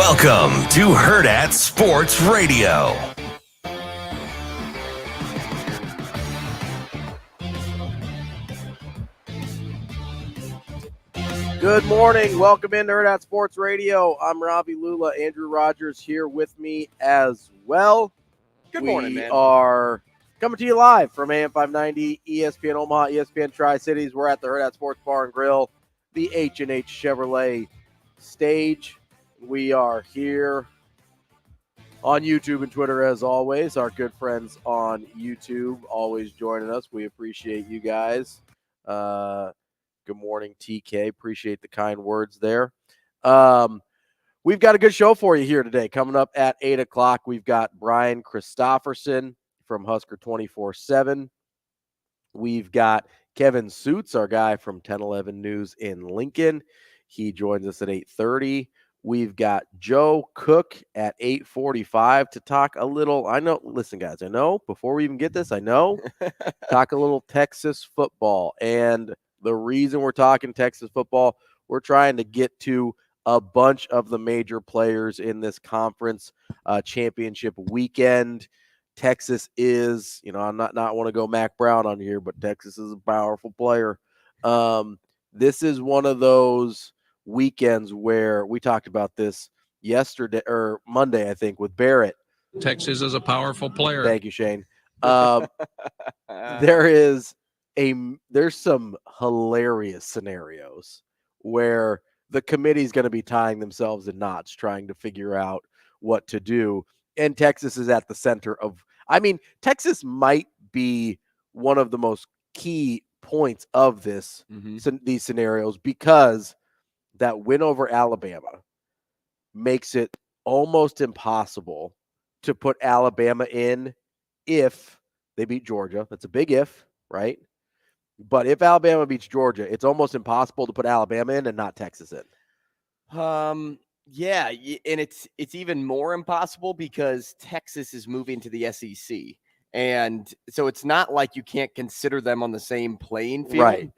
Welcome to Hurrdat Sports Radio. Good morning. Welcome into Hurrdat Sports Radio. I'm Ravi Lulla. Andrew Rogers here with me as well. Good morning, man. We are coming to you live from AM 590, ESPN Omaha, ESPN Tri-Cities. We're at the Hurrdat Sports Bar and Grill, the H&H Chevrolet stage. We are here on YouTube and Twitter as always. Our good friends on YouTube always joining us. We appreciate you guys. Good morning, TK. Appreciate the kind words there. We've got a good show for you here today. Coming up at 8 o'clock, we've got Brian Christopherson from Husker 24/7. We've got Kevin Sjuts, our guy from 1011 News in Lincoln. He joins us at 8:30. We've got Joe Cook at 8:45 to talk a little. Listen, guys, I know before we even get this, talk a little Texas football. And the reason we're talking Texas football, we're trying to get to a bunch of the major players in this conference championship weekend. Texas is, I'm not want to go Mac Brown on here, but Texas is a powerful player. This is one of those weekends where we talked about this yesterday or Monday, I think, with Barrett. Texas is a powerful player. Thank you, Shane. There's some hilarious scenarios where the committee's going to be tying themselves in knots trying to figure out what to do. And Texas is at the center of, Texas might be one of the most key points of these scenarios, because that win over Alabama makes it almost impossible to put Alabama in if they beat Georgia. That's a big if, right? But if Alabama beats Georgia, it's almost impossible to put Alabama in and not Texas in. Yeah, and it's even more impossible because Texas is moving to the SEC. And so it's not like you can't consider them on the same playing field. Right.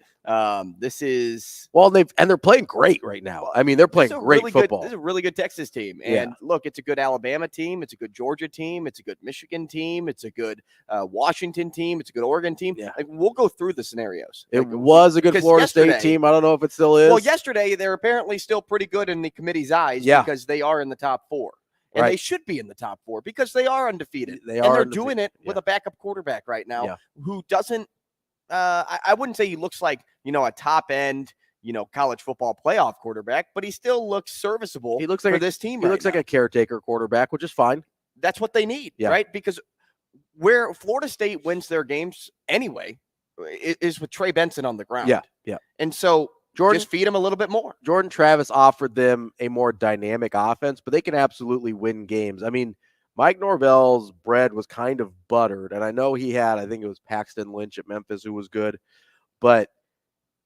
This is they're playing great right now. They're playing great football. This is a really good Texas team. And look, it's a good Alabama team. It's a good Georgia team. It's a good Michigan team. It's a good Washington team. It's a good Oregon team. Yeah. We'll go through the scenarios. It was a good Florida State team. I don't know if it still is. Well, yesterday they're apparently still pretty good in the committee's eyes because they are in the top four. And they should be in the top four because they are undefeated. They're doing it with a backup quarterback right now who doesn't I wouldn't say he looks like, a top end, college football playoff quarterback, but he still looks serviceable. He looks like this team. He looks like a caretaker quarterback, which is fine. That's what they need, right? Because where Florida State wins their games anyway is with Trey Benson on the ground. Yeah. And so just feed him a little bit more. Jordan Travis offered them a more dynamic offense, but they can absolutely win games. Mike Norvell's bread was kind of buttered, and I know he had, I think it was Paxton Lynch at Memphis who was good, but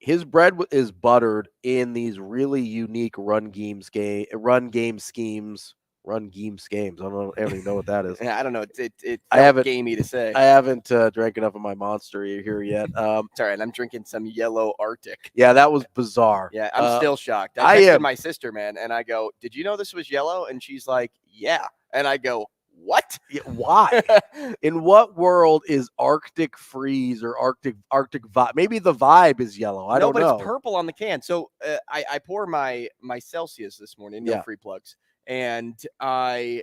his bread is buttered in these really unique run game schemes. I don't even know what that is. I don't know. It's gamey to say. I haven't drank enough of my Monster here yet. It's all right. I'm drinking some yellow Arctic. Yeah, that was bizarre. Yeah, I'm still shocked. I texted my sister, man, and I go, "Did you know this was yellow?" And she's like, "Yeah." And I go, "What? Yeah, why? In what world is Arctic Freeze or Arctic Vibe? Maybe the Vibe is yellow. I don't know. But it's purple on the can. So I pour my Celsius this morning, no free plugs, and I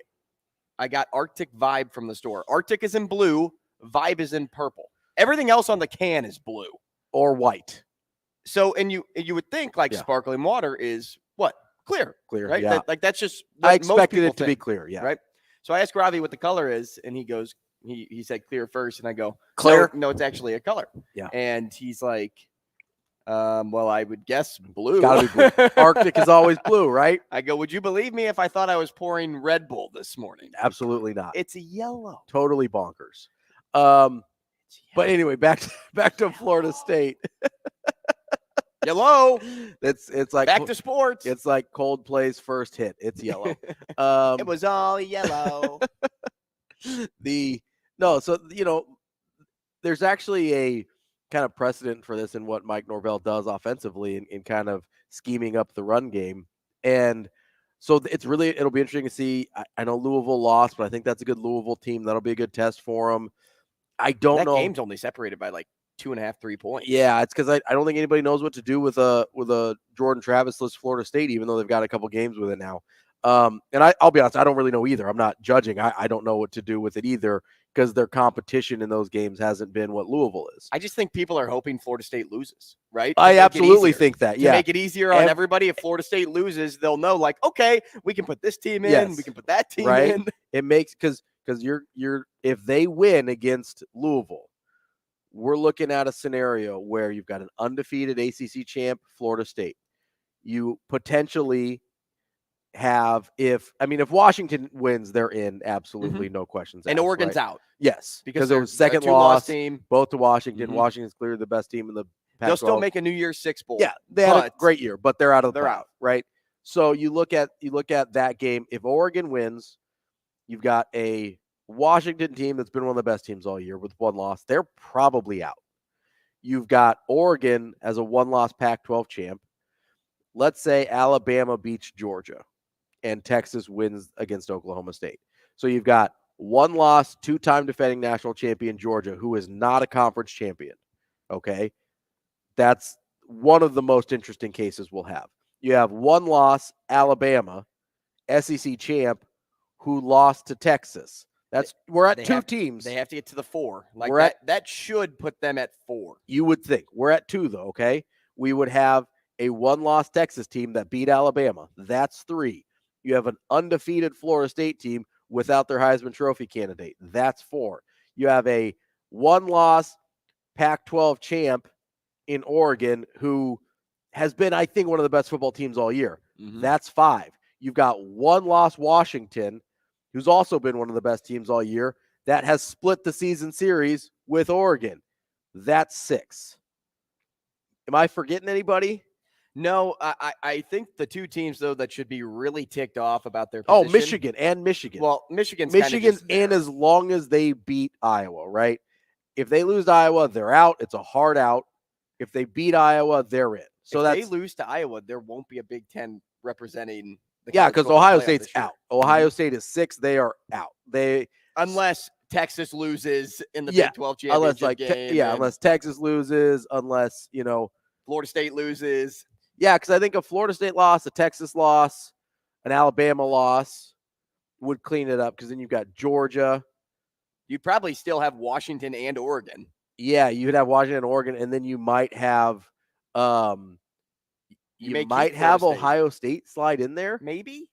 got Arctic Vibe from the store. Arctic is in blue, Vibe is in purple. Everything else on the can is blue or white. So, and you would think sparkling water is what? Clear, right? Yeah. That's just. I expected it to be clear. Yeah. Right. So I asked Ravi what the color is, and he goes, he said clear first, and I go, clear? No, it's actually a color. Yeah. And he's like, well, I would guess blue. Gotta be blue. Arctic is always blue, right? I go, would you believe me if I thought I was pouring Red Bull this morning? Absolutely not. It's a yellow. Totally bonkers. But anyway, back to Florida State. Yellow. It's like back to sports. It's like Coldplay's first hit. It's yellow. It was all yellow. There's actually a kind of precedent for this in what Mike Norvell does offensively in kind of scheming up the run game. And So it'll be interesting to see. I know Louisville lost, but I think that's a good Louisville team. That'll be a good test for them. I don't know. That game's only separated by like 2.5, 3 points. Yeah, it's because I don't think anybody knows what to do with a Jordan Travis-less Florida State, even though they've got a couple games with it now. And I'll be honest, I don't really know either. I'm not judging. I don't know what to do with it either because their competition in those games hasn't been what Louisville is. I just think people are hoping Florida State loses, right? I absolutely think that, To make it easier on everybody, if Florida State loses, they'll know, like, okay, we can put this team in, we can put that team in. It makes because you're if they win against Louisville, we're looking at a scenario where you've got an undefeated ACC champ, Florida State. You potentially have, if Washington wins, they're in, absolutely no questions asked. And Oregon's out. Yes, because it was second loss team, both to Washington. Washington's clearly the best team in the Pac-12. They'll still make a New Year's Six bowl. Yeah, they had a great year, but they're out of the playoff, right? So you look at that game. If Oregon wins, you've got a Washington team that's been one of the best teams all year with one loss. They're probably out. You've got Oregon as a one-loss Pac-12 champ. Let's say Alabama beats Georgia and Texas wins against Oklahoma State. So you've got one loss, two-time defending national champion Georgia, who is not a conference champion. Okay? That's one of the most interesting cases we'll have. You have one loss, Alabama, SEC champ, who lost to Texas. We're at two teams. They have to get to the 4. Like that should put them at 4. You would think. We're at 2, though, okay? We would have a one-loss Texas team that beat Alabama. That's 3. You have an undefeated Florida State team without their Heisman Trophy candidate. That's 4. You have a one-loss Pac-12 champ in Oregon who has been, I think, one of the best football teams all year. That's 5. You've got one-loss Washington, who's also been one of the best teams all year, that has split the season series with Oregon. That's 6. Am I forgetting anybody? No, I think the two teams, though, that should be really ticked off about their position. Oh, Michigan. Well, Michigan's in as long as they beat Iowa, right? If they lose to Iowa, they're out. It's a hard out. If they beat Iowa, they're in. So if they lose to Iowa, there won't be a Big Ten representing the because Ohio State's out. Ohio State is 6. They are out. Unless Texas loses in the Big 12 championship game. Unless Texas loses, unless, Florida State loses. Yeah, because I think a Florida State loss, a Texas loss, an Alabama loss would clean it up because then you've got Georgia. You'd probably still have Washington and Oregon. Yeah, you'd have Washington and Oregon, and then you might have Ohio State slide in there. Maybe.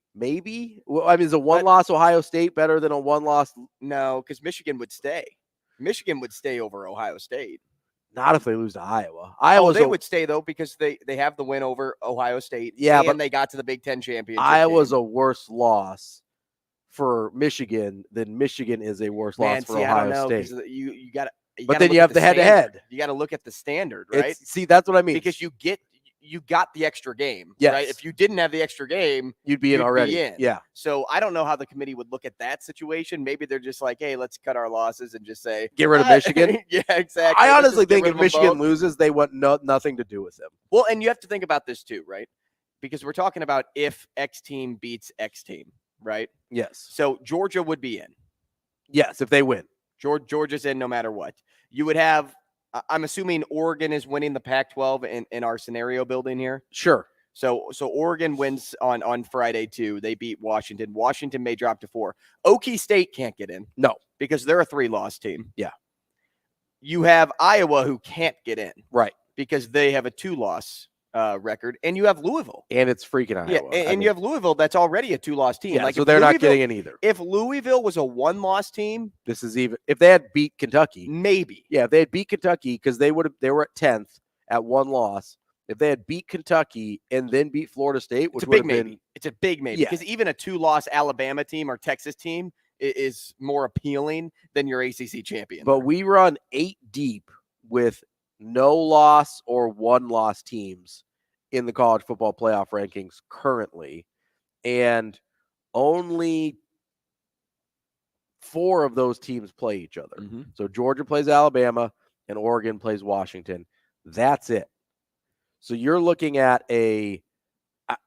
Well, is a one-loss Ohio State better than a one-loss? No, because Michigan would stay. Michigan would stay over Ohio State. Not if they lose to Iowa. They would stay, though, because they have the win over Ohio State. Yeah, but they got to the Big Ten championship. Iowa's a worse loss for Michigan than Michigan is a worse loss for Ohio State. You got to. But then you have the head-to-head. You got to look at the standard, right? That's what I mean. Because you got the extra game. Yes. Right? If you didn't have the extra game, you'd be in already. Yeah. So I don't know how the committee would look at that situation. Maybe they're just like, hey, let's cut our losses and just say, get rid of Michigan. Yeah, exactly. I honestly think if Michigan loses, they want nothing to do with them. Well, and you have to think about this too, right? Because we're talking about if X team beats X team, right? Yes. So Georgia would be in. Yes, if they win. Georgia's in no matter what. You would have, I'm assuming Oregon is winning the Pac-12 in our scenario building here. Sure. So Oregon wins on Friday too. They beat Washington. Washington may drop to 4. Okie State can't get in. No. Because they're a 3-loss team. Yeah. You have Iowa who can't get in. Right. Because they have a 2-loss record. And you have Louisville. And it's freaking Iowa. Yeah, and you have Louisville that's already a 2-loss team. Yeah, so they're not getting in either. If Louisville was a 1-loss team. This is even. If they had beat Kentucky. Maybe. Yeah, if they had beat Kentucky because they were at 10th at 1 loss. If they had beat Kentucky and then beat Florida State, which would have been. It's a big maybe. Because even a 2-loss Alabama team or Texas team is more appealing than your ACC champion. But we run 8 deep with no loss or 1-loss teams in the college football playoff rankings currently. And only 4 of those teams play each other. Mm-hmm. So Georgia plays Alabama and Oregon plays Washington. That's it. So you're looking at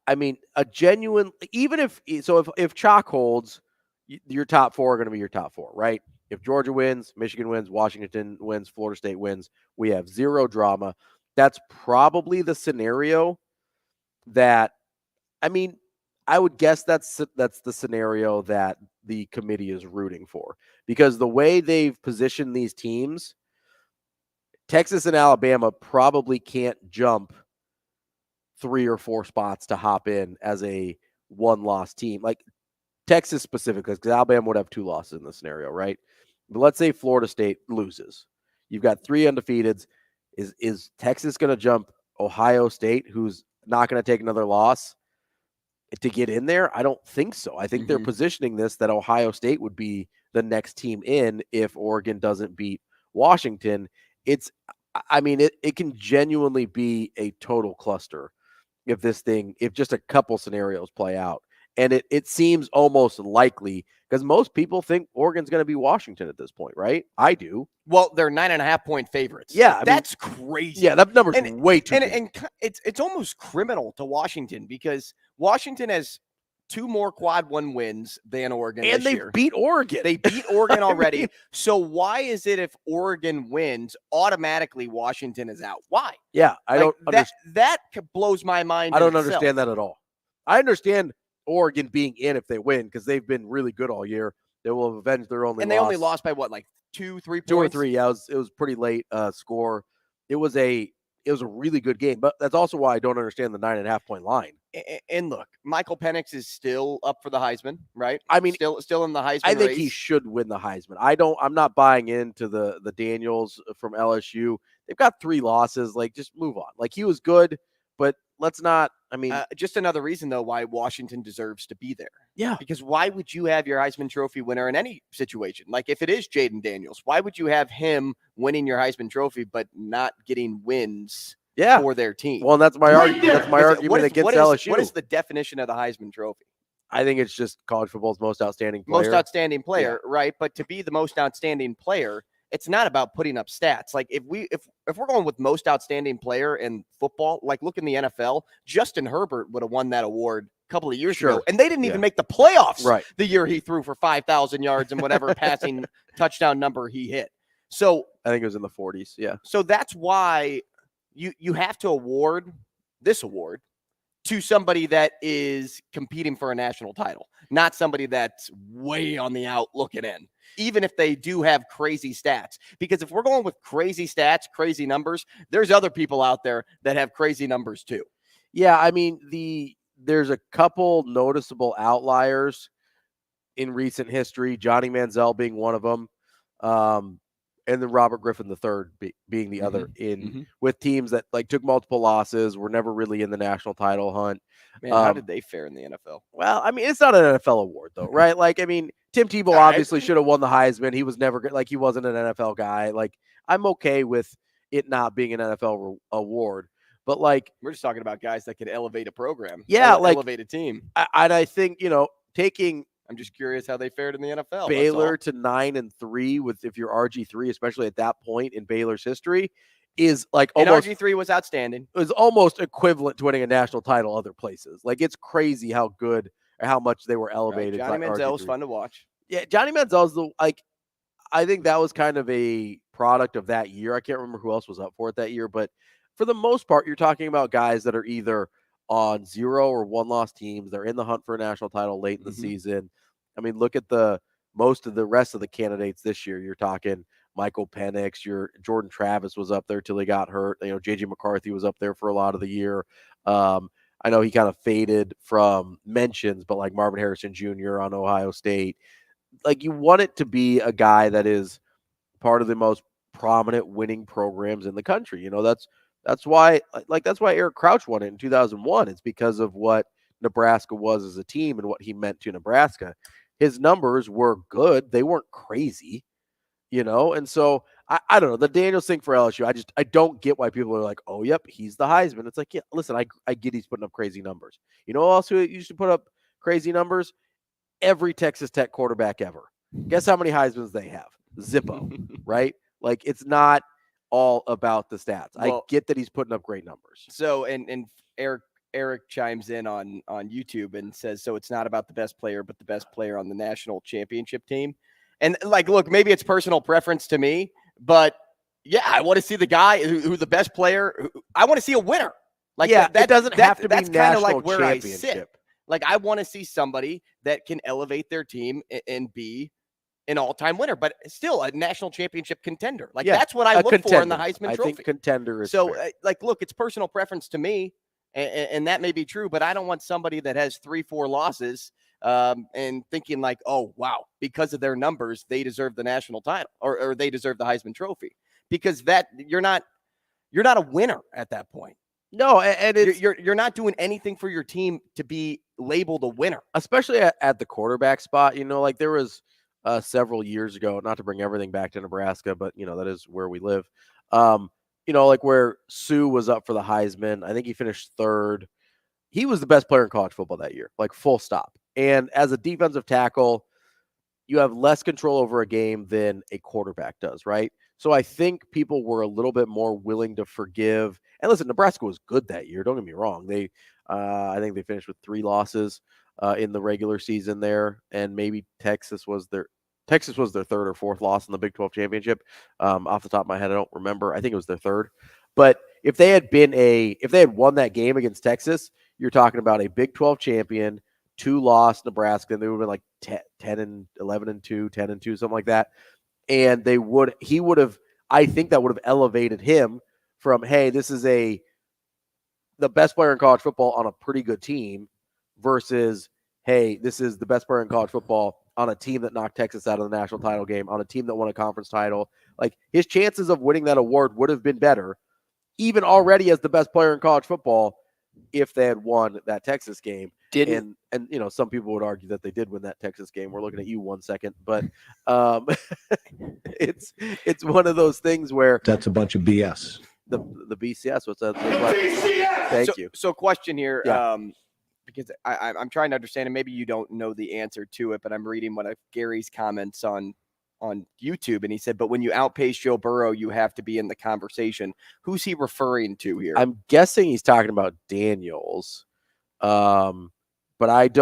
I mean, a genuine, even if chalk holds, your top four are going to be your top four, right? If Georgia wins, Michigan wins, Washington wins, Florida State wins, we have zero drama. That's probably the scenario that, I mean, I would guess that's the scenario that the committee is rooting for, because the way they've positioned these teams, Texas and Alabama probably can't jump 3 or 4 spots to hop in as a one-loss team. Like Texas specifically, because Alabama would have 2 losses in this scenario, right? But let's say Florida State loses. You've got 3 undefeateds. Is Texas going to jump Ohio State, who's not going to take another loss, to get in there? I don't think so. I think they're positioning this that Ohio State would be the next team in if Oregon doesn't beat Washington. It can genuinely be a total cluster if just a couple scenarios play out. And it seems almost likely, because most people think Oregon's going to be Washington at this point, right? I do. Well, they're 9.5-point favorites. Yeah, that's crazy. Yeah, that number's way too big. And it's almost criminal to Washington, because Washington has 2 more quad 1 wins than Oregon and this year. Beat Oregon. They beat Oregon already. So why is it if Oregon wins, automatically Washington is out? Why? Yeah, I don't understand. That blows my mind. I don't understand that at all. I understand Oregon being in if they win, because they've been really good all year. They will have avenged their only loss. And they only lost by what, like 2, 3 points? 2 or 3. Yeah, it was pretty late score. It was a really good game, but that's also why I don't understand the 9.5-point line. And look, Michael Penix is still up for the Heisman, right? I mean, still in the Heisman I think race. he should win the Heisman. I'm not buying into the Daniels from LSU. They've got 3 losses. Like, just move on. Like, he was good, but let's not. I mean, just another reason though why Washington deserves to be there. Yeah, because why would you have your Heisman Trophy winner in any situation? Like, if it is Jaden Daniels, why would you have him winning your Heisman Trophy but not getting wins? For their team. Well, that's my argument. That's my argument against LSU. What is the definition of the Heisman Trophy? I think it's just college football's most outstanding player. Most outstanding player, right? But to be the most outstanding player, it's not about putting up stats. Like, if we're going with most outstanding player in football, like, look in the NFL, Justin Herbert would have won that award a couple of years ago, and they didn't even make the playoffs the year he threw for 5,000 yards and whatever passing touchdown number he hit. So I think it was in the 40s. Yeah. So that's why you have to award this award to somebody that is competing for a national title, not somebody that's way on the out looking in, even if they do have crazy stats. Because if we're going with crazy stats, crazy numbers, there's other people out there that have crazy numbers too. Yeah, I mean, there's a couple noticeable outliers in recent history, Johnny Manziel being one of them. And then Robert Griffin III being the other with teams that like took multiple losses, were never really in the national title hunt. Man, how did they fare in the NFL? Well, I mean, it's not an NFL award though, right? Like, I mean, Tim Tebow obviously should have won the Heisman. He was never like, he wasn't an NFL guy. Like, I'm okay with it not being an NFL award, but like, we're just talking about guys that could elevate a program. Yeah, elevate a team. I think, taking. I'm just curious how they fared in the NFL. Baylor to 9-3 with, if you're RG3, especially at that point in Baylor's history, is like almost. And RG3 was outstanding. It was almost equivalent to winning a national title other places. Like, it's crazy how good or how much they were elevated. Right. Johnny Manziel was fun to watch. Yeah, Johnny Manziel's I think that was kind of a product of that year. I can't remember who else was up for it that year, but for the most part, you're talking about guys that are either on 0 or 1-loss teams. They're in the hunt for a national title late in the season. I mean, look at most of the rest of the candidates this year. You're talking Michael Penix, your Jordan Travis was up there till he got hurt. JJ McCarthy was up there for a lot of the year. I know he kind of faded from mentions, but like Marvin Harrison Jr. on Ohio State, like, you want it to be a guy that is part of the most prominent winning programs in the country. That's why Eric Crouch won it in 2001. It's because of what Nebraska was as a team and what he meant to Nebraska. His numbers were good. They weren't crazy, and so I don't know. The Daniels thing for LSU, I don't get why people are like, oh, yep, he's the Heisman. It's like, yeah, listen, I get he's putting up crazy numbers. You know who else who used to put up crazy numbers? Every Texas Tech quarterback ever. Guess how many Heismans they have? Zippo, right? Like, it's not all about the stats. I get that he's putting up great numbers. So, and Eric Eric chimes in on YouTube and says, so it's not about the best player, but the best player on the national championship team. And like, look, maybe it's personal preference to me, but yeah, I want to see the guy who the best player. I want to see a winner. Like, yeah, that doesn't have to be that's kind of national like where I sit. championship. Like, I want to see somebody that can elevate their team and be an all-time winner, but still a national championship contender. Like, that's what I look for in the Heisman Trophy. I think contender is so. fair. Like, look, it's personal preference to me. And that may be true, but I don't want somebody that has 3-4 losses and thinking like, oh, wow, because of their numbers, they deserve the national title or they deserve the Heisman Trophy, because that you're not a winner at that point. No, and it's, you're not doing anything for your team to be labeled a winner, especially at the quarterback spot. Like there was several years ago, not to bring everything back to Nebraska, but that is where we live. Like where Sue was up for the Heisman. I think he finished third. He was the best player in college football that year, like full stop. And as a defensive tackle, you have less control over a game than a quarterback does, right? So I think people were a little bit more willing to forgive. And listen, Nebraska was good that year. Don't get me wrong. I think they finished with 3 losses in the regular season there, and maybe Texas was their third or fourth loss in the Big 12 championship. Off the top of my head, I don't remember. I think it was their third. But if they had won that game against Texas, you're talking about a Big 12 champion, 2-loss Nebraska, and they would have been like 10-11-2, 10-2, something like that. And I think that would have elevated him from, hey, this is the best player in college football on a pretty good team, versus, hey, this is the best player in college football on a team that knocked Texas out of the national title game, on a team that won a conference title. Like, his chances of winning that award would have been better, even already as the best player in college football, if they had won that Texas game. And some people would argue that they did win that Texas game. We're looking at you 1 second, but it's one of those things where that's a bunch of BS. The BCS. What's that? Thank you. So question here. Yeah. Because I'm trying to understand, and maybe you don't know the answer to it, but I'm reading one of Gary's comments on YouTube, and he said, but when you outpace Joe Burrow, you have to be in the conversation. Who's he referring to here? I'm guessing he's talking about Daniels, but I'd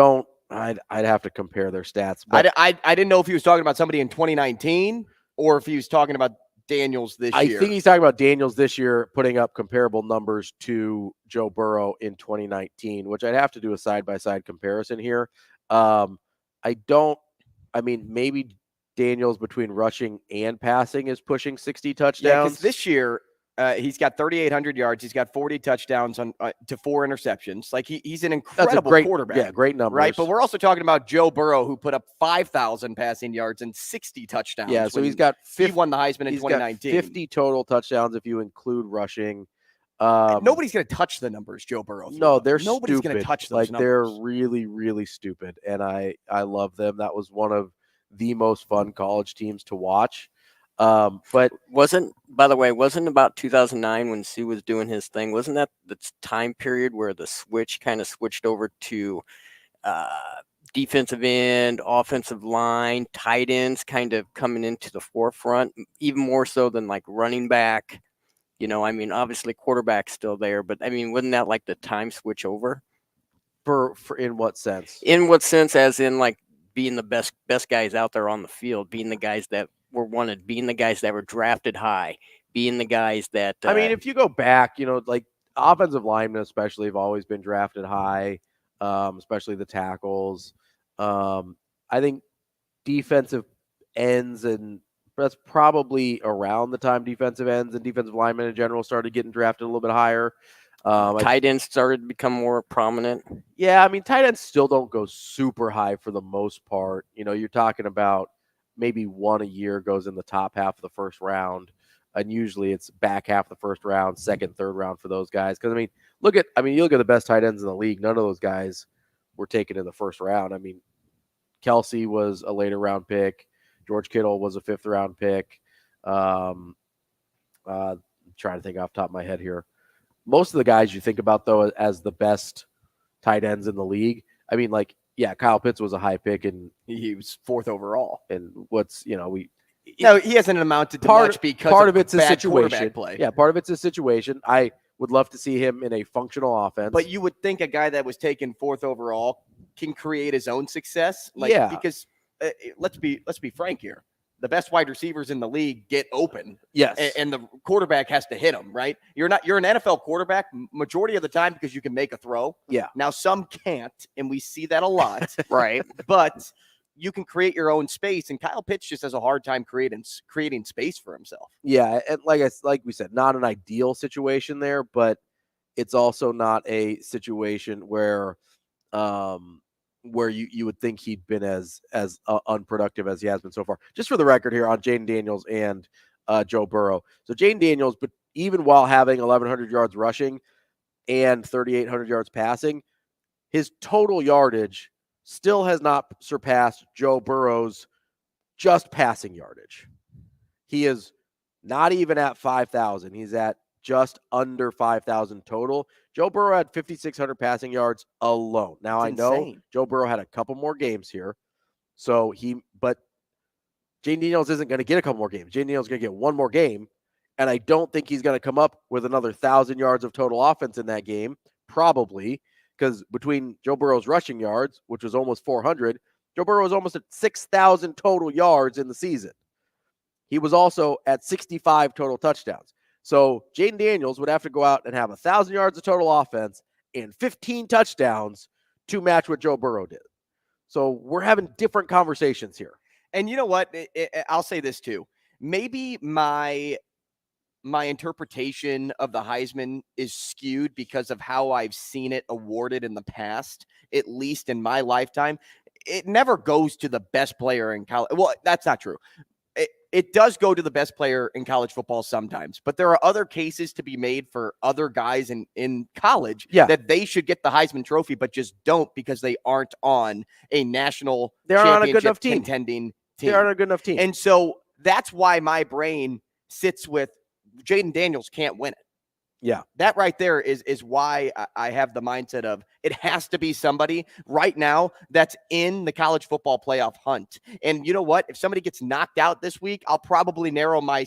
have to compare their stats. But I didn't know if he was talking about somebody in 2019 or if he was talking about Daniels this year. I think he's talking about Daniels this year putting up comparable numbers to Joe Burrow in 2019, which I'd have to do a side-by-side comparison here. Maybe Daniels between rushing and passing is pushing 60 touchdowns. This year he's got 3,800 yards. He's got 40 touchdowns to 4 interceptions. Like he's an incredible quarterback. Yeah, great numbers. Right, but we're also talking about Joe Burrow, who put up 5,000 passing yards and 60 touchdowns. Yeah, so he's got he won the Heisman in 2019. 50 total touchdowns if you include rushing. Nobody's going to touch the numbers Joe Burrow. No, they're nobody's stupid. Going to touch those numbers. They're really, really stupid, and I love them. That was one of the most fun college teams to watch. But wasn't about 2009 when Sue was doing his thing? Wasn't that the time period where the switch kind of switched over to defensive end, offensive line, tight ends kind of coming into the forefront, even more so than like running back? Obviously quarterback's still there, but wasn't that like the time switch over? For in what sense? In what sense? As in like being the best guys out there on the field, being the guys that were wanted, being the guys that were drafted high, being the guys that if you go back, like offensive linemen especially have always been drafted high, especially the tackles. I think defensive ends, and that's probably around the time defensive ends and defensive linemen in general started getting drafted a little bit higher. Tight ends started to become more prominent. Yeah, tight ends still don't go super high for the most part. You're talking about maybe one a year goes in the top half of the first round, and usually it's back half of the first round, second, third round for those guys. Because you look at the best tight ends in the league. None of those guys were taken in the first round. Kelsey was a later round pick. George Kittle was a 5th round pick. Trying to think off the top of my head here. Most of the guys you think about though as the best tight ends in the league, Kyle Pitts was a high pick and he was 4th overall. And he hasn't amounted to much because part of it's a bad situation. Play. Yeah, part of it's a situation. Would love to see him in a functional offense. But you would think a guy that was taken 4th overall can create his own success. Because let's be frank here. The best wide receivers in the league get open. Yes. And the quarterback has to hit them, right? You're an NFL quarterback majority of the time because you can make a throw. Yeah. Now some can't, and we see that a lot. Right. But you can create your own space, and Kyle Pitts just has a hard time creating space for himself. Yeah, and like we said, not an ideal situation there, but it's also not a situation where you would think he'd been as unproductive as he has been so far. Just for the record here on Jaden Daniels and Joe Burrow. So Jaden Daniels, but even while having 1,100 yards rushing and 3,800 yards passing, his total yardage still has not surpassed Joe Burrow's just passing yardage. He is not even at 5,000. He's at just under 5,000 total. Joe Burrow had 5,600 passing yards alone. Now, It's I know insane. Joe Burrow had a couple more games here. But Jaden Daniels isn't going to get a couple more games. Jaden Daniels is going to get one more game. And I don't think he's going to come up with another 1,000 yards of total offense in that game. Probably. Because between Joe Burrow's rushing yards, which was almost 400, Joe Burrow was almost at 6,000 total yards in the season. He was also at 65 total touchdowns. So Jaden Daniels would have to go out and have 1,000 yards of total offense and 15 touchdowns to match what Joe Burrow did. So we're having different conversations here. And you know what? I'll say this too. Maybe my interpretation of the Heisman is skewed because of how I've seen it awarded in the past, at least in my lifetime. It never goes to the best player in college. Well, that's not true. It does go to the best player in college football sometimes, but there are other cases to be made for other guys in college that they should get the Heisman Trophy, but just don't because they aren't on a national championship contending team. They aren't a good enough team. And so that's why my brain sits with Jaden Daniels can't win it. Yeah. That right there is why I have the mindset of it has to be somebody right now that's in the college football playoff hunt. And you know what? If somebody gets knocked out this week, I'll probably narrow my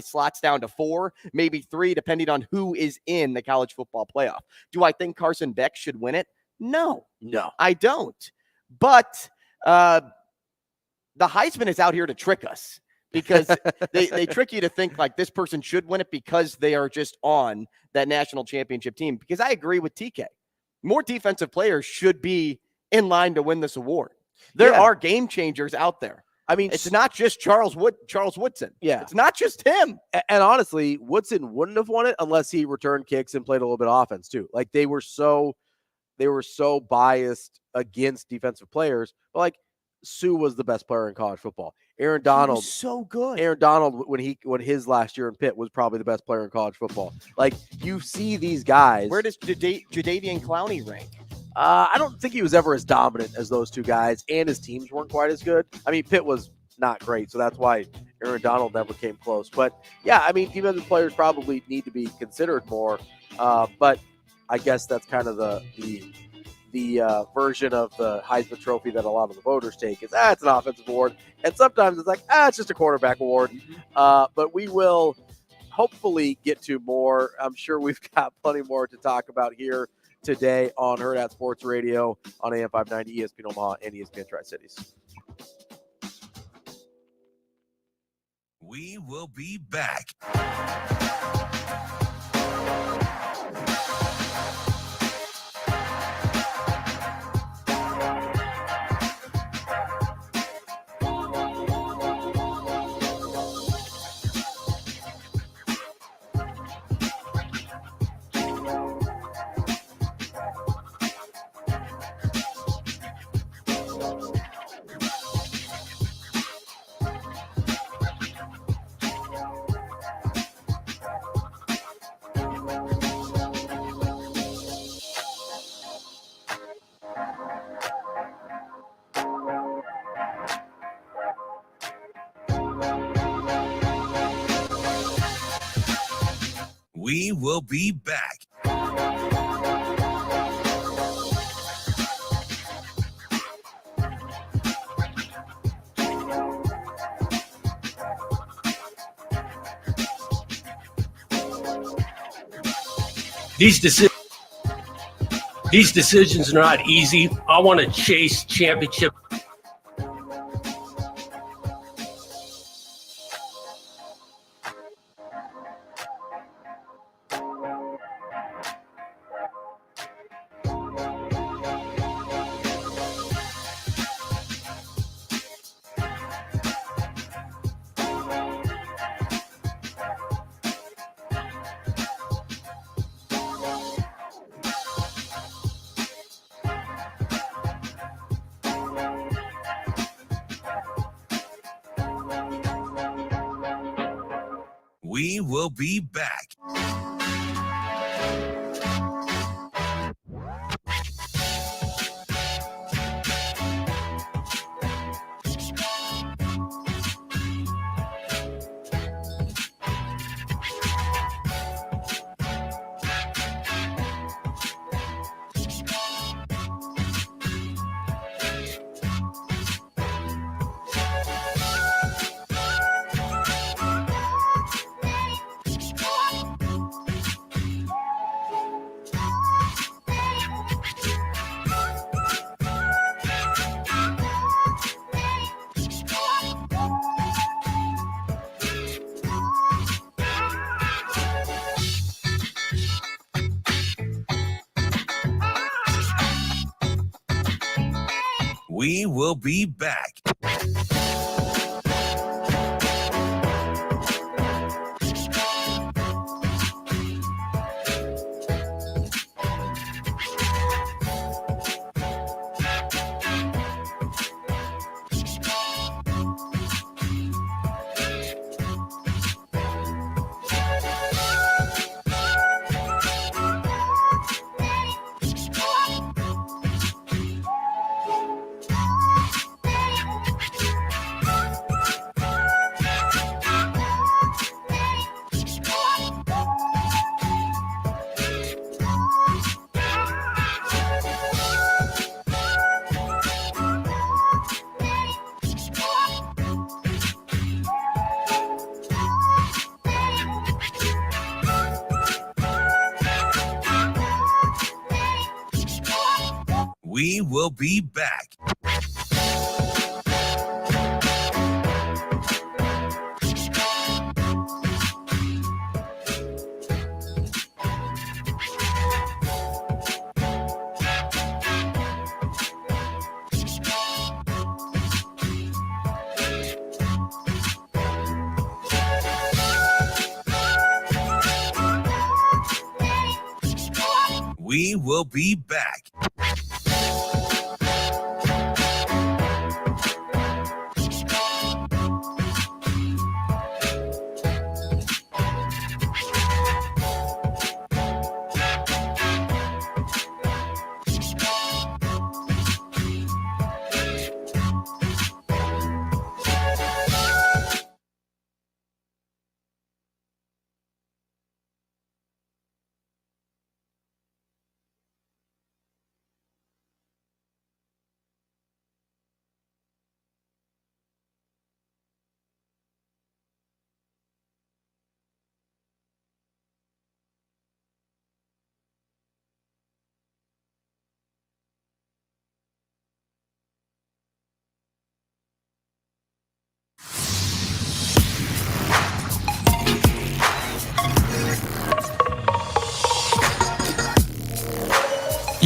slots down to 4, maybe 3, depending on who is in the college football playoff. Do I think Carson Beck should win it? No, I don't. But the Heisman is out here to trick us. Because they trick you to think like this person should win it because they are just on that national championship team. Because I agree with TK. More defensive players should be in line to win this award. There are game changers out there. I mean, it's not just Charles Woodson. Yeah. It's not just him. And honestly, Woodson wouldn't have won it unless he returned kicks and played a little bit of offense too. Like they were so biased against defensive players. But like Sue was the best player in college football. Aaron Donald was so good. Aaron Donald, when his last year in Pitt, was probably the best player in college football. Like you see these guys. Where does Jadeveon Clowney rank? I don't think he was ever as dominant as those two guys, and his teams weren't quite as good. I mean, Pitt was not great, so that's why Aaron Donald never came close. But yeah, I mean, defensive players probably need to be considered more. But I guess that's kind of the version of the Heisman Trophy that a lot of the voters take is, it's an offensive award. And sometimes it's like, it's just a quarterback award. But we will hopefully get to more. I'm sure we've got plenty more to talk about here today on Hurrdat Sports Radio on AM 590, ESPN Omaha, and ESPN Tri-Cities. We will be back. We will be back. These decisions are not easy. I want to chase championship. We will be back. We will be back. We will be back. We will be back.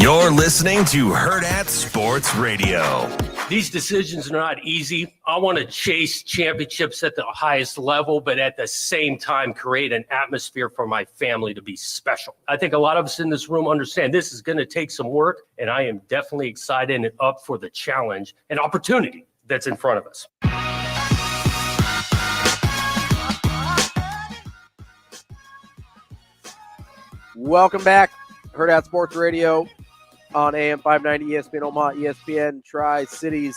You're listening to Hurrdat Sports Radio. These decisions are not easy. I want to chase championships at the highest level, but at the same time create an atmosphere for my family to be special. I think a lot of us in this room understand this is going to take some work, and I am definitely excited and up for the challenge and opportunity that's in front of us. Welcome back, Hurrdat Sports Radio on AM 590, ESPN Omaha, ESPN Tri-Cities.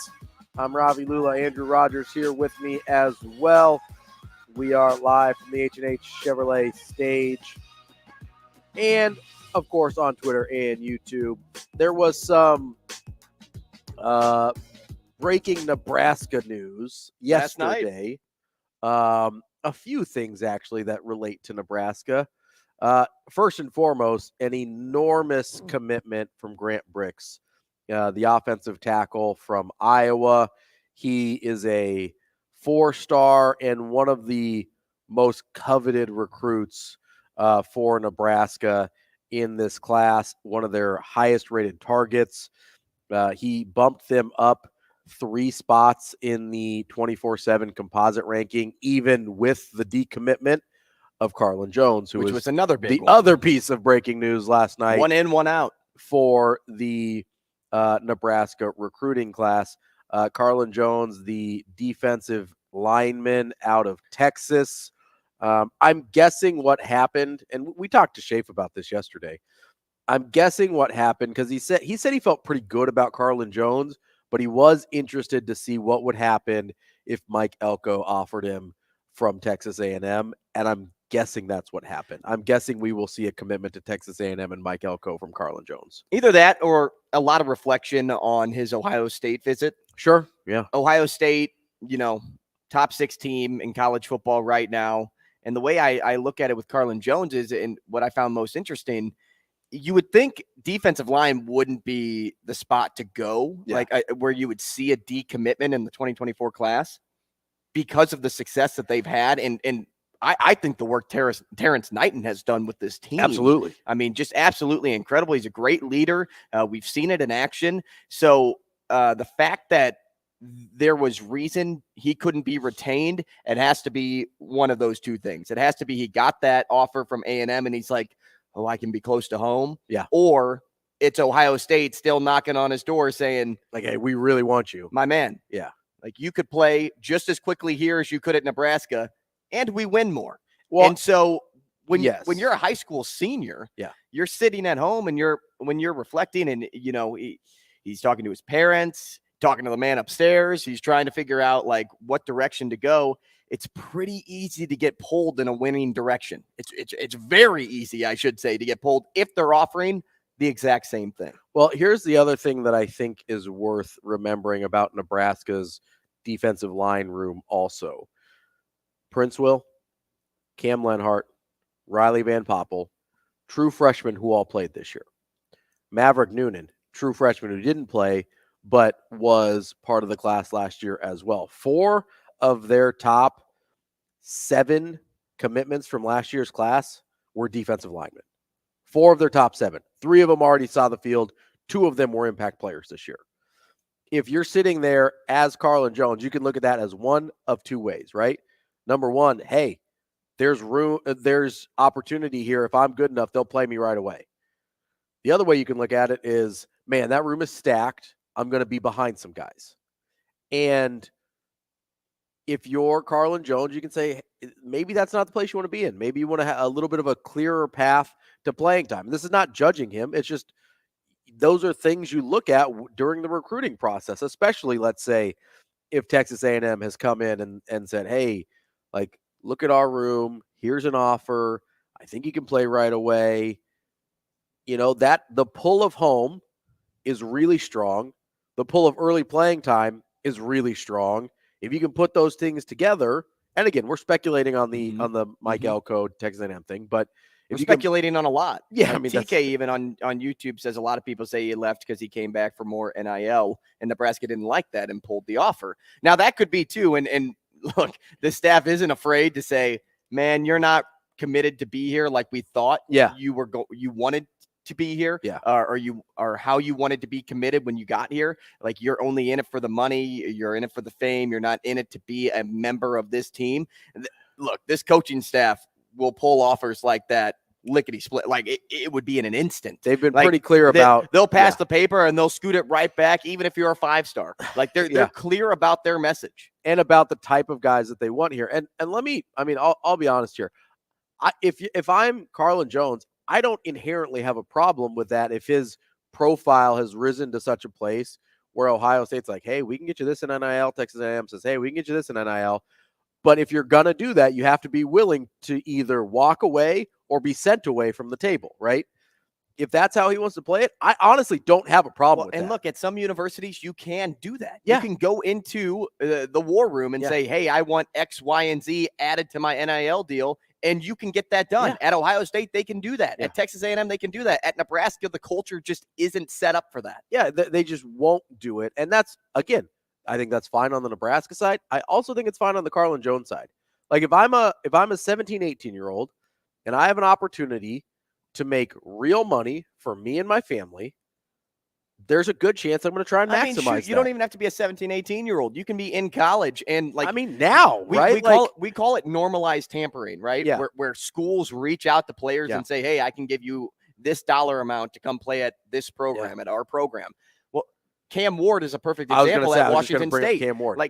I'm Ravi Lulla. Andrew Rogers here with me as well. We are live from the H&H Chevrolet stage and, of course, on Twitter and YouTube. There was some breaking Nebraska news yesterday. A few things, actually, that relate to Nebraska. First and foremost, an enormous commitment from Grant Brix, the offensive tackle from Iowa. He is a 4-star and one of the most coveted recruits for Nebraska in this class, one of their highest rated targets. He bumped them up 3 spots in the 24/7 composite ranking, even with the decommitment of Carlin Jones, which was another big one. Other piece of breaking news last night. 1 in, 1 out for the Nebraska recruiting class. Carlin Jones, the defensive lineman out of Texas. I'm guessing what happened, and we talked to Shafe about this yesterday. I'm guessing what happened because he said he felt pretty good about Carlin Jones, but he was interested to see what would happen if Mike Elko offered him from Texas A&M, and I'm guessing that's what happened. I'm guessing we will see a commitment to Texas A&M and Mike Elko from Carlin Jones. Either that or a lot of reflection on his Ohio State visit. Sure, yeah. Ohio State, top 6 team in college football right now. And the way I look at it with Carlin Jones is, and what I found most interesting, you would think defensive line wouldn't be the spot to go, where you would see a decommitment in the 2024 class because of the success that they've had. And I think the work Terrence Knighton has done with this team. Absolutely. I mean, just absolutely incredible. He's a great leader. We've seen it in action. So the fact that there was reason he couldn't be retained, it has to be one of those two things. It has to be he got that offer from A&M and he's like, oh, I can be close to home. Yeah. Or it's Ohio State still knocking on his door saying, like, hey, we really want you. My man. Yeah. Like, you could play just as quickly here as you could at Nebraska, and we win more. Well, and so when you're a high school senior, you're sitting at home and when you're reflecting and, he's talking to his parents, talking to the man upstairs. He's trying to figure out, like, what direction to go. It's pretty easy to get pulled in a winning direction. It's very easy, I should say, to get pulled if they're offering the exact same thing. Well, here's the other thing that I think is worth remembering about Nebraska's defensive line room also. Prince Will, Cam Lenhart, Riley Van Poppel, true freshmen who all played this year. Maverick Noonan, true freshman who didn't play, but was part of the class last year as well. 4 of their top 7 commitments from last year's class were defensive linemen. 4 of their top 7. 3 of them already saw the field. 2 of them were impact players this year. If you're sitting there as Carlin Jones, you can look at that as one of 2 ways, right? Number one, hey, there's opportunity here. If I'm good enough, they'll play me right away. The other way you can look at it is, man, that room is stacked. I'm going to be behind some guys. And if you're Carlin Jones, you can say, maybe that's not the place you want to be in. Maybe you want to have a little bit of a clearer path to playing time. This is not judging him. It's just those are things you look at during the recruiting process, especially, let's say, if Texas A&M has come in and said, hey, like, look at our room. Here's an offer. I think you can play right away. That the pull of home is really strong. The pull of early playing time is really strong. If you can put those things together, and again, we're speculating on the Mike Elko Texas A&M thing, but if you're speculating on a lot. Yeah, I mean, TK even on YouTube says a lot of people say he left because he came back for more NIL, and Nebraska didn't like that and pulled the offer. Now that could be too, and look, the staff isn't afraid to say, man, you're not committed to be here like we thought you wanted to be here, or how you wanted to be committed when you got here. Like, you're only in it for the money, you're in it for the fame, you're not in it to be a member of this team. Look, this coaching staff will pull offers like that lickety split. Like, it would be in an instant. They've been pretty clear about they'll pass the paper and they'll scoot it right back, even if you're a 5-star. Like, they're clear about their message and about the type of guys that they want here. And I'll be honest here. If I'm Carlin Jones, I don't inherently have a problem with that if his profile has risen to such a place where Ohio State's like, hey, we can get you this in NIL. Texas A&M says, hey, we can get you this in NIL. But if you're going to do that, you have to be willing to either walk away or be sent away from the table, right? If that's how he wants to play it, I honestly don't have a problem with that. And look, at some universities, you can do that. Yeah. You can go into the war room and say, hey, I want X, Y, and Z added to my NIL deal And you can get that done. Yeah. At Ohio State, they can do that. Yeah. At Texas A&M, they can do that. At Nebraska, the culture just isn't set up for that. Yeah, they just won't do it. And that's, again, I think that's fine on the Nebraska side. I also think it's fine on the Carlin Jones side. Like if I'm a 17, 18-year-old and I have an opportunity to make real money for me and my family, there's a good chance I'm going to try and maximize that. You don't even have to be a 17, 18-year-old. You can be in college and now, right? We call it normalized tampering, right? Yeah. Where schools reach out to players and say, hey, I can give you this dollar amount to come play at this program, at our program. Well, Cam Ward is a perfect example at Washington State. Cam Ward.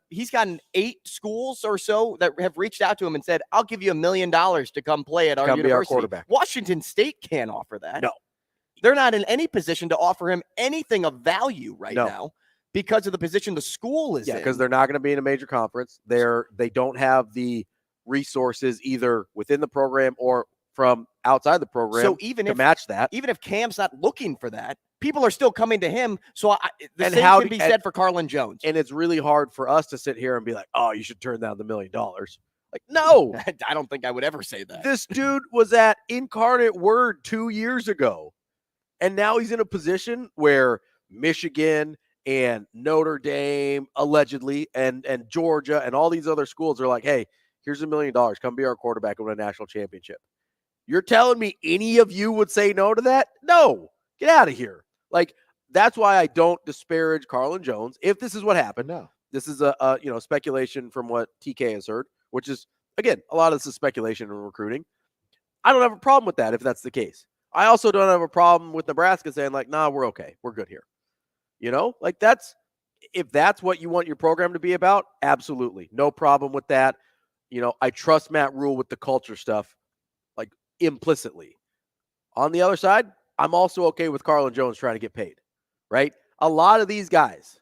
He's gotten 8 schools or so that have reached out to him and said, I'll give you $1 million to come play at our university. Be our quarterback. Washington State can't offer that. No. They're not in any position to offer him anything of value now because of the position the school is in. Yeah, because they're not going to be in a major conference. They don't have the resources either within the program or from outside the program to match that. Even if Cam's not looking for that, people are still coming to him. So the same can be said for Carlin Jones. And it's really hard for us to sit here and be like, oh, you should turn down the $1 million. Like, no. I don't think I would ever say that. This dude was at Incarnate Word 2 years ago. And now he's in a position where Michigan and Notre Dame, allegedly, and Georgia and all these other schools are like, hey, here's $1 million. Come be our quarterback and win a national championship. You're telling me any of you would say no to that? No. Get out of here. Like, that's why I don't disparage Carlin Jones. If this is what happened, No. This is a speculation from what TK has heard, which is, again, a lot of this is speculation and recruiting. I don't have a problem with that if that's the case. I also don't have a problem with Nebraska saying like, nah, we're okay. We're good here. If that's what you want your program to be about, absolutely. No problem with that. I trust Matt Rhule with the culture stuff, like implicitly. On the other side, I'm also okay with Carlin Jones trying to get paid, right? A lot of these guys,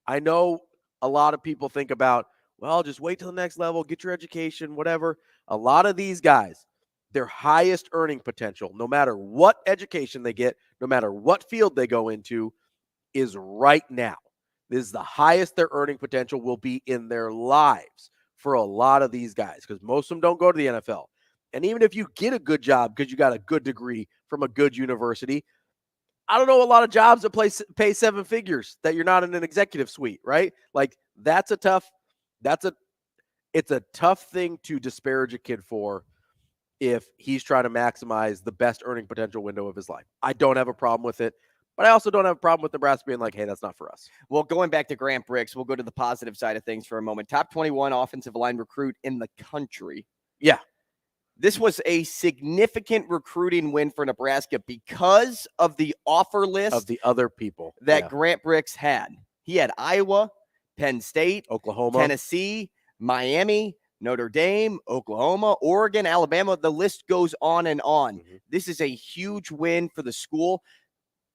I know a lot of people think about, well, just wait till the next level, get your education, whatever. A lot of these guys, their highest earning potential, no matter what education they get, no matter what field they go into, is right now. This is the highest their earning potential will be in their lives for a lot of these guys, because most of them don't go to the NFL. And even if you get a good job because you got a good degree from a good university, I don't know a lot of jobs that pay 7 figures that you're not in an executive suite, right? Like it's a tough thing to disparage a kid for if he's trying to maximize the best earning potential window of his life. I don't have a problem with it, but I also don't have a problem with Nebraska being like, hey, that's not for us. Well, going back to Grant Brix, we'll go to the positive side of things for a moment. Top 21 offensive line recruit in the country. Yeah. This was a significant recruiting win for Nebraska because of the offer list of the other people that Grant Brix had. He had Iowa, Penn State, Oklahoma, Tennessee, Miami, Notre Dame, Oklahoma, Oregon, Alabama. The list goes on and on. Mm-hmm. This is a huge win for the school,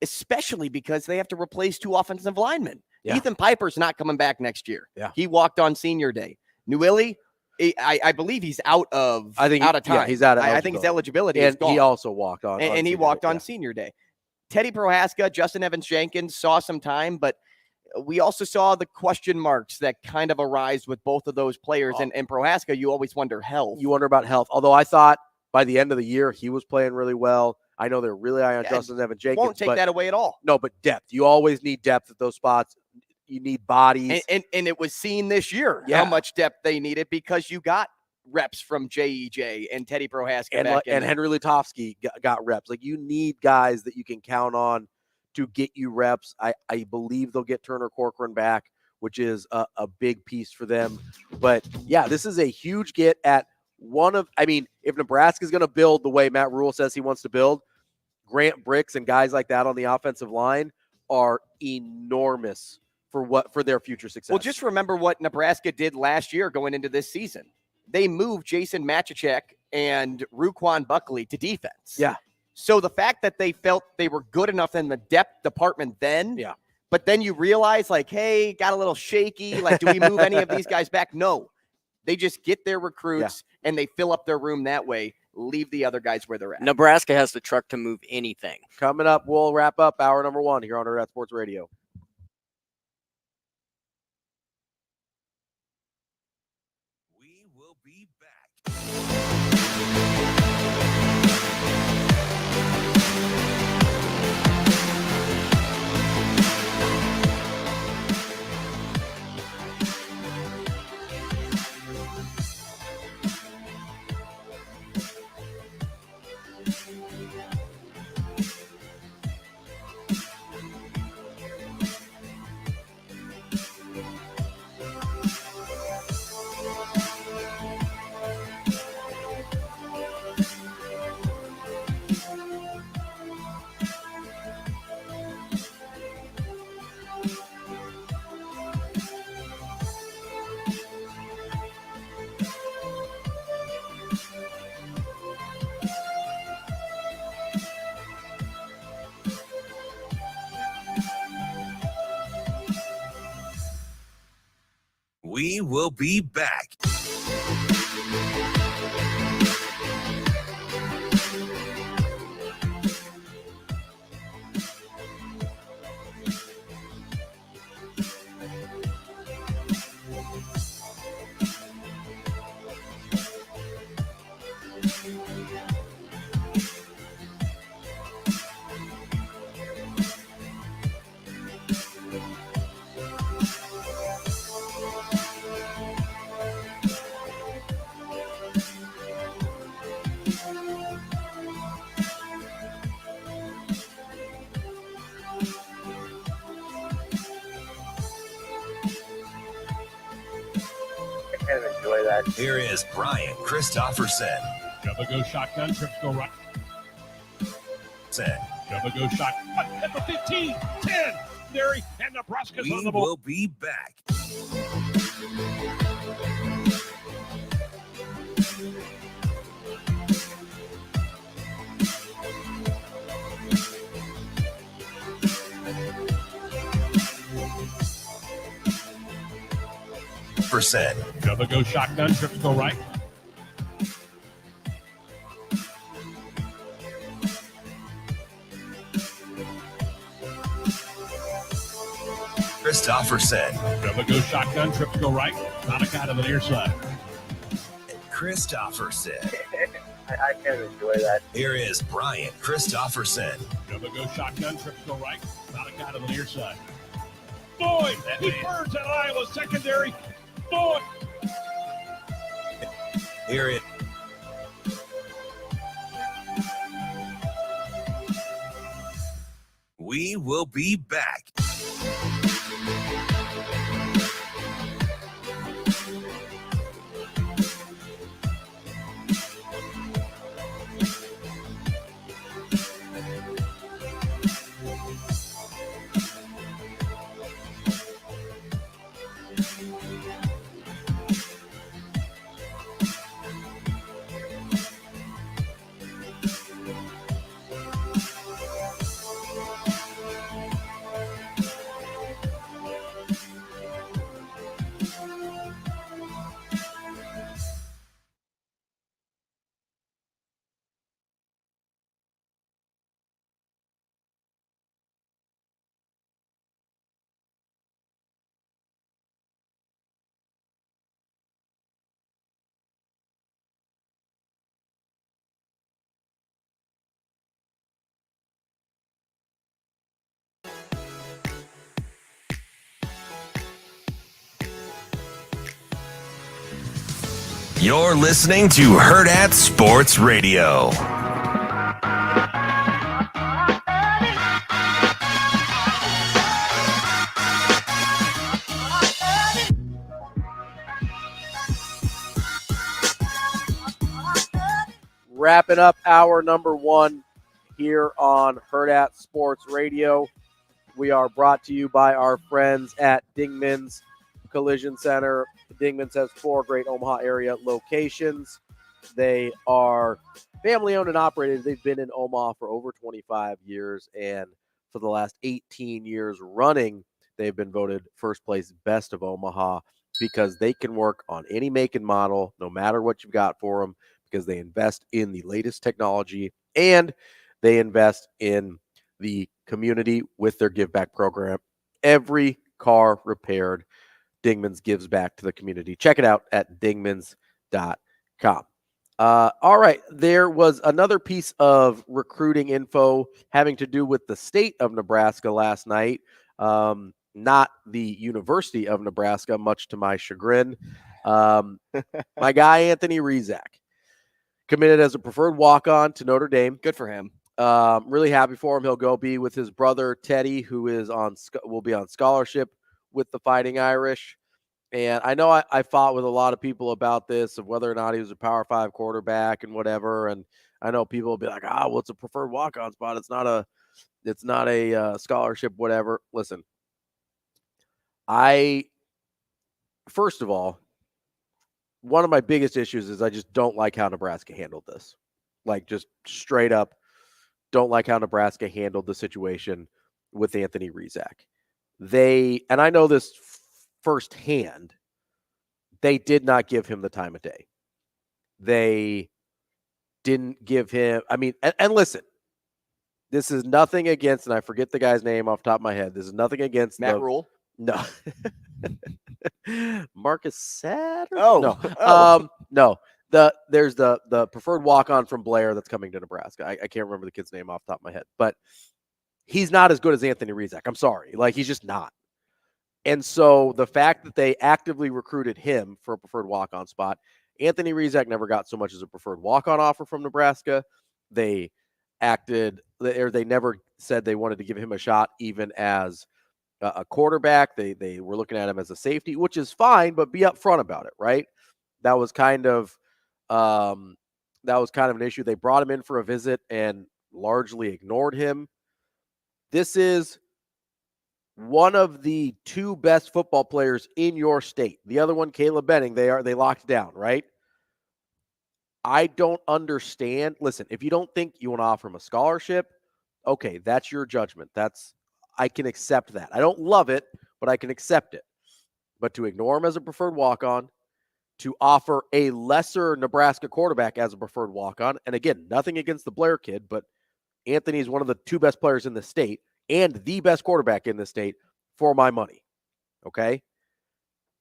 especially because they have to replace 2 offensive linemen. Yeah. Ethan Piper's not coming back next year. Yeah. He walked on senior day. Newilly, I believe he's out of time. Yeah, he's out of I think his eligibility and is gone. He also walked on. And he walked on senior day. Teddy Prohaska, Justin Evans-Jenkins saw some time, but we also saw the question marks that kind of arise with both of those players. And Prohaska, you always wonder health. You wonder about health. Although I thought by the end of the year, he was playing really well. I know they're really high on Justin Evans-Jenkins. Won't take that away at all. No, but depth. You always need depth at those spots. You need bodies. And it was seen this year how much depth they needed because you got reps from JEJ and Teddy Prohaska. And Henry Lutovsky got reps. Like, you need guys that you can count on to get you reps. I believe they'll get Turner Corcoran back, which is a big piece for them. But, yeah, this is a huge get at if Nebraska's going to build the way Matt Rhule says he wants to build, Grant Brix and guys like that on the offensive line are enormous for their future success. Well, just remember what Nebraska did last year going into this season. They moved Jason Machacek and Ruquan Buckley to defense. Yeah. So the fact that they felt they were good enough in the depth department then, but then you realize, like, hey, got a little shaky. Like, do we move any of these guys back? No. They just get their recruits and they fill up their room that way, leave the other guys where they're at. Nebraska has the truck to move anything. Coming up, we'll wrap up hour number 1 here on Hurrdat Sports Radio. We will be back. We will be back. Enjoy that. Here is Brian Christopherson. Jubba goes shotgun, trips go right. Jubba goes shotgun at the 15, 10, Derry, and Nebraska's on the We board. will be back. Jubba goes shotgun, trips go right. Christopherson. Jubba goes shotgun, trips go right. Not a guy to the near side. Christopherson. I can enjoy that. Here is Brian Christopherson. Jubba goes shotgun, trips go right. Not a guy to the near side. Boyd, he burns at Iowa secondary. Boyd. Here it. We will be back. You're listening to Hurrdat Sports Radio. Wrapping up hour number one here on Hurrdat Sports Radio. We are brought to you by our friends at Dingman's Collision Center. Dingman's has 4 great Omaha area locations. They are family owned and operated. They've been in Omaha for over 25 years, and for the last 18 years running, they've been voted first place best of Omaha because they can work on any make and model, no matter what you've got for them, because they invest in the latest technology and they invest in the community with their give back program. Every car repaired, Dingman's gives back to the community. Check it out at dingmans.com. All right. There was another piece of recruiting info having to do with the state of Nebraska last night. Not the University of Nebraska, much to my chagrin. My guy, Anthony Rizak, committed as a preferred walk-on to Notre Dame. Good for him. Really happy for him. He'll go be with his brother, Teddy, who will be on scholarship with the Fighting Irish. And I know I fought with a lot of people about this, of whether or not he was a Power 5 quarterback and whatever. And I know people will be like, well, it's a preferred walk-on spot. It's not a scholarship, whatever. Listen, first of all, one of my biggest issues is I just don't like how Nebraska handled this. Like, just straight up, don't like how Nebraska handled the situation with Anthony Rizak. And I know this firsthand They did not give him the time of day. They didn't give him, I mean, and listen, this is nothing against, and I forget the guy's name off the top of my head. This is nothing against Matt Rhule. No. Marcus Satter? Oh. No. No. There's the preferred walk-on from Blair that's coming to Nebraska. I can't remember the kid's name off the top of my head, but he's not as good as Anthony Rizak. I'm sorry. Like, he's just not. And so the fact that they actively recruited him for a preferred walk-on spot, Anthony Rizak never got so much as a preferred walk-on offer from Nebraska. They never said they wanted to give him a shot even as a quarterback. They were looking at him as a safety, which is fine, but be upfront about it, right? That was kind of an issue. They brought him in for a visit and largely ignored him. This is one of the two best football players in your state. The other one, Caleb Benning, they locked down, right? I don't understand. Listen, if you don't think you want to offer him a scholarship, okay, that's your judgment. I can accept that. I don't love it, but I can accept it. But to ignore him as a preferred walk-on, to offer a lesser Nebraska quarterback as a preferred walk-on, and again, nothing against the Blair kid, but Anthony is one of the two best players in the state and the best quarterback in the state for my money, okay?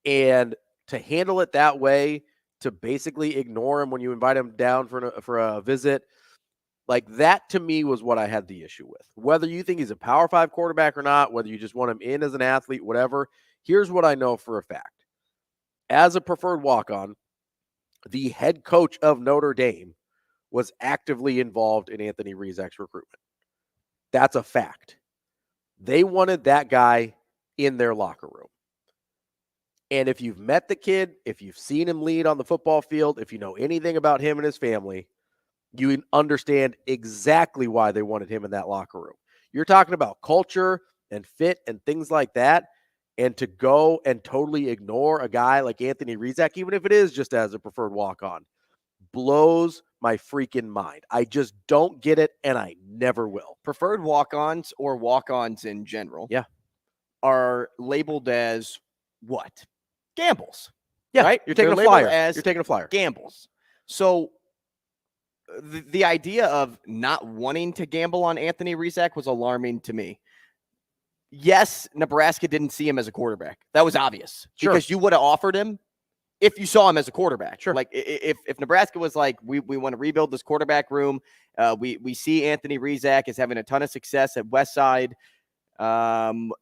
And to handle it that way, to basically ignore him when you invite him down for a visit, like that to me was what I had the issue with. Whether you think he's a Power 5 quarterback or not, whether you just want him in as an athlete, whatever, here's what I know for a fact. As a preferred walk-on, the head coach of Notre Dame was actively involved in Anthony Rizak's recruitment. That's a fact. They wanted that guy in their locker room. And if you've met the kid, if you've seen him lead on the football field, if you know anything about him and his family, you understand exactly why they wanted him in that locker room. You're talking about culture and fit and things like that. And to go and totally ignore a guy like Anthony Rizak, even if it is just as a preferred walk-on, blows my freaking mind. I just don't get it, and I never will. Preferred walk-ons or walk-ons in general are labeled as what? Gambles. Yeah, right? You're taking a flyer. You're taking a flyer. Gambles. So the idea of not wanting to gamble on Anthony Rizak was alarming to me. Yes, Nebraska didn't see him as a quarterback. That was obvious because you would have offered him if you saw him as a quarterback. Sure. Like if Nebraska was like, we want to rebuild this quarterback room. We see Anthony Rizak is having a ton of success at Westside.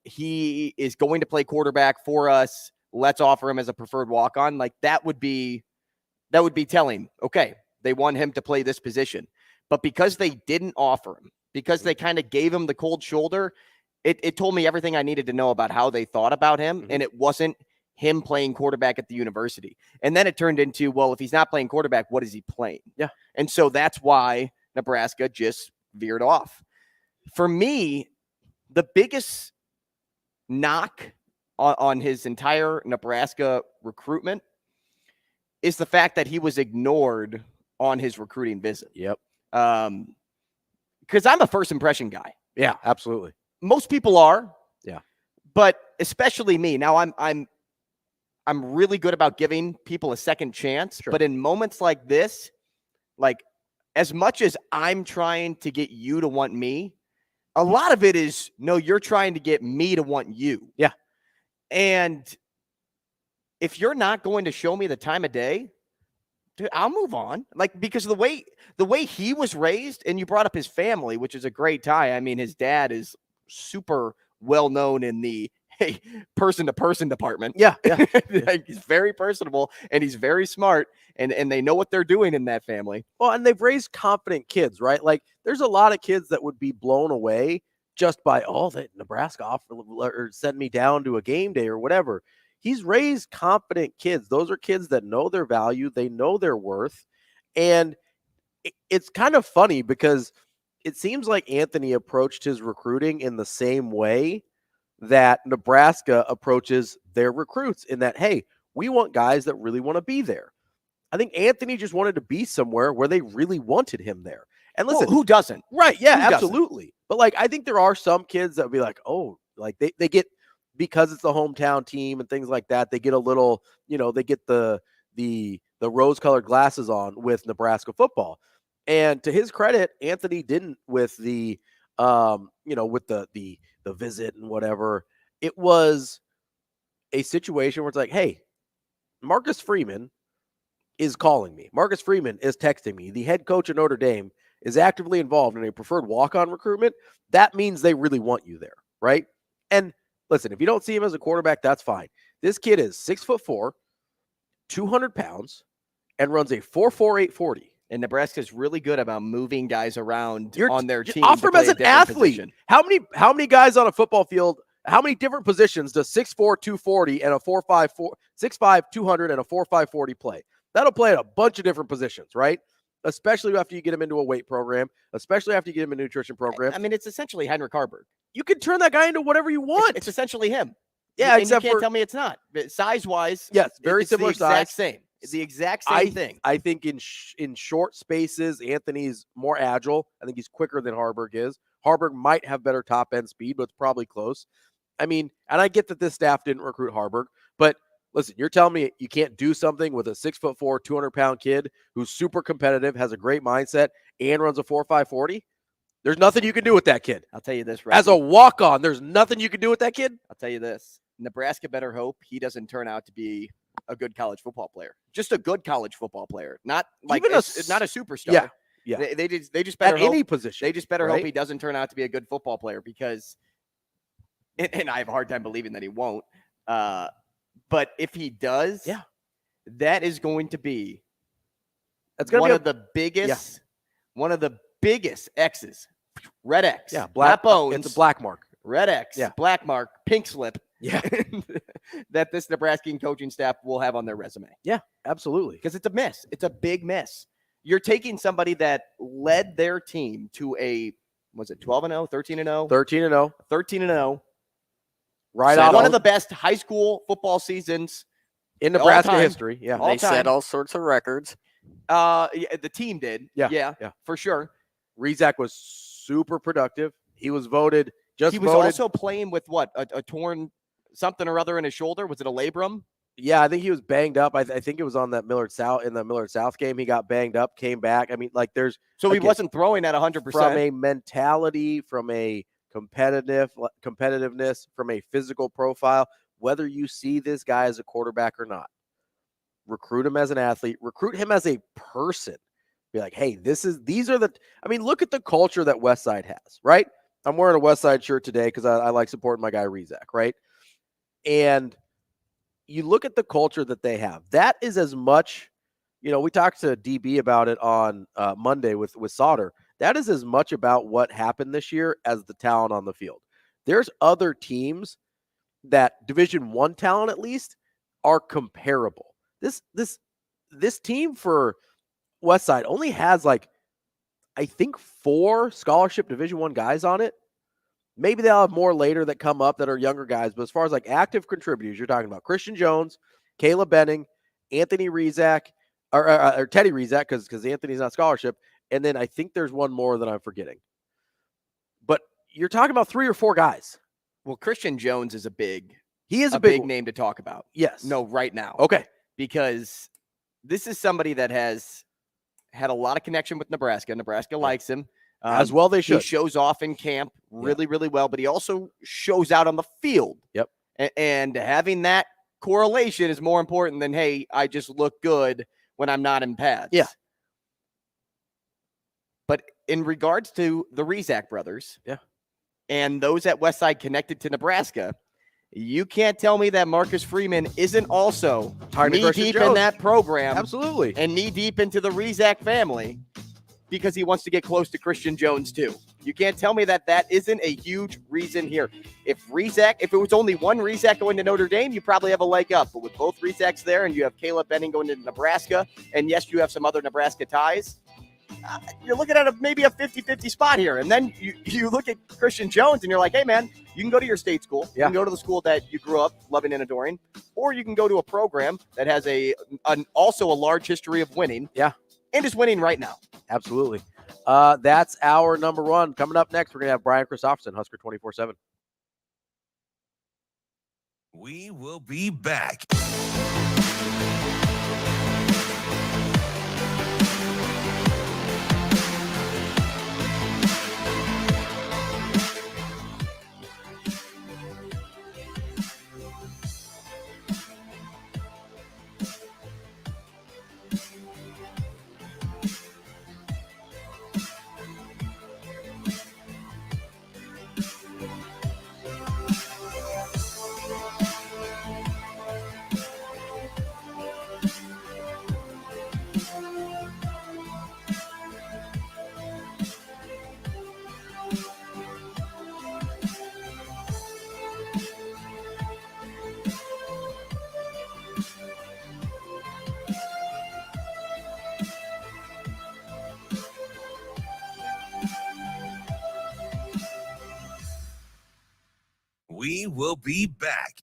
He is going to play quarterback for us. Let's offer him as a preferred walk-on. Like that would be telling. Okay, they want him to play this position. But because they didn't offer him, because they kind of gave him the cold shoulder, it told me everything I needed to know about how they thought about him, and it wasn't him playing quarterback at the university. And then it turned into, well, if he's not playing quarterback, what is he playing? Yeah. And so that's why Nebraska just veered off. For me, the biggest knock on his entire Nebraska recruitment is the fact that he was ignored on his recruiting visit. Yep. Because I'm a first impression guy. Yeah, absolutely. Most people are. Yeah. But especially me. Now I'm really good about giving people a second chance. Sure. But in moments like this, like as much as I'm trying to get you to want me, a lot of it is, no, you're trying to get me to want you. Yeah. And if you're not going to show me the time of day, dude, I'll move on. Like, because the way he was raised, and you brought up his family, which is a great tie. I mean, his dad is super well known in the person to person department. Yeah. Like, he's very personable and he's very smart, and they know what they're doing in that family. Well, and they've raised confident kids, right? Like there's a lot of kids that would be blown away just by, that Nebraska offered or sent me down to a game day or whatever. He's raised confident kids. Those are kids that know their value. They know their worth. And it's kind of funny because it seems like Anthony approached his recruiting in the same way that Nebraska approaches their recruits, in that, hey, we want guys that really want to be there. I think Anthony just wanted to be somewhere where they really wanted him there. And listen, who doesn't? Right. Yeah, absolutely. But like, I think there are some kids that would be like, they get because it's the hometown team and things like that, they get a little, they get the rose-colored glasses on with Nebraska football. And to his credit, Anthony didn't with the, with the visit and whatever. It was a situation where it's like, hey, Marcus Freeman is calling me. Marcus Freeman is texting me. The head coach of Notre Dame is actively involved in a preferred walk-on recruitment. That means they really want you there, right? And listen, if you don't see him as a quarterback, that's fine. This kid is 6'4", 200 pounds, and runs a 4.48 40. And Nebraska's really good about moving guys around on their team. Offer him as an athlete. Position. How many guys on a football field, how many different positions does 6'4", 240 and a 6'5", 200 and a 4.5 40 play? That'll play at a bunch of different positions, right? Especially after you get him into a weight program, especially after you get him a nutrition program. I mean, it's essentially Heinrich Harburg. You can turn that guy into whatever you want. It's essentially him. Yeah, and except you can't tell me it's not. Size-wise, yes, very similar size. Same. It's the exact same thing. I think in short spaces, Anthony's more agile. I think he's quicker than Harburg is. Harburg might have better top-end speed, but it's probably close. I mean, and I get that this staff didn't recruit Harburg, but listen, you're telling me you can't do something with a 6'4", 200-pound kid who's super competitive, has a great mindset, and runs a 4.5 40? There's nothing you can do with that kid. I'll tell you this, right? As a walk-on, there's nothing you can do with that kid. I'll tell you this. Nebraska better hope he doesn't turn out to be a good college football player. Just a good college football player. Not like not a superstar. Yeah. They just better at hope, any position. They just better hope he doesn't turn out to be a good football player, because and I have a hard time believing that he won't. But if he does, that is going to be one of the biggest X's. Red X. Yeah, black bones. It's a black mark. Red X. Yeah. Black mark. Pink slip. Yeah. That this Nebraska coaching staff will have on their resume. Yeah, absolutely. Because it's a miss. It's a big miss. You're taking somebody that led their team to a, was it 12-0, 13-0? 13-0. 13-0. Right out. One of the best high school football seasons in Nebraska history. Yeah. They set all sorts of records. The team did. Yeah, for sure. Rizak was super productive. He was voted. He was also playing with what? A torn something or other in his shoulder. Was it a labrum? Yeah, I think he was banged up. I think it was on that Millard South game. He got banged up, came back. I mean, like he wasn't throwing at 100%. From a mentality, from a competitiveness, from a physical profile, whether you see this guy as a quarterback or not, recruit him as an athlete, recruit him as a person. Be like, hey, look at the culture that Westside has, right? I'm wearing a Westside shirt today because I like supporting my guy Rizak, right? And you look at the culture that they have. That is as much, we talked to DB about it on Monday with Sauter. That is as much about what happened this year as the talent on the field. There's other teams that Division I talent, at least, are comparable. This team for Westside only has I think 4 scholarship Division I guys on it. Maybe they'll have more later that come up that are younger guys. But as far as active contributors, you're talking about Christian Jones, Caleb Benning, Anthony Rizak, or Teddy Rizak, because Anthony's not scholarship. And then I think there's one more that I'm forgetting. But you're talking about 3 or 4 guys. Well, Christian Jones is a big name to talk about. Yes. No, right now. Okay. Because this is somebody that has had a lot of connection with Nebraska. Nebraska likes him. As well they should. He shows off in camp really, really well, but he also shows out on the field. Yep. And having that correlation is more important than, hey, I just look good when I'm not in pads. Yeah. But in regards to the Rizak brothers and those at Westside connected to Nebraska, you can't tell me that Marcus Freeman isn't also knee-deep in that program. Absolutely. And knee-deep into the Rizak family because he wants to get close to Christian Jones too. You can't tell me that isn't a huge reason here. If it was only one Rizak going to Notre Dame, you probably have a leg up. But with both Rizaks there and you have Caleb Benning going to Nebraska, and yes, you have some other Nebraska ties, you're looking at maybe a 50-50 spot here. And then you look at Christian Jones and you're like, hey, man, you can go to your state school. You can go to the school that you grew up loving and adoring. Or you can go to a program that has also a large history of winning. Yeah. And is winning right now. Absolutely. That's our number 1. Coming up next, we're going to have Brian Christopherson, Husker 24/7. We will be back. We will be back.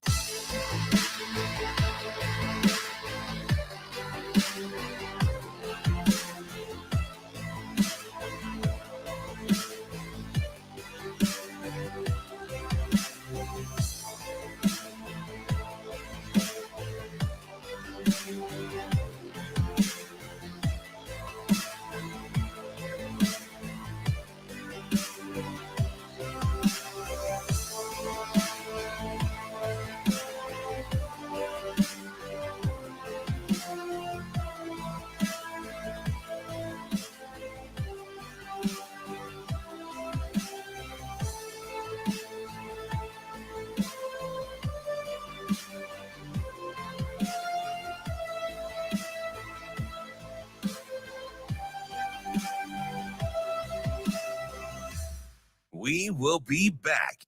We will be back.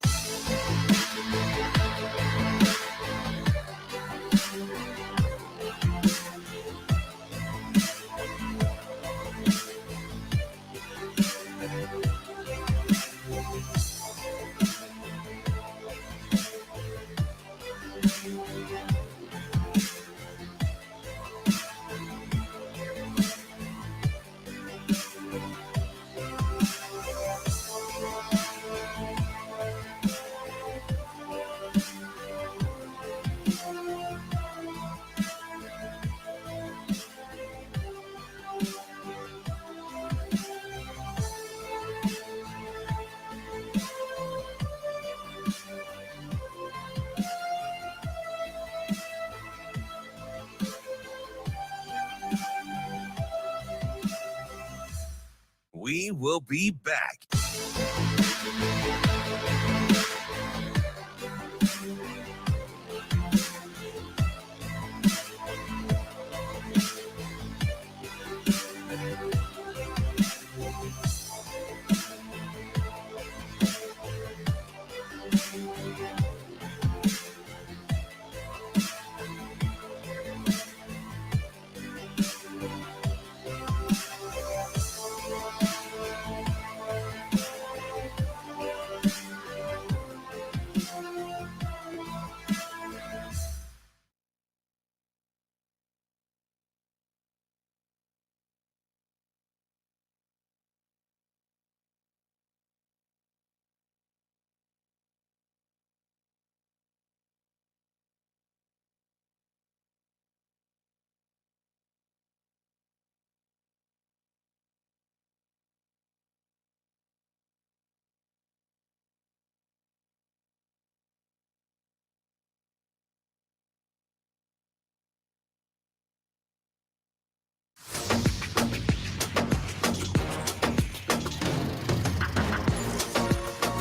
We will be back.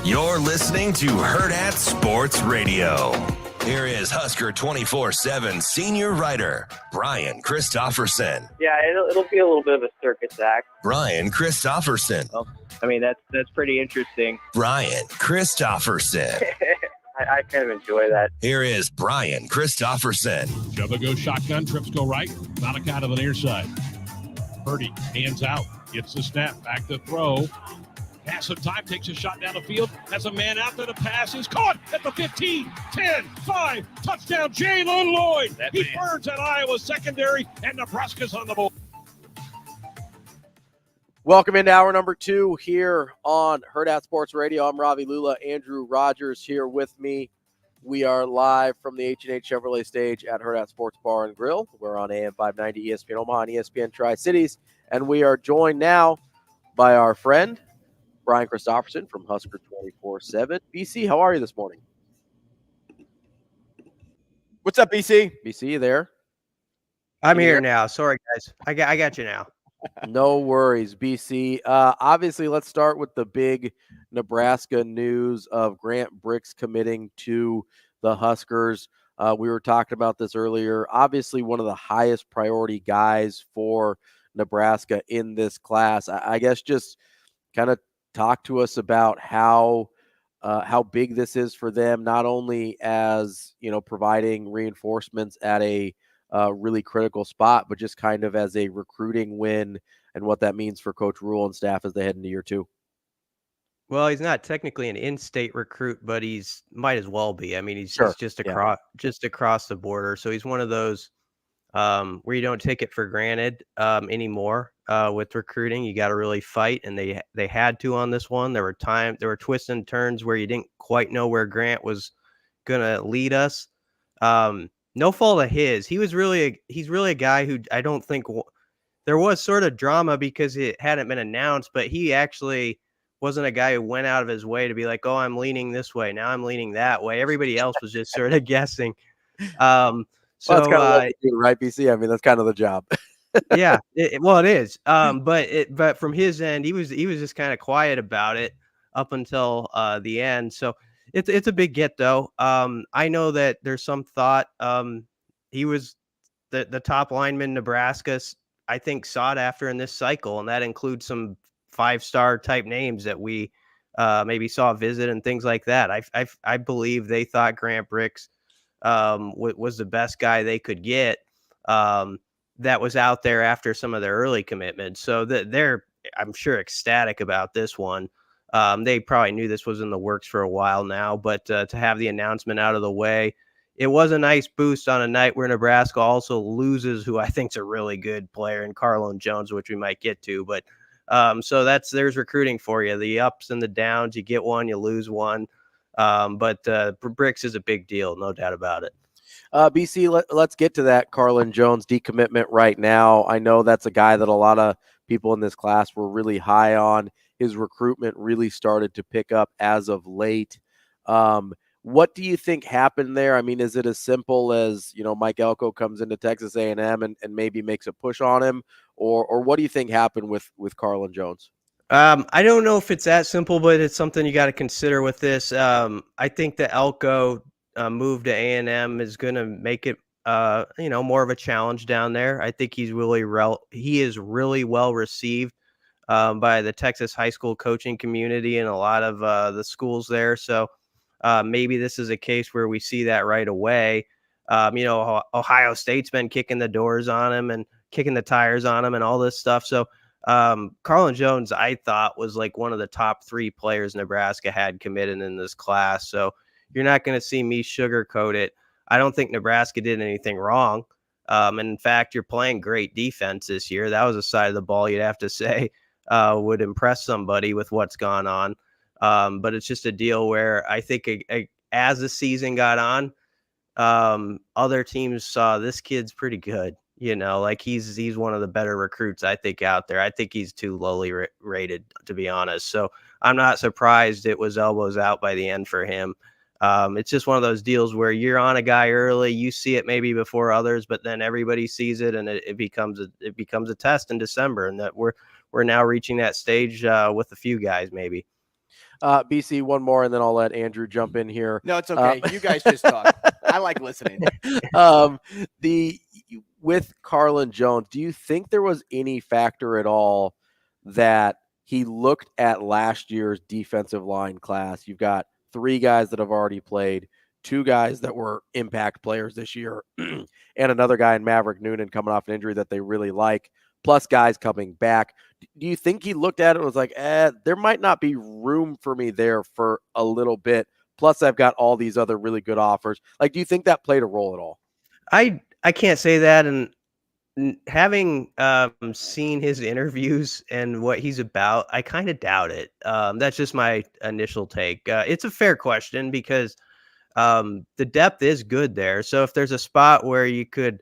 You're listening to Hurrdat Sports Radio. Here is Husker 24/7 senior writer, Brian Christopherson. Yeah, it'll be a little bit of a circus act. Brian Christopherson. Well, I mean, that's pretty interesting. Brian Christopherson. I kind of enjoy that. Here is Brian Christopherson. Jubba goes shotgun, trips go right. Malak out of the near side. Purdy, hands out, gets the snap, back to throw. Has some time, takes a shot down the field, has a man out there, the pass is caught at the 15, 10, 5, touchdown, Jalen Lloyd. He burns at Iowa secondary, and Nebraska's on the board. Welcome into hour number 2 here on Hurrdat Sports Radio. I'm Ravi Lulla. Andrew Rogers here with me. We are live from the H&H Chevrolet stage at Hurrdat Sports Bar and Grill. We're on AM 590 ESPN Omaha and ESPN Tri-Cities, and we are joined now by our friend Brian Christopherson from Husker 24/7. BC, how are you this morning? What's up, BC? BC, you there? I'm here now. Sorry, guys. I got you now. No worries, BC. Obviously, let's start with the big Nebraska news of Grant Brix committing to the Huskers. We were talking about this earlier. Obviously, one of the highest priority guys for Nebraska in this class. I guess just kind of talk to us about how big this is for them, not only as, providing reinforcements at a really critical spot, but just kind of as a recruiting win and what that means for Coach Rhule and staff as they head into year two. Well, he's not technically an in-state recruit, but he's might as well be. I mean, he's just across the border. So he's one of those where you don't take it for granted anymore with recruiting. You got to really fight, and they had to on this one. There were twists and turns where you didn't quite know where Grant was going to lead us. No fault of his. He's really a guy who I don't think there was sort of drama because it hadn't been announced, but he actually wasn't a guy who went out of his way to be like, oh, I'm leaning this way. Now I'm leaning that way. Everybody else was just sort of guessing. So that's kind of what you do, right, BC? I mean, that's kind of the job. Yeah, it is. But from his end, he was just kind of quiet about it up until the end. So it's a big get, though. I know that there's some thought he was the top lineman Nebraska, I think, sought after in this cycle, and that includes some 5-star type names that we maybe saw visit and things like that. I believe they thought Grant Brix was the best guy they could get that was out there after some of their early commitments. So they're, I'm sure, ecstatic about this one. They probably knew this was in the works for a while now, but to have the announcement out of the way, it was a nice boost on a night where Nebraska also loses who I think is a really good player in Carlon Jones, which we might get to. But so there's recruiting for you, the ups and the downs. You get one, you lose one. But Brix is a big deal, no doubt about it. BC, let's get to that Carlon Jones decommitment right now. I know that's a guy that a lot of people in this class were really high on. His recruitment really started to pick up as of late. What do you think happened there? I mean, is it as simple as, Mike Elko comes into Texas A&M and maybe makes a push on him? Or what do you think happened with Carlon Jones? I don't know if it's that simple, but it's something you got to consider with this. I think the Elko move to A&M is going to make it, more of a challenge down there. I think he is really well received by the Texas high school coaching community and a lot of the schools there. So maybe this is a case where we see that right away. Ohio State's been kicking the doors on him and kicking the tires on him and all this stuff. So Carlon Jones, I thought, was like one of the top 3 players Nebraska had committed in this class. So you're not going to see me sugarcoat it. I don't think Nebraska did anything wrong. And in fact, you're playing great defense this year. That was a side of the ball you'd have to say would impress somebody with what's gone on. But it's just a deal where I think as the season got on, other teams saw this kid's pretty good. Like he's one of the better recruits, I think, out there. I think he's too lowly rated, to be honest. So I'm not surprised it was elbows out by the end for him. It's just one of those deals where you're on a guy early, you see it maybe before others, but then everybody sees it, and it becomes a test in December, and that we're now reaching that stage with a few guys maybe. BC, one more, and then I'll let Andrew jump in here. No, it's okay. You guys just talk. I like listening. With Carlon Jones, do you think there was any factor at all that he looked at last year's defensive line class? You've got 3 guys that have already played, 2 guys that were impact players this year, and another guy in Maverick Noonan coming off an injury that they really like, plus guys coming back. Do you think he looked at it and was like, there might not be room for me there for a little bit, plus I've got all these other really good offers? Like, do you think that played a role at all? I can't say that, and having seen his interviews and what he's about, I kind of doubt it. That's just my initial take. It's a fair question because the depth is good there. So if there's a spot where you could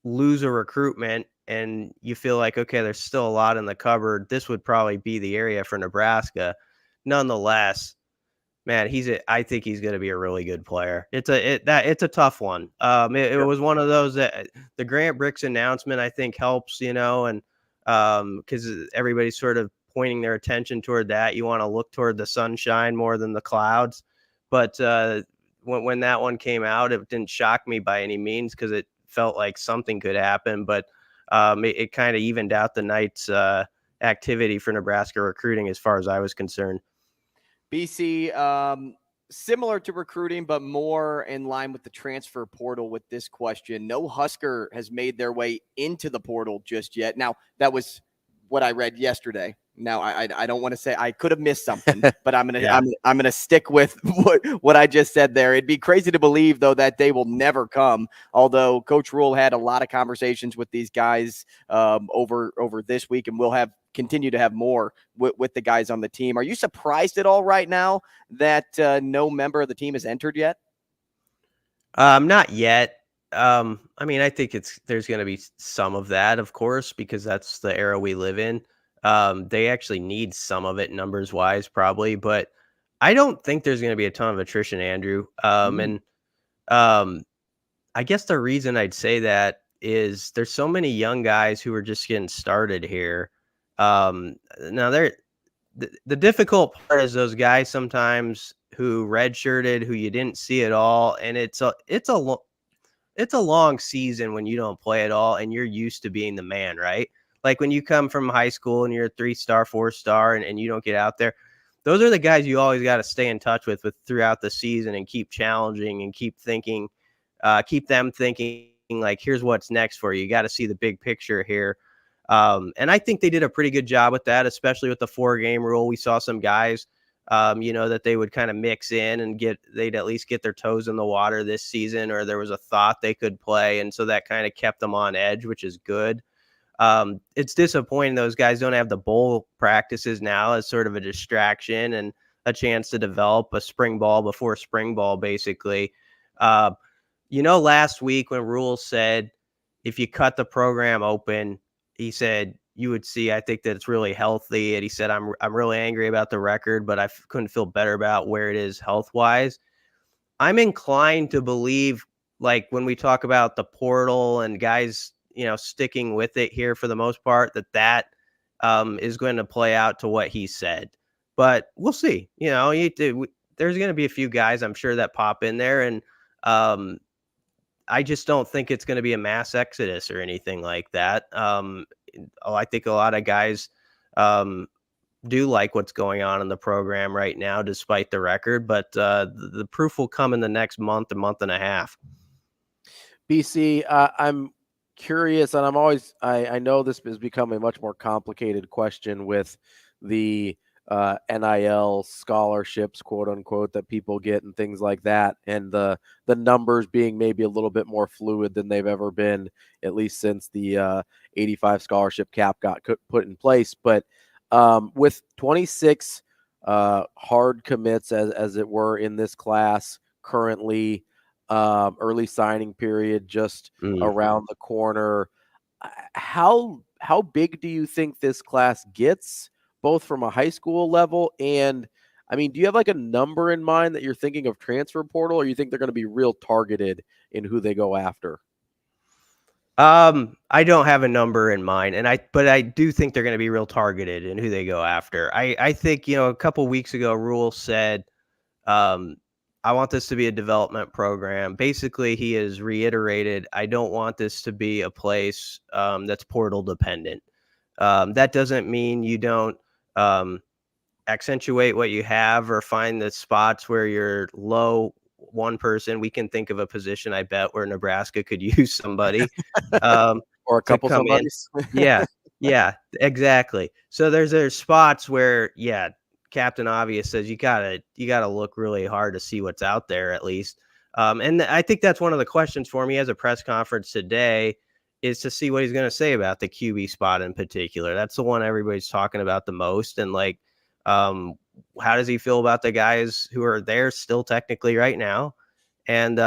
lose a recruitment and you feel like, okay, there's still a lot in the cupboard, this would probably be the area for Nebraska. Nonetheless, man, I think he's going to be a really good player. It's a tough one. It was one of those that the Grant Brix announcement, I think, helps, and because everybody's sort of pointing their attention toward that. You want to look toward the sunshine more than the clouds. But when that one came out, it didn't shock me by any means because it felt like something could happen. But it kind of evened out the night's activity for Nebraska recruiting as far as I was concerned. BC, similar to recruiting, but more in line with the transfer portal with this question. No Husker has made their way into the portal just yet. Now, that was what I read yesterday. Now, I don't want to say I could have missed something, but I'm gonna stick with what I just said there. It'd be crazy to believe, though, that day will never come. Although Coach Rhule had a lot of conversations with these guys over this week, and we'll continue to have more with the guys on the team. Are you surprised at all right now that no member of the team has entered yet? Not yet. I mean, I think there's going to be some of that, of course, because that's the era we live in. They actually need some of it numbers wise, probably, but I don't think there's going to be a ton of attrition, Andrew. And I guess the reason I'd say that is there's so many young guys who are just getting started here. Now the difficult part is those guys sometimes who redshirted, who you didn't see at all. And it's a long season when you don't play at all and you're used to being the man, right? Like when you come from high school and you're a 3-star, 4-star and you don't get out there, those are the guys you always got to stay in touch with throughout the season and keep challenging and keep them thinking like, here's what's next for you. You got to see the big picture here. And I think they did a pretty good job with that, especially with the 4-game rule. We saw some guys, that they would kind of mix in and they'd at least get their toes in the water this season, or there was a thought they could play. And so that kind of kept them on edge, which is good. It's disappointing those guys don't have the bowl practices now as sort of a distraction and a chance to develop a spring ball before spring ball, basically. Last week when Rhule said, if you cut the program open, he said, you would see, I think that it's really healthy. And he said, I'm really angry about the record, but I couldn't feel better about where it is health-wise. I'm inclined to believe, like when we talk about the portal and guys, sticking with it here for the most part, that is going to play out to what he said. But we'll see. There's going to be a few guys, I'm sure, that pop in there. And I just don't think it's going to be a mass exodus or anything like that. I think a lot of guys do like what's going on in the program right now, despite the record. But the proof will come in the next month and a half. BC, I'm curious, and I know this has become a much more complicated question with the NIL scholarships, quote unquote, that people get and things like that, and the numbers being maybe a little bit more fluid than they've ever been, at least since the 85 scholarship cap got put in place. But with 26 hard commits, as it were, in this class currently, early signing period just around the corner, how big do you think this class gets, both from a high school level and, I mean, do you have like a number in mind that you're thinking of transfer portal, or you think they're going to be real targeted in who they go after? I don't have a number in mind, but I do think they're going to be real targeted in who they go after. I think, a couple weeks ago, Rhule said, I want this to be a development program. Basically, he has reiterated, I don't want this to be a place that's portal dependent. That doesn't mean you don't accentuate what you have or find the spots where you're low one person. We can think of a position, I bet, where Nebraska could use somebody or a couple somebody's. Yeah, exactly. So there's spots where, Captain Obvious says you gotta look really hard to see what's out there at least. And I think that's one of the questions for me as a press conference today, is to see what he's going to say about the QB spot in particular. That's the one everybody's talking about the most. And how does he feel about the guys who are there still technically right now, and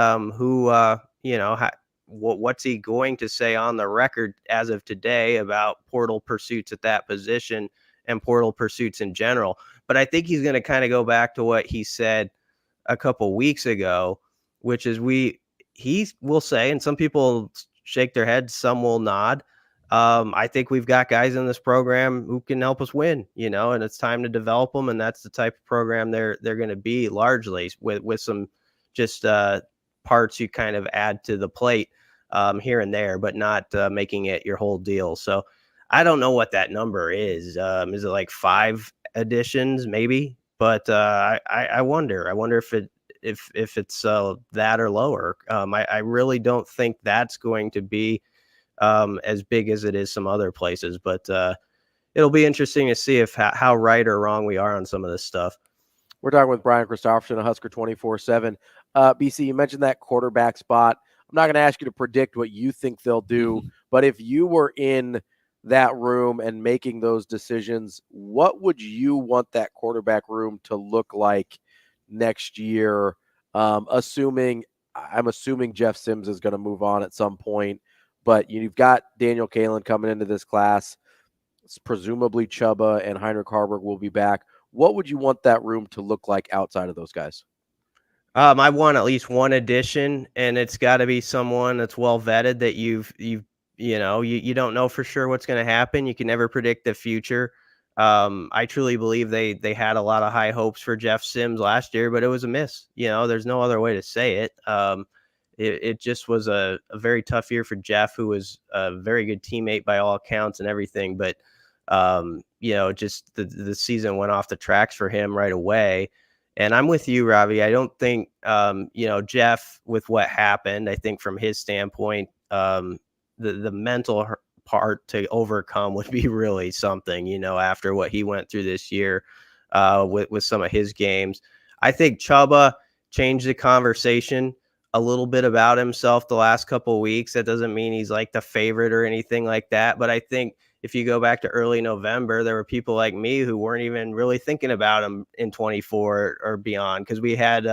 what's he going to say on the record as of today about portal pursuits at that position and portal pursuits in general. But I think he's going to kind of go back to what he said a couple weeks ago, which is he will say, and some people shake their heads, some will nod. I think we've got guys in this program who can help us win, and it's time to develop them. And that's the type of program they're going to be largely with some just parts you kind of add to the plate here and there, but not making it your whole deal. So I don't know what that number is. Is it like 5 additions maybe? But I wonder if it's that or lower. I really don't think that's going to be as big as it is some other places, but it'll be interesting to see how right or wrong we are on some of this stuff. We're talking with Brian Christopherson, a Husker 24/7. BC, you mentioned that quarterback spot. I'm not going to ask you to predict what you think they'll do, but if you were in that room and making those decisions, what would you want that quarterback room to look like next year? I'm assuming Jeff Sims is going to move on at some point, but you've got Daniel Kalen coming into this class. Presumably Chubba and Heinrich Harburg will be back. What would you want that room to look like outside of those guys? I want at least one addition, and it's got to be someone that's well vetted that you don't know for sure what's going to happen. You can never predict the future. I truly believe they had a lot of high hopes for Jeff Sims last year, but it was a miss. There's no other way to say it. It just was a very tough year for Jeff, who was a very good teammate by all accounts and everything. But, just the season went off the tracks for him right away. And I'm with you, Ravi. I don't think, Jeff, with what happened, I think from his standpoint, the mental part to overcome would be really something, after what he went through this year with some of his games. I think Chubba changed the conversation a little bit about himself the last couple of weeks. That doesn't mean he's like the favorite or anything like that. But I think if you go back to early November, there were people like me who weren't even really thinking about him in 24 or beyond, because we had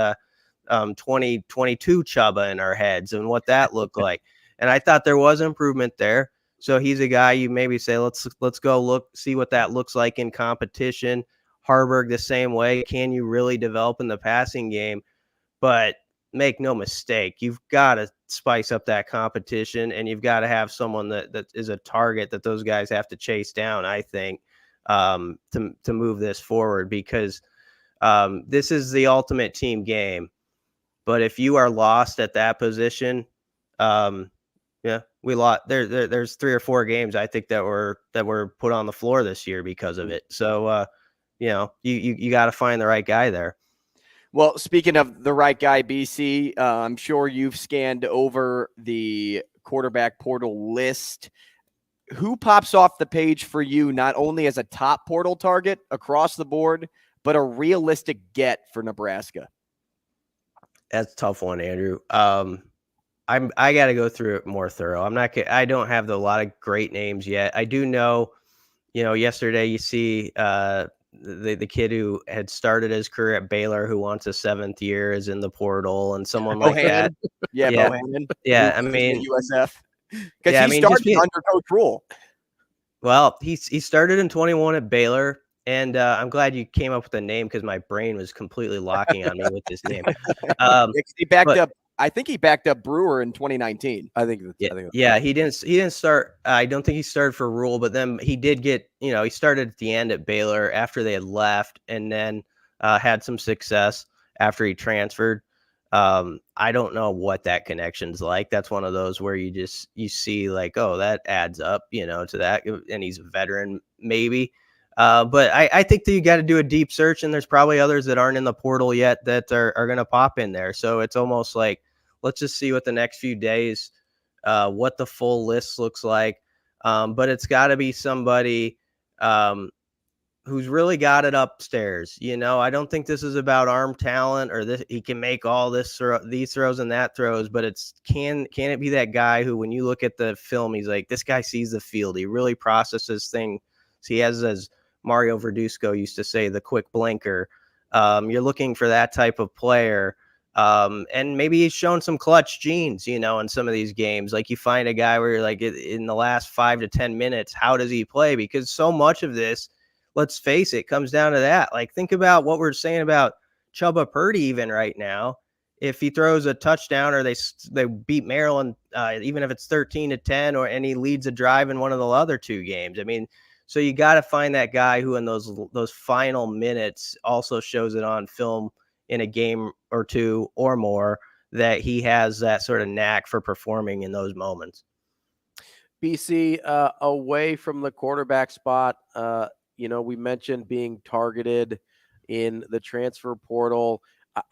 2022 Chubba in our heads and what that looked like. And I thought there was improvement there. So he's a guy you maybe say, let's go see what that looks like in competition. Harburg the same way. Can you really develop in the passing game? But make no mistake, you've got to spice up that competition, and you've got to have someone that is a target that those guys have to chase down, I think, to move this forward, because this is the ultimate team game. But if you are lost at that position, we lost. There's 3 or 4 games I think that were put on the floor this year because of it. So you got to find the right guy there. Well, speaking of the right guy, BC, I'm sure you've scanned over the quarterback portal list. Who pops off the page for you, not only as a top portal target across the board, but a realistic get for Nebraska? That's a tough one, Andrew. I got to go through it more thorough. I don't have a lot of great names yet. I do know, yesterday you see the kid who had started his career at Baylor, who wants a 7th year, is in the portal, and someone like that. Yeah, Bohannon. Yeah, I mean USF, because he started under Coach Rhule. Well, he started in 21 at Baylor, and I'm glad you came up with a name, because my brain was completely locking on me with this name. He backed up. I think he backed up Brewer in 2019. He didn't start. I don't think he started for Rhule, but then he did get, he started at the end at Baylor after they had left, and then had some success after he transferred. I don't know what that connection's like. That's one of those where you see like, oh, that adds up, to that, and he's a veteran maybe. But I think that you got to do a deep search, and there's probably others that aren't in the portal yet that are going to pop in there. So it's almost like, let's just see what the next few days, what the full list looks like. But it's got to be somebody who's really got it upstairs. I don't think this is about arm talent or this. He can make all these throws and that throws, but can it be that guy who, when you look at the film, he's like, this guy sees the field. He really processes things. He has as Mario Verduzco used to say, the quick blinker. You're looking for that type of player. And maybe he's shown some clutch genes, in some of these games. Like you find a guy where you're like, in the last 5 to 10 minutes, how does he play? Because so much of this, let's face it, comes down to that. Like, think about what we're saying about Chubba Purdy even right now. If he throws a touchdown or they beat Maryland, even if it's 13-10, and he leads a drive in one of the other 2 games. I mean, so you got to find that guy who in those final minutes also shows it on film in a game or 2 or more, that he has that sort of knack for performing in those moments. BC, away from the quarterback spot, we mentioned being targeted in the transfer portal.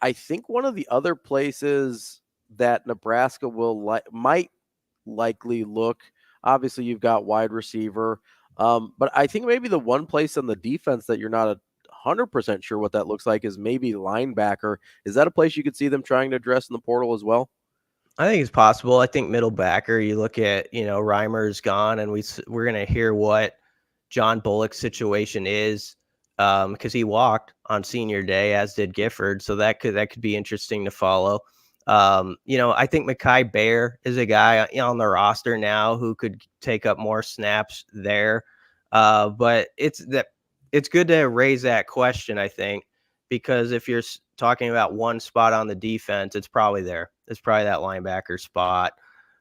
I think one of the other places that Nebraska might likely look, obviously you've got wide receiver, but I think maybe the one place on the defense that you're not 100% sure what that looks like is maybe linebacker. Is that a place you could see them trying to address in the portal as well? I think it's possible. I think middle backer, you look at, Reimer's gone, and we're going to hear what John Bullock's situation is, because he walked on senior day, as did Gifford. So that could be interesting to follow. I think Mekhi Bear is a guy on the roster now who could take up more snaps there. But it's good to raise that question, I think, because if you're talking about one spot on the defense, it's probably there. It's probably that linebacker spot.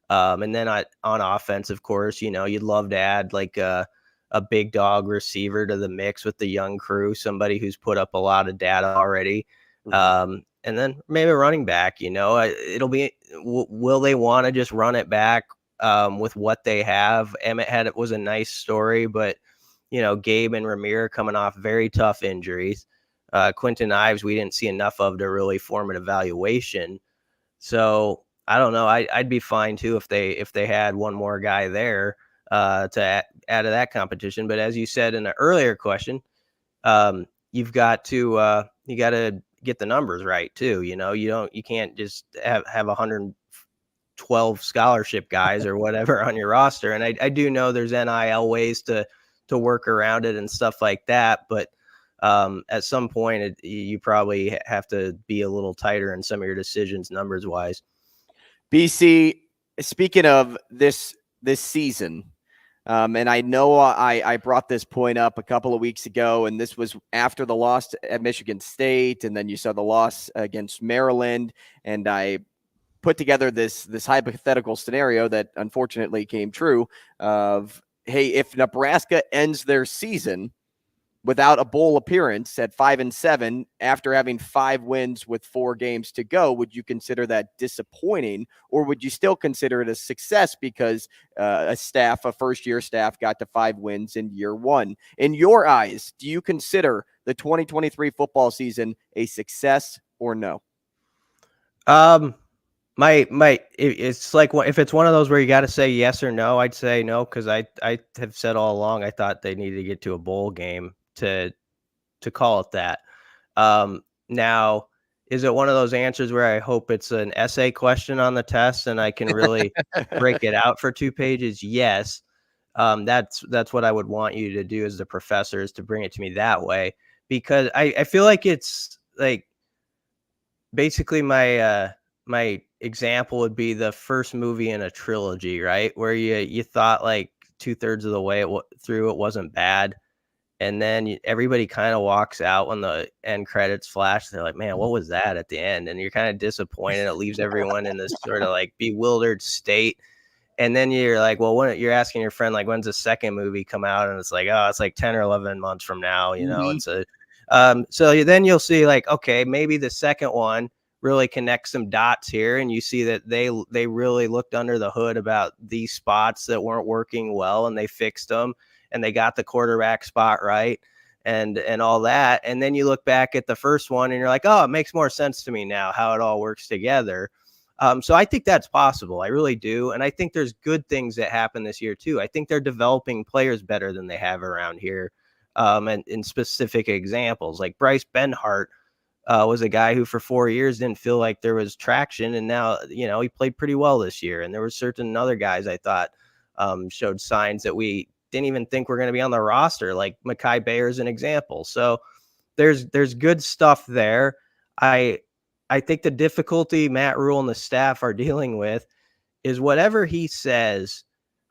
And then on offense, of course, you'd love to add like a big dog receiver to the mix with the young crew, somebody who's put up a lot of data already. And then maybe a running back, it'll be, will they want to just run it back with what they have? Emmett was a nice story, but Gabe and Ramir coming off very tough injuries. Quentin Ives, we didn't see enough of to really form an evaluation. So I don't know. I'd be fine too if they had one more guy there to add to that competition. But as you said in an earlier question, you've got to get the numbers right too. You can't just have 112 scholarship guys or whatever on your roster. And I do know there's NIL ways to work around it and stuff like that. But at some point you probably have to be a little tighter in some of your decisions numbers wise. BC, speaking of this season, and I know I brought this point up a couple of weeks ago, and this was after the loss at Michigan State, and then you saw the loss against Maryland, and I put together this hypothetical scenario that unfortunately came true of, hey, if Nebraska ends their season without a bowl appearance at 5-7 after having 5 wins with 4 games to go, would you consider that disappointing, or would you still consider it a success because a first-year staff got to 5 wins in year 1? In your eyes, do you consider the 2023 football season a success or no? It's like, if it's one of those where you got to say yes or no, I'd say no, because I have said all along I thought they needed to get to a bowl game to call it that. Now, is it one of those answers where I hope it's an essay question on the test and I can really break it out for 2 pages? Yes. That's what I would want you to do as the professor, is to bring it to me that way, because I feel like it's like basically my example would be the first movie in a trilogy, right? Where you thought like 2/3 of the way through it wasn't bad. And then everybody kind of walks out when the end credits flash. They're like, man, what was that at the end? And you're kind of disappointed. It leaves everyone in this sort of like bewildered state. And then you're like, well, when you're asking your friend, like, when's the second movie come out? And it's like, oh, it's like 10 or 11 months from now, And so then you'll see like, okay, maybe the second one really connects some dots here. And you see that they really looked under the hood about these spots that weren't working well, and they fixed them. And they got the quarterback spot right and all that. And then you look back at the first one and you're like, oh, it makes more sense to me now how it all works together. So I think that's possible. I really do. And I think there's good things that happen this year too. I think they're developing players better than they have around here. And in specific examples, like Bryce Benhart was a guy who for 4 years didn't feel like there was traction. And now, he played pretty well this year. And there were certain other guys I thought showed signs that we didn't even think were going to be on the roster, like Mekhi Bayer is an example. So there's good stuff there. I think the difficulty Matt Rhule and the staff are dealing with is whatever he says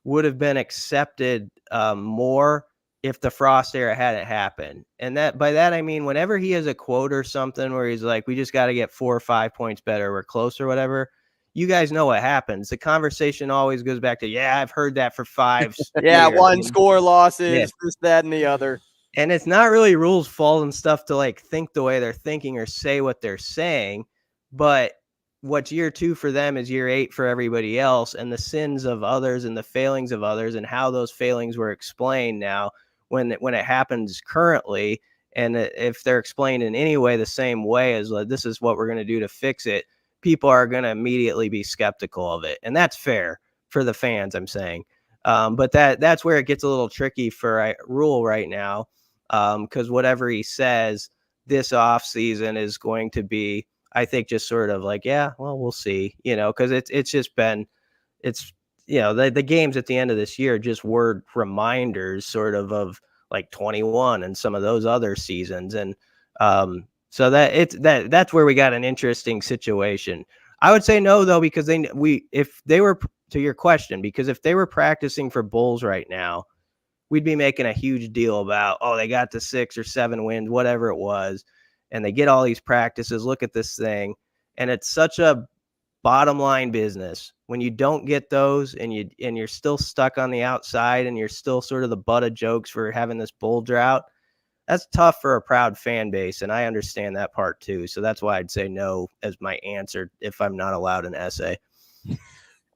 would have been accepted more if the Frost era hadn't happened. And that by that, I mean, whenever he has a quote or something where he's like, we just got to get 4 or 5 points better, we're close or whatever, you guys know what happens. The conversation always goes back to, yeah, I've heard that for 5 yeah, years. one score losses, this, that, and the other. And it's not really Rhule's fault and stuff to like think the way they're thinking or say what they're saying, but what's year 2 for them is year 8 for everybody else, and the sins of others and the failings of others and how those failings were explained now when it happens currently. And if they're explained in any way the same way as like, this is what we're going to do to fix it, people are going to immediately be skeptical of it. And that's fair for the fans, I'm saying. But that's where it gets a little tricky for Rhule right now. Because whatever he says this off season is going to be, I think, just sort of like, yeah, well, we'll see, because it's just been, the games at the end of this year just were reminders sort of like 21 and some of those other seasons. And so that's where we got an interesting situation. I would say no, though, because if they were, to your question, because if they were practicing for bowls right now, we'd be making a huge deal about, oh, they got to 6 or 7 wins, whatever it was. And they get all these practices, look at this thing. And it's such a bottom line business. When you don't get those and you're still stuck on the outside and you're still sort of the butt of jokes for having this bowl drought, that's tough for a proud fan base. And I understand that part too. So that's why I'd say no as my answer if I'm not allowed an essay.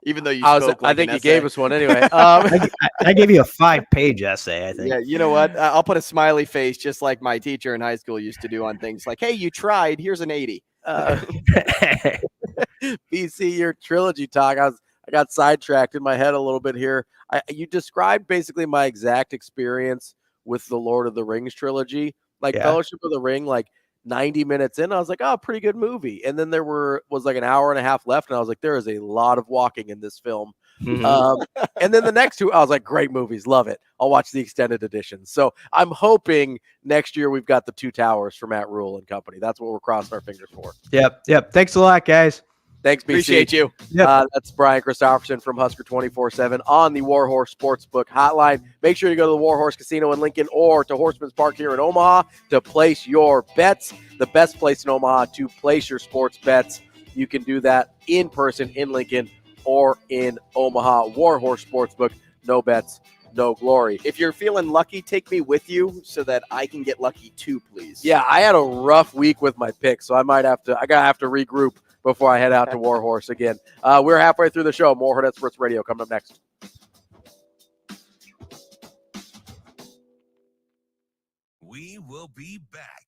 Even though I think you gave us one anyway. I gave you a 5-page essay, I think. Yeah, you know what? I'll put a smiley face just like my teacher in high school used to do on things like, hey, you tried, here's an 80. BC, your trilogy talk, I got sidetracked in my head a little bit here. You described basically my exact experience with the Lord of the Rings trilogy, like Fellowship of the Ring, like 90 minutes in, I was like, oh, pretty good movie. And then there was like an hour and a half left, and I was like, there is a lot of walking in this film. Mm-hmm. And then the next 2, I was like, great movies, love it. I'll watch the extended edition. So I'm hoping next year we've got the 2 Towers for Matt Rhule and company. That's what we're crossing our fingers for. Yep. Thanks a lot, guys. Thanks, BC. Appreciate you. Yep. That's Brian Christopherson from Husker 24/7 on the Warhorse Sportsbook Hotline. Make sure you go to the Warhorse Casino in Lincoln or to Horseman's Park here in Omaha to place your bets. The best place in Omaha to place your sports bets. You can do that in person in Lincoln or in Omaha. Warhorse Sportsbook, no bets, no glory. If you're feeling lucky, take me with you so that I can get lucky too, please. Yeah, I had a rough week with my picks, so I gotta have to regroup before I head out to Warhorse again. We're halfway through the show. More Hurrdat Sports Radio coming up next. We will be back.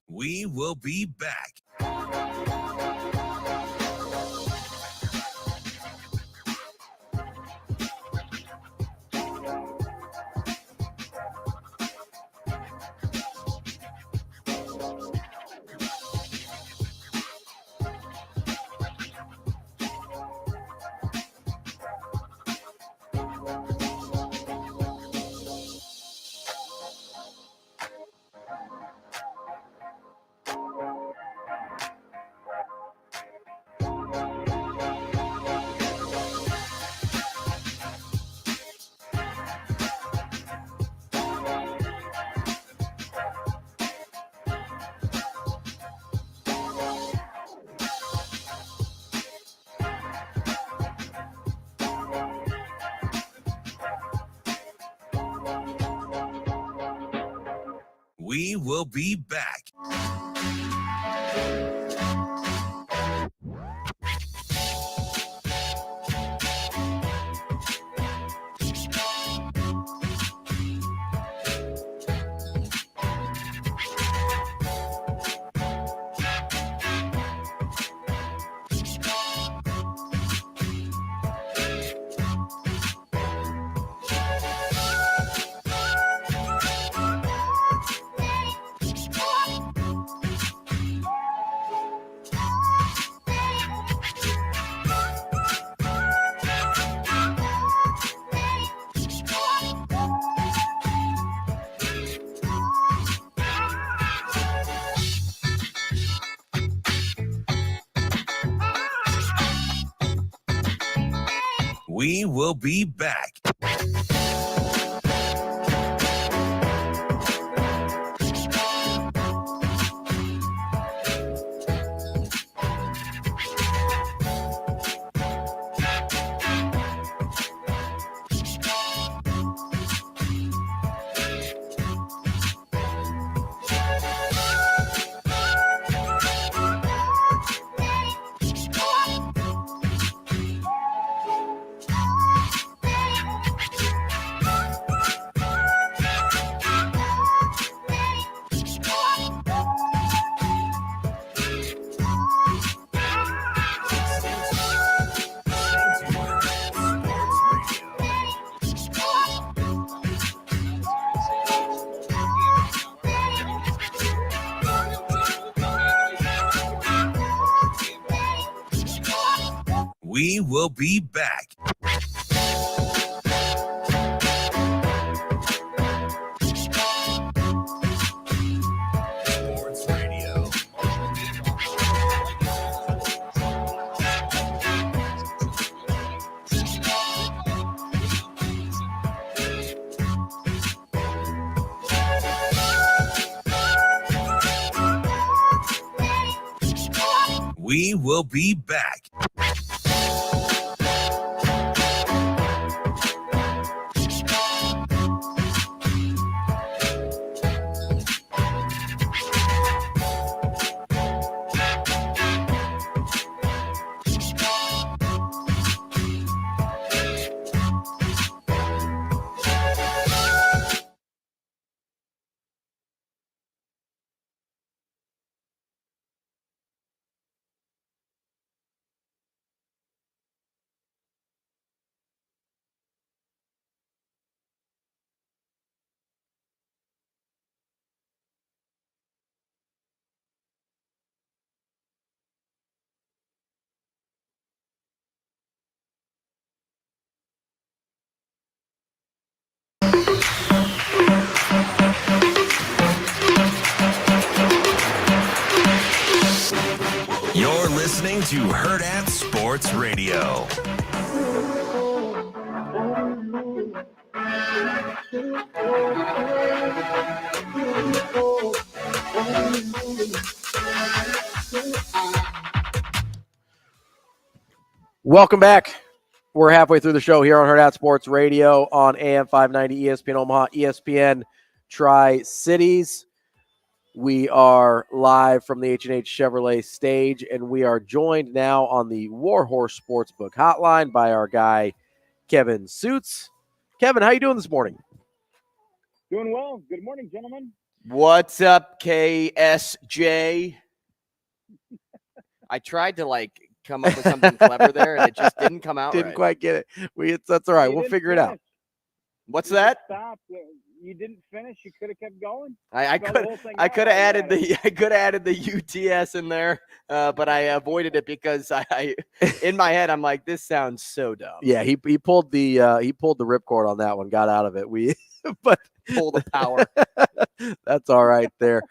We will be back. We will be back. We will be back. We will be back. Sports Radio. We will be back. You're listening to Hurrdat Sports Radio. Welcome back. We're halfway through the show here on Hurrdat Sports Radio on AM 590 ESPN Omaha, ESPN Tri-Cities. We are live from the H&H Chevrolet stage, and we are joined now on the Warhorse Sportsbook hotline by our guy, Kevin Sjuts. Kevin, how you doing this morning? Doing well. Good morning, gentlemen. What's up, KSJ? I tried to, come up with something clever there, and it just didn't come out Didn't right. quite get it. That's all right. We'll figure it out. What's that? Stop. You didn't finish. You could have kept going. I could have added the UTS in there, but I avoided it because I in my head I'm like, this sounds so dumb. Yeah, he pulled the ripcord on that one. Got out of it. But pull the power. That's all right there,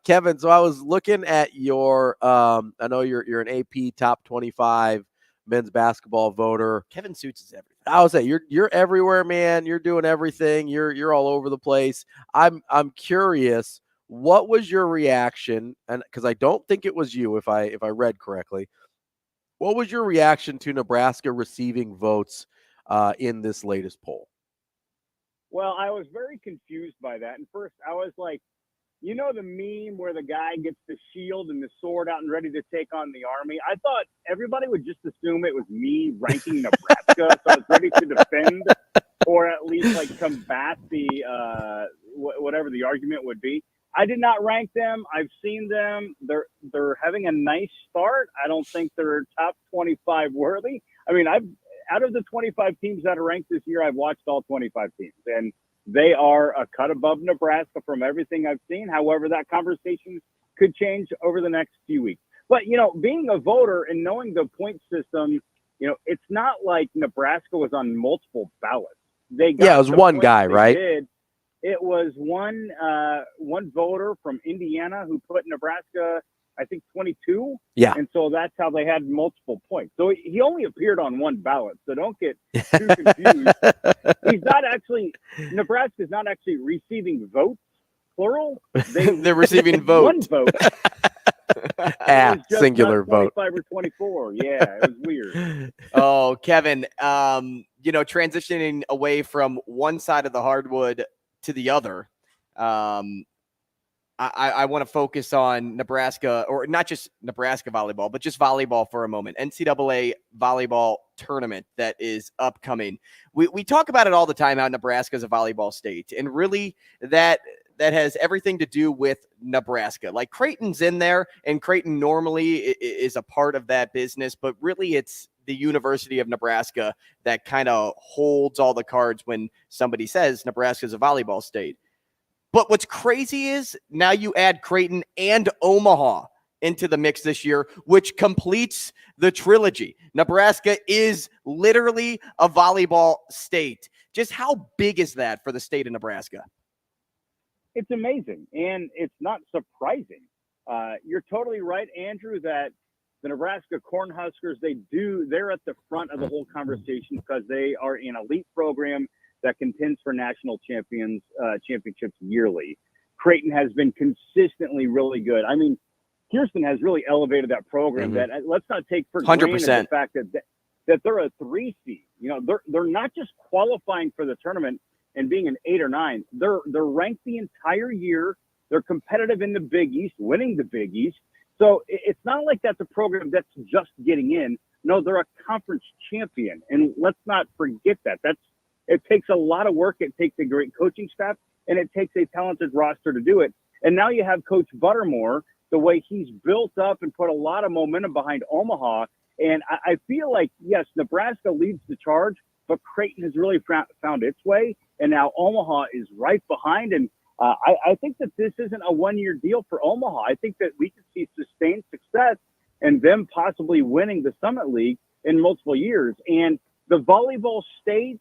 Kevin. So I was looking at your. I know you're an AP top 25 men's basketball voter. Kevin Sjuts is everything. I would say you're everywhere, man. You're doing everything. You're all over the place. I'm curious, what was your reaction? And because I don't think it was you, if I read correctly, what was your reaction to Nebraska receiving votes in this latest poll? Well, I was very confused by that. And first, I was like, You know the meme where the guy gets the shield and the sword out and ready to take on the Army? I thought everybody would just assume it was me ranking Nebraska, so I was ready to defend or at least like combat the whatever the argument would be. I did not rank them. I've seen them. They're having a nice start. I don't think they're top 25 worthy. I mean, out of the 25 teams that are ranked this year, I've watched all 25 teams, and they are a cut above Nebraska from everything I've seen. However, that conversation could change over the next few weeks. But, being a voter and knowing the point system, it's not like Nebraska was on multiple ballots. It was one guy, right? It was one voter from Indiana who put Nebraska, I think, 22. Yeah. And so that's how they had multiple points. So he only appeared on one ballot. So don't get too confused. Nebraska's not actually receiving votes, plural. They're receiving votes. One vote. Singular vote. 25 or 24. Yeah, it was weird. Oh, Kevin, transitioning away from one side of the hardwood to the other, I want to focus on Nebraska, or not just Nebraska volleyball, but just volleyball for a moment. NCAA volleyball tournament that is upcoming. We talk about it all the time how Nebraska is a volleyball state, and really that has everything to do with Nebraska. Like Creighton's in there, and Creighton normally is a part of that business, but really it's the University of Nebraska that kind of holds all the cards when somebody says Nebraska is a volleyball state. But what's crazy is now you add Creighton and Omaha into the mix this year, which completes the trilogy. Nebraska is literally a volleyball state. Just how big is that for the state of Nebraska? It's amazing, and it's not surprising. You're totally right, Andrew, that the Nebraska Cornhuskers, they're at the front of the whole conversation because they are an elite program that contends for national championships yearly. Creighton has been consistently really good. I mean, Kirsten has really elevated that program. That let's not take for 100%. granted the fact that they're a 3 seed. They're not just qualifying for the tournament and being an 8 or 9. They're ranked the entire year. They're competitive in the Big East, winning the Big East. So it's not like that's a program that's just getting in. No, they're a conference champion, and let's not forget that. It takes a lot of work. It takes a great coaching staff, and it takes a talented roster to do it. And now you have Coach Buttermore, the way he's built up and put a lot of momentum behind Omaha. And I feel like, yes, Nebraska leads the charge, but Creighton has really found its way. And now Omaha is right behind. And I think that this isn't a one-year deal for Omaha. I think that we could see sustained success and them possibly winning the Summit League in multiple years. And the volleyball state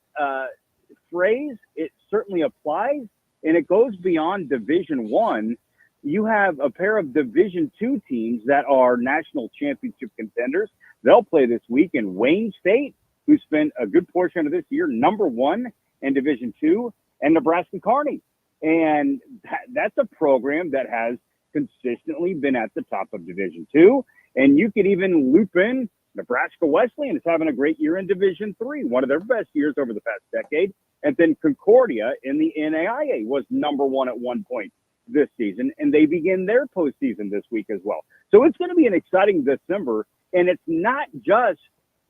phrase, it certainly applies, and it goes beyond Division I. You have a pair of Division II teams that are national championship contenders. They'll play this week in Wayne State, who spent a good portion of this year number 1 in Division II, and Nebraska Kearney. And that's a program that has consistently been at the top of Division II. And you could even loop in Nebraska Wesleyan is having a great year in Division III, one of their best years over the past decade. And then Concordia in the NAIA was number 1 at one point this season, and they begin their postseason this week as well. So it's going to be an exciting December, and it's not just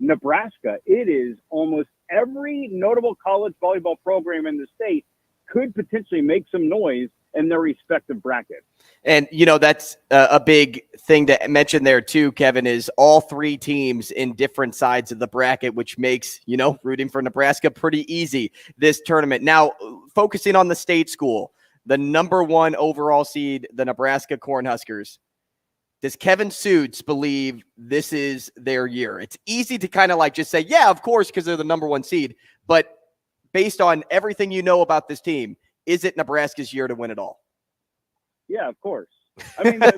Nebraska. It is almost every notable college volleyball program in the state could potentially make some noise in their respective brackets. And, that's a big thing to mention there too, Kevin, is all 3 teams in different sides of the bracket, which makes, rooting for Nebraska pretty easy this tournament. Now, focusing on the state school, the number 1 overall seed, the Nebraska Cornhuskers. Does Kevin Sjuts believe this is their year? It's easy to kind of just say, yeah, of course, because they're the number 1 seed. But based on everything you know about this team, is it Nebraska's year to win it all? Yeah, of course. I mean, they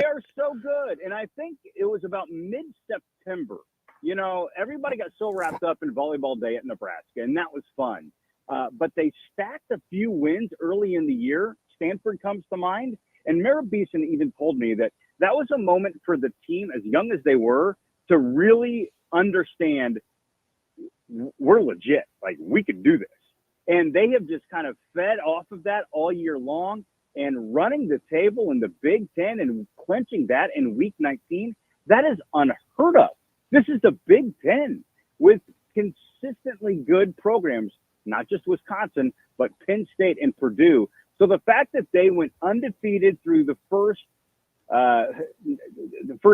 are so good. And I think it was about mid-September. Everybody got so wrapped up in volleyball day at Nebraska, and that was fun. But they stacked a few wins early in the year. Stanford comes to mind. And Mara Beeson even told me that was a moment for the team, as young as they were, to really understand we're legit. Like, we could do this. And they have just kind of fed off of that all year long, and running the table in the Big Ten and clinching that in Week 19, that is unheard of. This is the Big Ten with consistently good programs, not just Wisconsin, but Penn State and Purdue. So the fact that they went undefeated through the first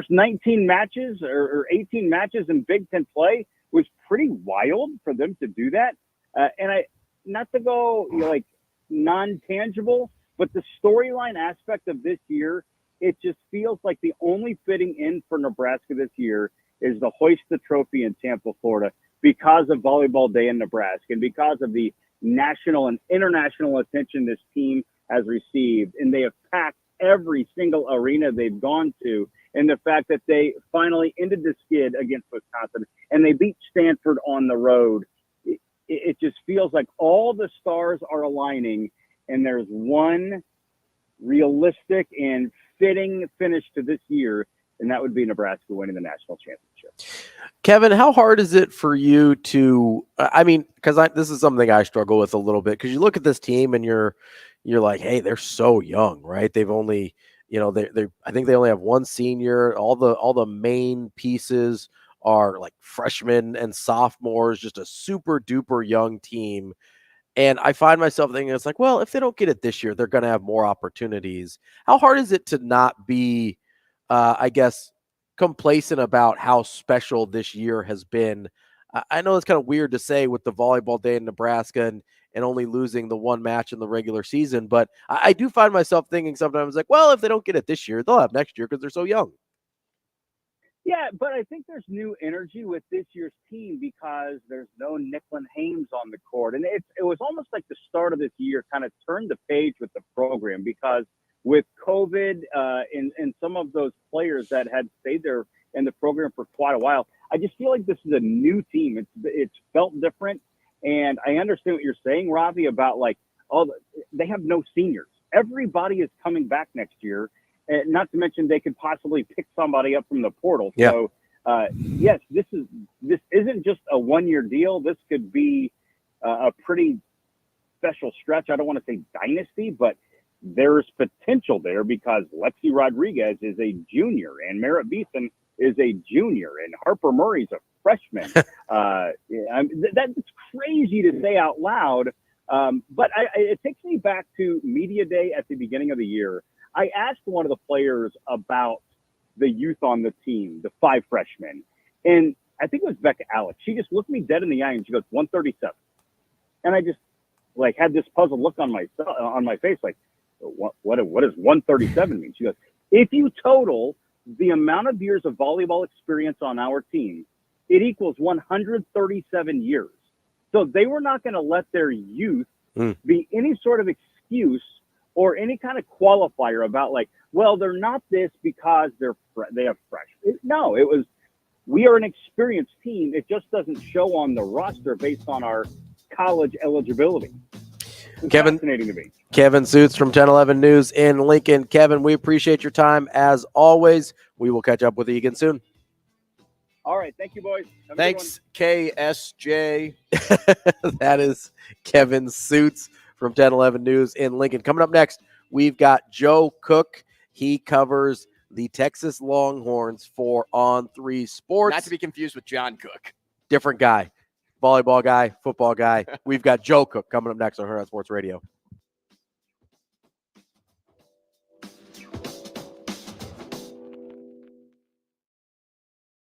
19 matches or 18 matches in Big Ten play was pretty wild for them to do that. And not to go like non-tangible, but the storyline aspect of this year, it just feels like the only fitting in for Nebraska this year is the hoist the trophy in Tampa, Florida, because of Volleyball Day in Nebraska and because of the national and international attention this team has received. And they have packed every single arena they've gone to. And the fact that they finally ended the skid against Wisconsin and they beat Stanford on the road, it just feels like all the stars are aligning, and there's one realistic and fitting finish to this year, and that would be Nebraska winning the national championship. Kevin, how hard is it for you to, because this is something I struggle with a little bit, because you look at this team and you're like, hey, they're so young, right? They've only, I think they only have one senior. All the main pieces are like freshmen and sophomores, just a super duper young team. And I find myself thinking, it's like, well, if they don't get it this year, they're going to have more opportunities. How hard is it to not be, complacent about how special this year has been? I know it's kind of weird to say with the Volleyball Day in Nebraska and only losing the one match in the regular season, but I do find myself thinking sometimes like, well, if they don't get it this year, they'll have next year because they're so young. Yeah, but I think there's new energy with this year's team because there's no Nicklin Hames on the court. And it was almost like the start of this year kind of turned the page with the program, because with COVID and some of those players that had stayed there in the program for quite a while, I just feel like this is a new team. It's felt different. And I understand what you're saying, Ravi, about like, they have no seniors. Everybody is coming back next year. Not to mention they could possibly pick somebody up from the portal. Yeah. So, yes, this isn't just a one-year deal. This could be a pretty special stretch. I don't want to say dynasty, but there's potential there because Lexi Rodriguez is a junior and Merritt Beeson is a junior and Harper Murray's a freshman. That's crazy to say out loud. But it takes me back to media day at the beginning of the year. I asked one of the players about the youth on the team, the 5 freshmen, and I think it was Becca Alex. She just looked me dead in the eye and she goes, 137. And I just like had this puzzled look on my face, like, what does 137 mean? She goes, if you total the amount of years of volleyball experience on our team, it equals 137 years. So they were not going to let their youth be any sort of excuse or any kind of qualifier about like, well, they're not this because they have fresh. No, it was, we are an experienced team. It just doesn't show on the roster based on our college eligibility. It's fascinating to me. Kevin Sjuts from 1011 News in Lincoln. Kevin, we appreciate your time as always. We will catch up with you again soon. All right. Thank you, boys. Thanks, KSJ. That is Kevin Sjuts from 1011 News in Lincoln. Coming up next, we've got Joe Cook. He covers the Texas Longhorns for On3 Sports. Not to be confused with John Cook. Different guy. Volleyball guy, football guy. We've got Joe Cook coming up next on Hurrdat Sports Radio.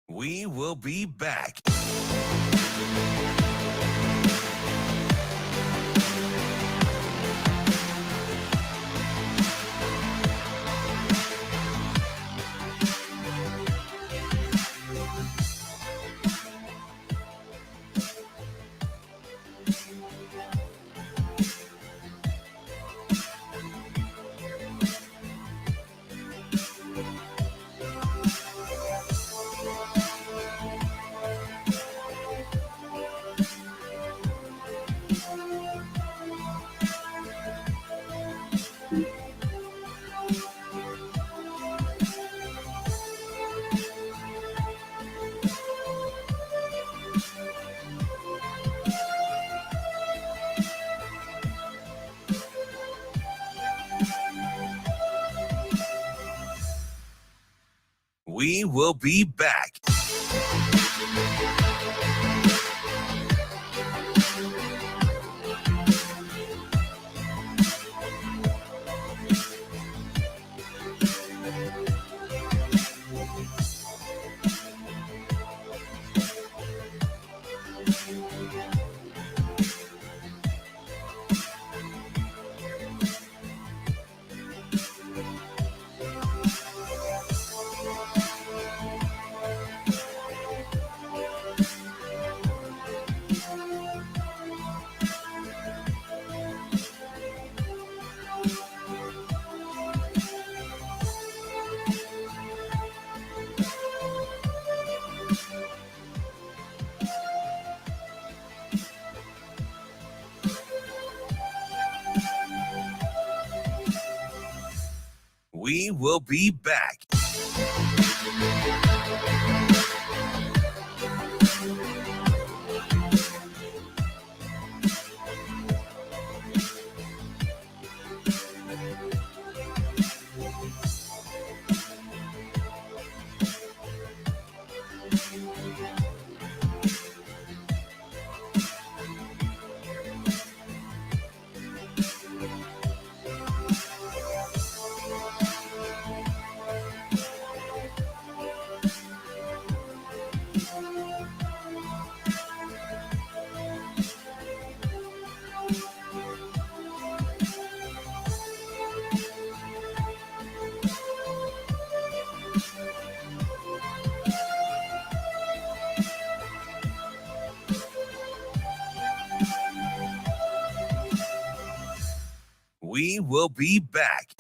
We will be back. We will be back. We will be back. We will be back.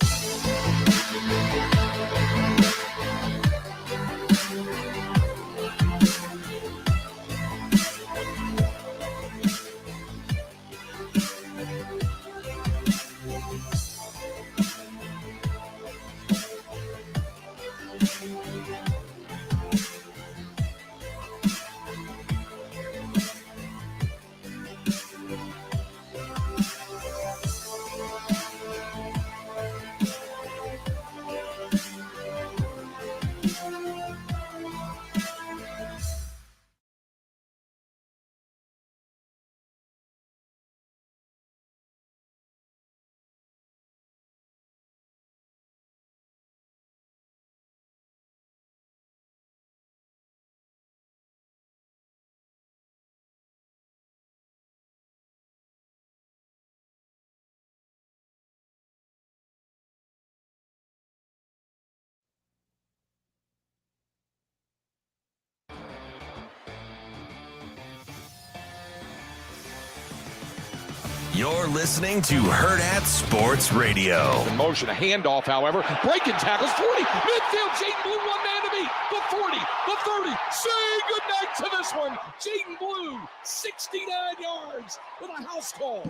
You're listening to Hurrdat Sports Radio. In motion, a handoff, however. Breaking tackles, 40. Midfield, Jaden Blue, one man to beat. The 40, the 30. Say goodnight to this one. Jaden Blue, 69 yards with a house call.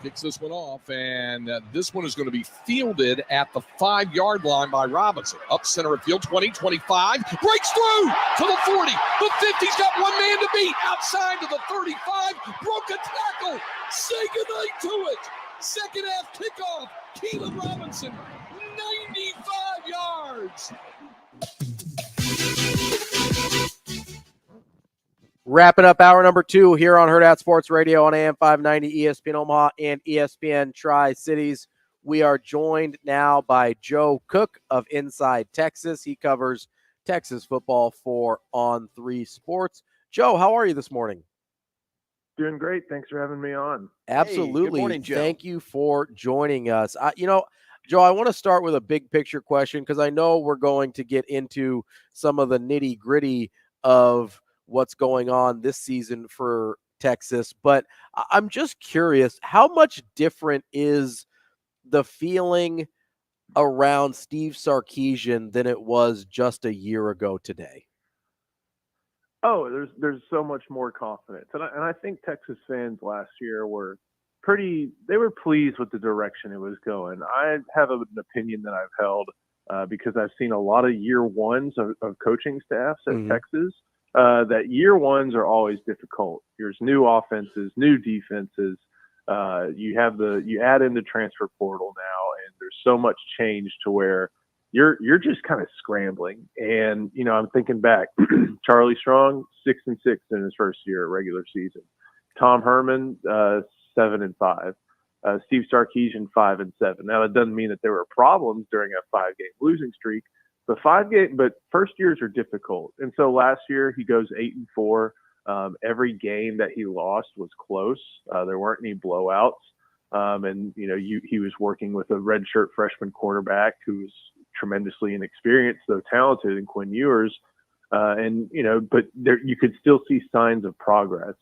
Kicks this one off, and this one is going to be fielded at the 5-yard line by Robinson. Up center of field, 20, 25. Breaks through to the 40. The 50's got one man to beat. Outside to the 35. Broke a tackle. Say goodnight to it. Second half kickoff. Keelan Robinson, 95 yards. Wrapping up hour number 2 here on Hurrdat Sports Radio on AM 590, ESPN Omaha, and ESPN Tri-Cities. We are joined now by Joe Cook of Inside Texas. He covers Texas football for On3 Sports. Joe, how are you this morning? Doing great. Thanks for having me on. Absolutely. Hey, good morning, Joe. Thank you for joining us. Joe, I want to start with a big picture question because I know we're going to get into some of the nitty gritty of what's going on this season for Texas, but I'm just curious, how much different is the feeling around Steve Sarkisian than it was just a year ago today? Oh, there's so much more confidence. And I think Texas fans last year were pleased with the direction it was going. I have an opinion that I've held because I've seen a lot of year ones of coaching staffs at Texas, that year ones are always difficult. There's new offenses, new defenses. You add in the transfer portal now, and there's so much change to where you're just kind of scrambling. And, I'm thinking back, Charlie Strong, 6-6 in his first year of regular season. Tom Herman, 7-5. Steve Sarkisian, 5-7. Now, that doesn't mean that there were problems during a 5-game losing streak. But first years are difficult. And so last year he goes 8-4. Every game that he lost was close. There weren't any blowouts. And he was working with a redshirt freshman quarterback who was tremendously inexperienced, though talented, in Quinn Ewers. But you could still see signs of progress.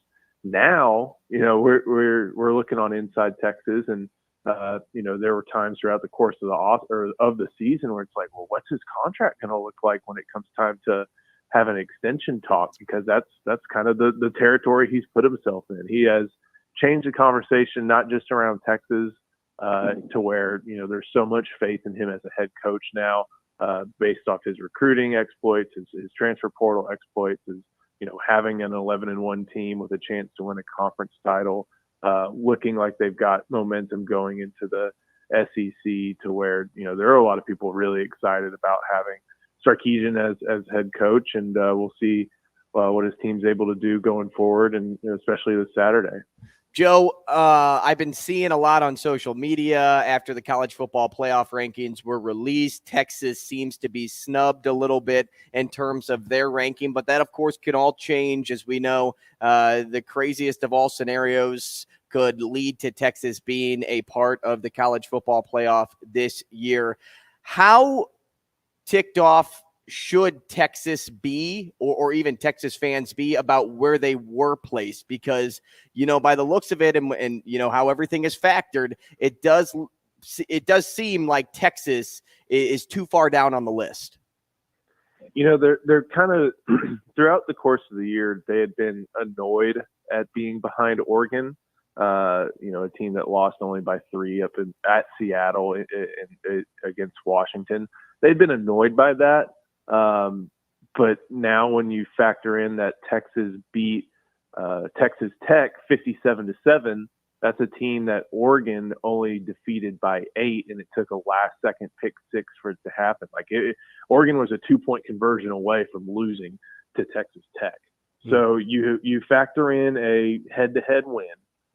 Now, we're looking on Inside Texas, and there were times throughout the course of the season where it's like, well, what's his contract going to look like when it comes time to have an extension talk? Because that's kind of the territory he's put himself in. He has changed the conversation, not just around Texas, to where, there's so much faith in him as a head coach now, based off his recruiting exploits, his transfer portal exploits, his, having an 11-1 team with a chance to win a conference title, looking like they've got momentum going into the SEC, to where, there are a lot of people really excited about having Sarkisian as head coach, and we'll see what his team's able to do going forward, and especially this Saturday. Joe, I've been seeing a lot on social media after the college football playoff rankings were released. Texas seems to be snubbed a little bit in terms of their ranking, but that, of course, can all change. As we know, the craziest of all scenarios could lead to Texas being a part of the college football playoff this year. How ticked off should Texas be, or even Texas fans be, about where they were placed? Because, by the looks of it and how everything is factored, it does seem like Texas is too far down on the list. They're kind of throughout the course of the year, they had been annoyed at being behind Oregon, a team that lost only by 3 at Seattle against Washington. They'd been annoyed by that. But now when you factor in that Texas beat Texas Tech 57-7, that's a team that Oregon only defeated by 8, and it took a last-second pick 6 for it to happen. Oregon was a 2-point conversion away from losing to Texas Tech. So you factor in a head-to-head win,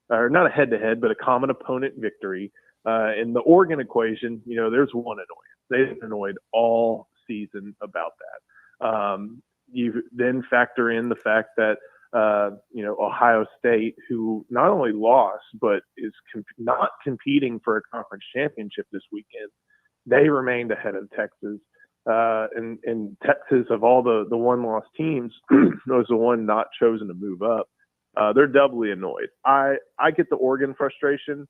or not a head-to-head, but a common opponent victory. In the Oregon equation, there's one annoyance. They've been annoyed all season about that. You then factor in the fact that Ohio State, who not only lost but is not competing for a conference championship this weekend, they remained ahead of Texas. And Texas, of all the one-loss teams, was the one not chosen to move up. They're doubly annoyed. I get the Oregon frustration.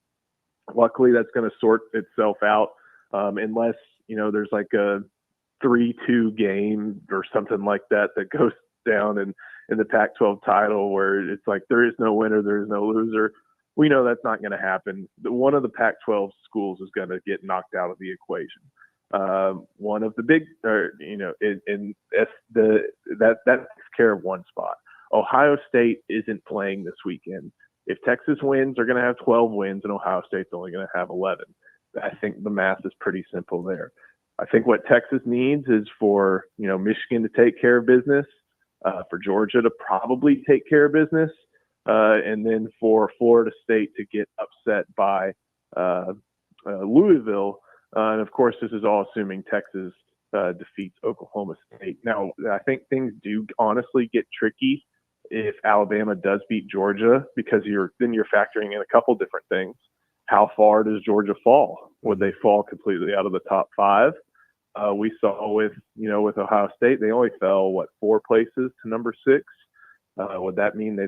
Luckily, that's going to sort itself out, unless there's like a 3-2 game or something like that goes down in the Pac-12 title, where it's like there is no winner, there is no loser. We know that's not going to happen. One of the Pac-12 schools is going to get knocked out of the equation. One of the big, that takes care of one spot. Ohio State isn't playing this weekend. If Texas wins, they're going to have 12 wins, and Ohio State's only going to have 11. I think the math is pretty simple there. I think what Texas needs is for, Michigan to take care of business, for Georgia to probably take care of business, and then for Florida State to get upset by Louisville. And of course, this is all assuming Texas defeats Oklahoma State. Now, I think things do honestly get tricky if Alabama does beat Georgia, because you're factoring in a couple different things. How far does Georgia fall? Would they fall completely out of the top 5? We saw with Ohio State, they only fell 4 places to number 6. Would that mean they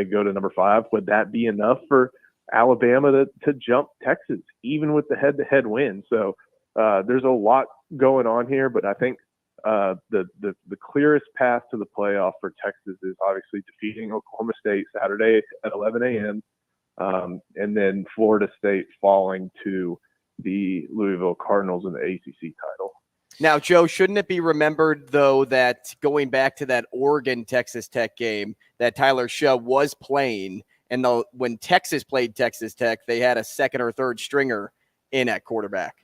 go to number 5? Would that be enough for Alabama to jump Texas, even with the head-to-head win? So there's a lot going on here, but I think the clearest path to the playoff for Texas is obviously defeating Oklahoma State Saturday at 11 a.m. And then Florida State falling to the Louisville Cardinals in the ACC title. Now, Joe, shouldn't it be remembered, though, that going back to that Oregon-Texas Tech game that Tyler Shutt was playing, and when Texas played Texas Tech, they had a second or third stringer in at quarterback?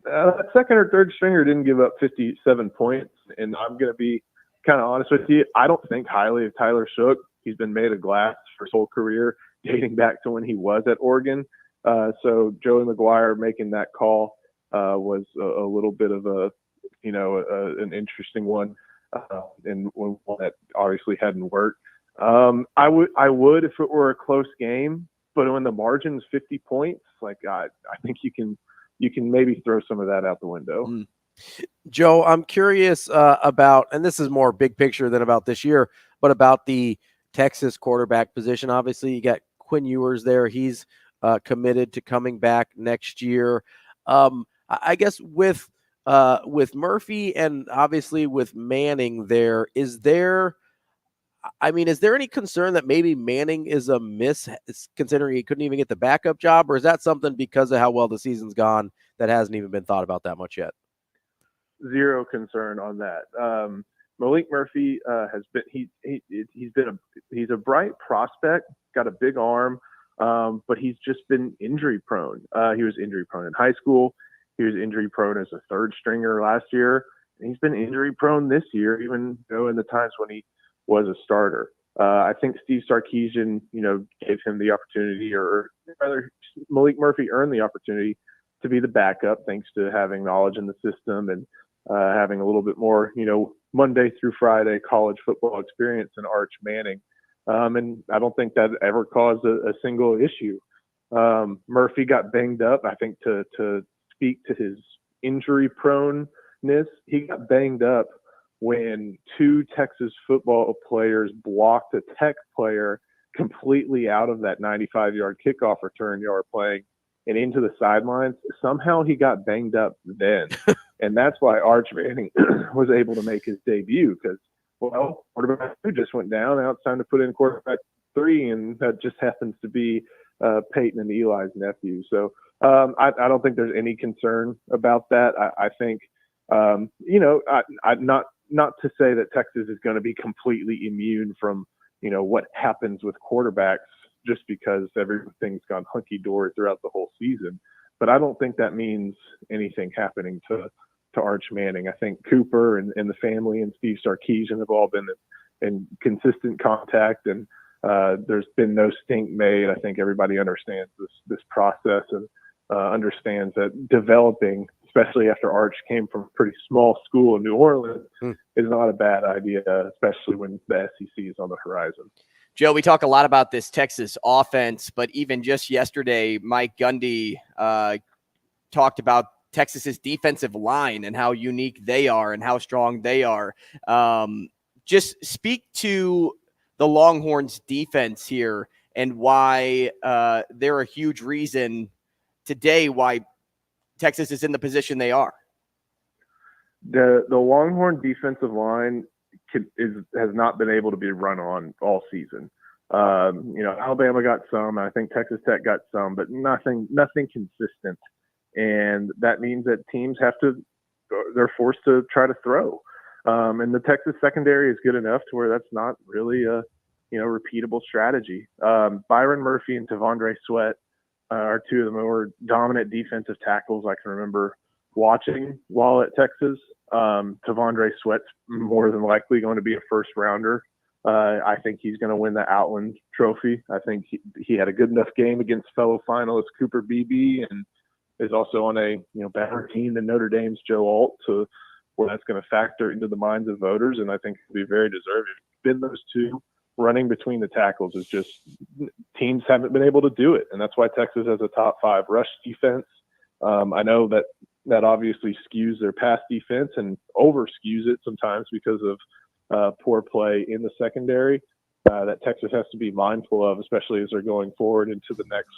That second or third stringer didn't give up 57 points, and I'm going to be kind of honest with you. I don't think highly of Tyler Shook. He's been made of glass for his whole career, dating back to when he was at Oregon. So Joey McGuire making that call was a little bit of an interesting one, and one that obviously hadn't worked. I would if it were a close game, but when the margin's 50 points, like I think you can maybe throw some of that out the window. Joe, I'm curious about, and this is more big picture than about this year, but about the Texas quarterback position. Obviously, you got Quinn Ewers there. He's committed to coming back next year. I guess with Murphy and obviously with Manning there, is there any concern that maybe Manning is a miss, considering he couldn't even get the backup job, or is that something because of how well the season's gone that hasn't even been thought about that much yet? Zero concern on that. Malik Murphy has been he's a bright prospect, got a big arm, but he's just been injury prone. He was injury prone in high school. He was injury prone as a third stringer last year, and he's been injury prone this year, even though in the times when he was a starter. I think Steve Sarkisian, gave him the opportunity, or rather Malik Murphy earned the opportunity to be the backup, thanks to having knowledge in the system and having a little bit more, Monday through Friday college football experience than Arch Manning. And I don't think that ever caused a single issue. Murphy got banged up. I think to speak to his injury proneness, he got banged up when two Texas football players blocked a Tech player completely out of that 95-yard kickoff return y'all were playing and into the sidelines. Somehow he got banged up then. And that's why Arch Manning was able to make his debut, because, quarterback 2 just went down. Now it's time to put in quarterback 3, and that just happens to be Peyton and Eli's nephew. So I don't think there's any concern about that. I think, not to say that Texas is going to be completely immune from, what happens with quarterbacks just because everything's gone hunky-dory throughout the whole season. But I don't think that means anything happening to Arch Manning. I think Cooper and the family and Steve Sarkisian have all been in consistent contact, and there's been no stink made. I think everybody understands this process and understands that developing, especially after Arch came from a pretty small school in New Orleans, is not a bad idea, especially when the SEC is on the horizon. Joe, we talk a lot about this Texas offense, but even just yesterday, Mike Gundy talked about Texas's defensive line and how unique they are and how strong they are. Just speak to the Longhorns defense here and why they're a huge reason today why Texas is in the position they are. The Longhorn defensive line has not been able to be run on all season. Alabama got some. I think Texas Tech got some, but nothing consistent. And that means that teams they're forced to try to throw. And the Texas secondary is good enough to where that's not really a repeatable strategy. Byron Murphy and Tavondre Sweat are two of the more dominant defensive tackles I can remember watching while at Texas. Tavondre Sweat's more than likely going to be a first rounder. I think he's going to win the Outland Trophy. I think he had a good enough game against fellow finalist Cooper Beebe, and is also on a better team than Notre Dame's Joe Alt, so where that's going to factor into the minds of voters, and I think he'll be very deserving. Been those two running between the tackles is just teams haven't been able to do it, and that's why Texas has a top 5 rush defense. I know that obviously skews their pass defense and over skews it sometimes because of poor play in the secondary. That Texas has to be mindful of, especially as they're going forward into the next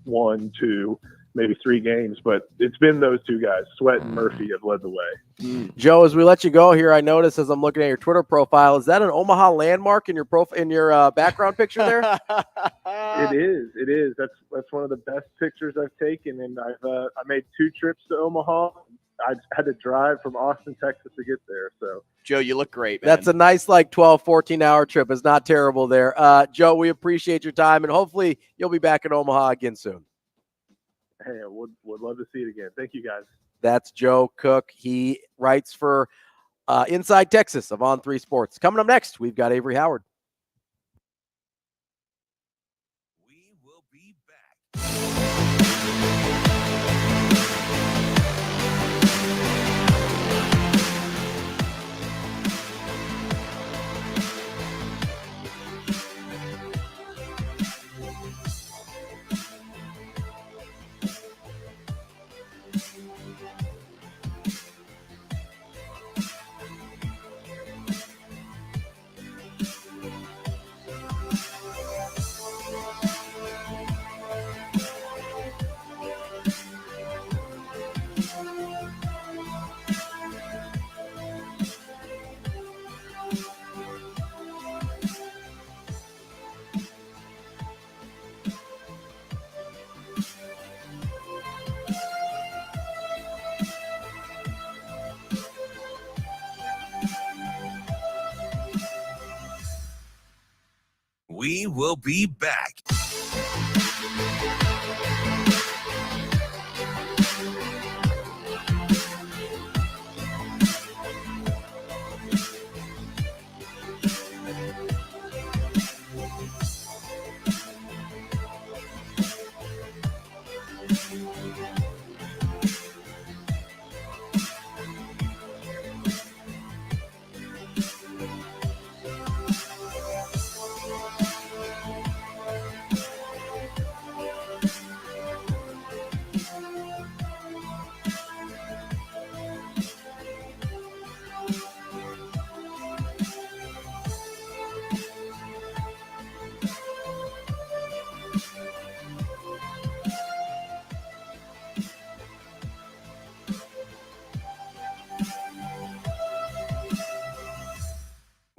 1, 2, maybe 3 games. But it's been those two guys, Sweat and Murphy, have led the way. Joe, as we let you go here, I noticed as I'm looking at your Twitter profile, is that an Omaha landmark in your background picture there? It is. That's one of the best pictures I've taken, and I made 2 trips to Omaha. I had to drive from Austin, Texas to get there. So, Joe, you look great, man. That's a nice 12, 14-hour trip. It's not terrible there. Joe, we appreciate your time, and hopefully you'll be back in Omaha again soon. Hey, would love to see it again. Thank you, guys. That's Joe Cook. He writes for Inside Texas of On3 Sports. Coming up next, we've got Avery Howard. We will be back. We will be back.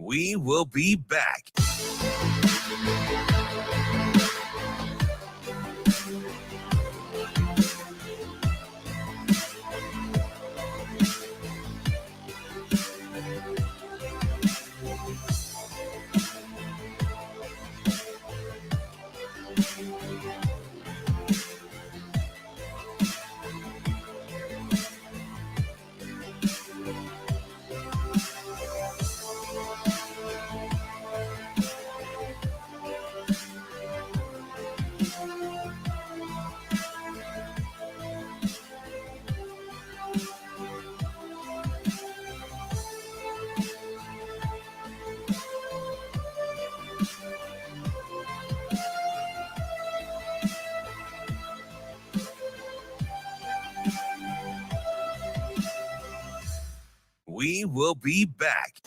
We will be back. We will be back.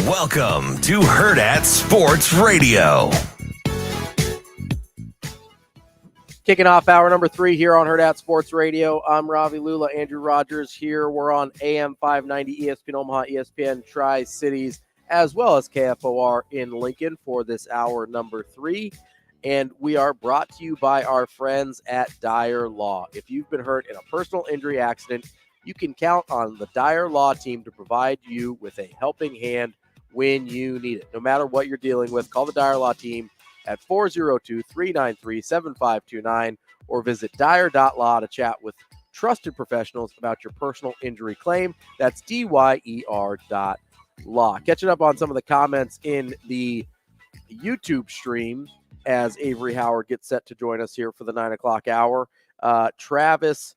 Welcome to Hurrdat Sports Radio. Kicking off hour number 3 here on Hurrdat Sports Radio. I'm Ravi Lulla, Andrew Rogers here. We're on AM 590, ESPN Omaha, ESPN Tri-Cities, as well as KFOR in Lincoln for this hour number 3. And we are brought to you by our friends at Dyer Law. If you've been hurt in a personal injury accident, you can count on the Dyer Law team to provide you with a helping hand when you need it. No matter what you're dealing with, call the Dyer Law team at 402-393-7529 or visit dyer.law to chat with trusted professionals about your personal injury claim. That's DYER.law. Catching up on some of the comments in the YouTube stream as Avarie Howard gets set to join us here for the 9 o'clock hour. Travis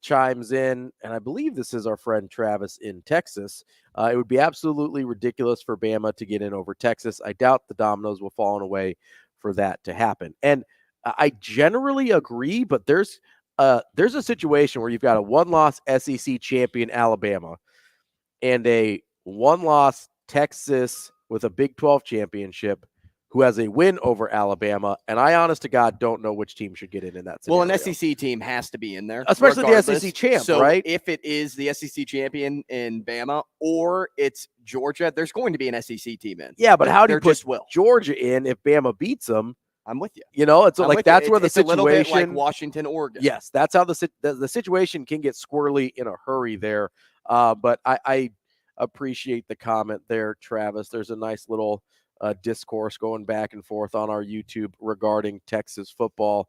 chimes in, and I believe this is our friend Travis in Texas. It would be absolutely ridiculous for Bama to get in over Texas. I doubt the dominoes will fall in a way for that to happen. And I generally agree, but there's a situation where you've got a one-loss SEC champion Alabama and a one-loss Texas with a Big 12 championship who has a win over Alabama, and I, honest to God, don't know which team should get in that scenario. Well, an SEC team has to be in there. Especially the SEC champ, so right? If it is the SEC champion in Bama or it's Georgia, there's going to be an SEC team in. Yeah, but how do you put will. Georgia in if Bama beats them? I'm with you. You know, it's like that's where the situation. It's a little bit like Washington, Oregon. Yes, that's how the situation can get squirrely in a hurry there. But I appreciate the comment there, Travis. There's a nice little discourse going back and forth on our YouTube regarding Texas football,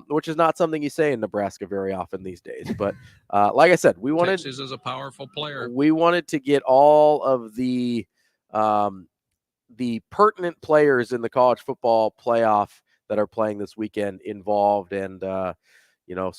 which is not something you say in Nebraska very often these days. But like I said, Texas is a powerful player. We wanted to get all of the pertinent players in the college football playoff that are playing this weekend involved. And, so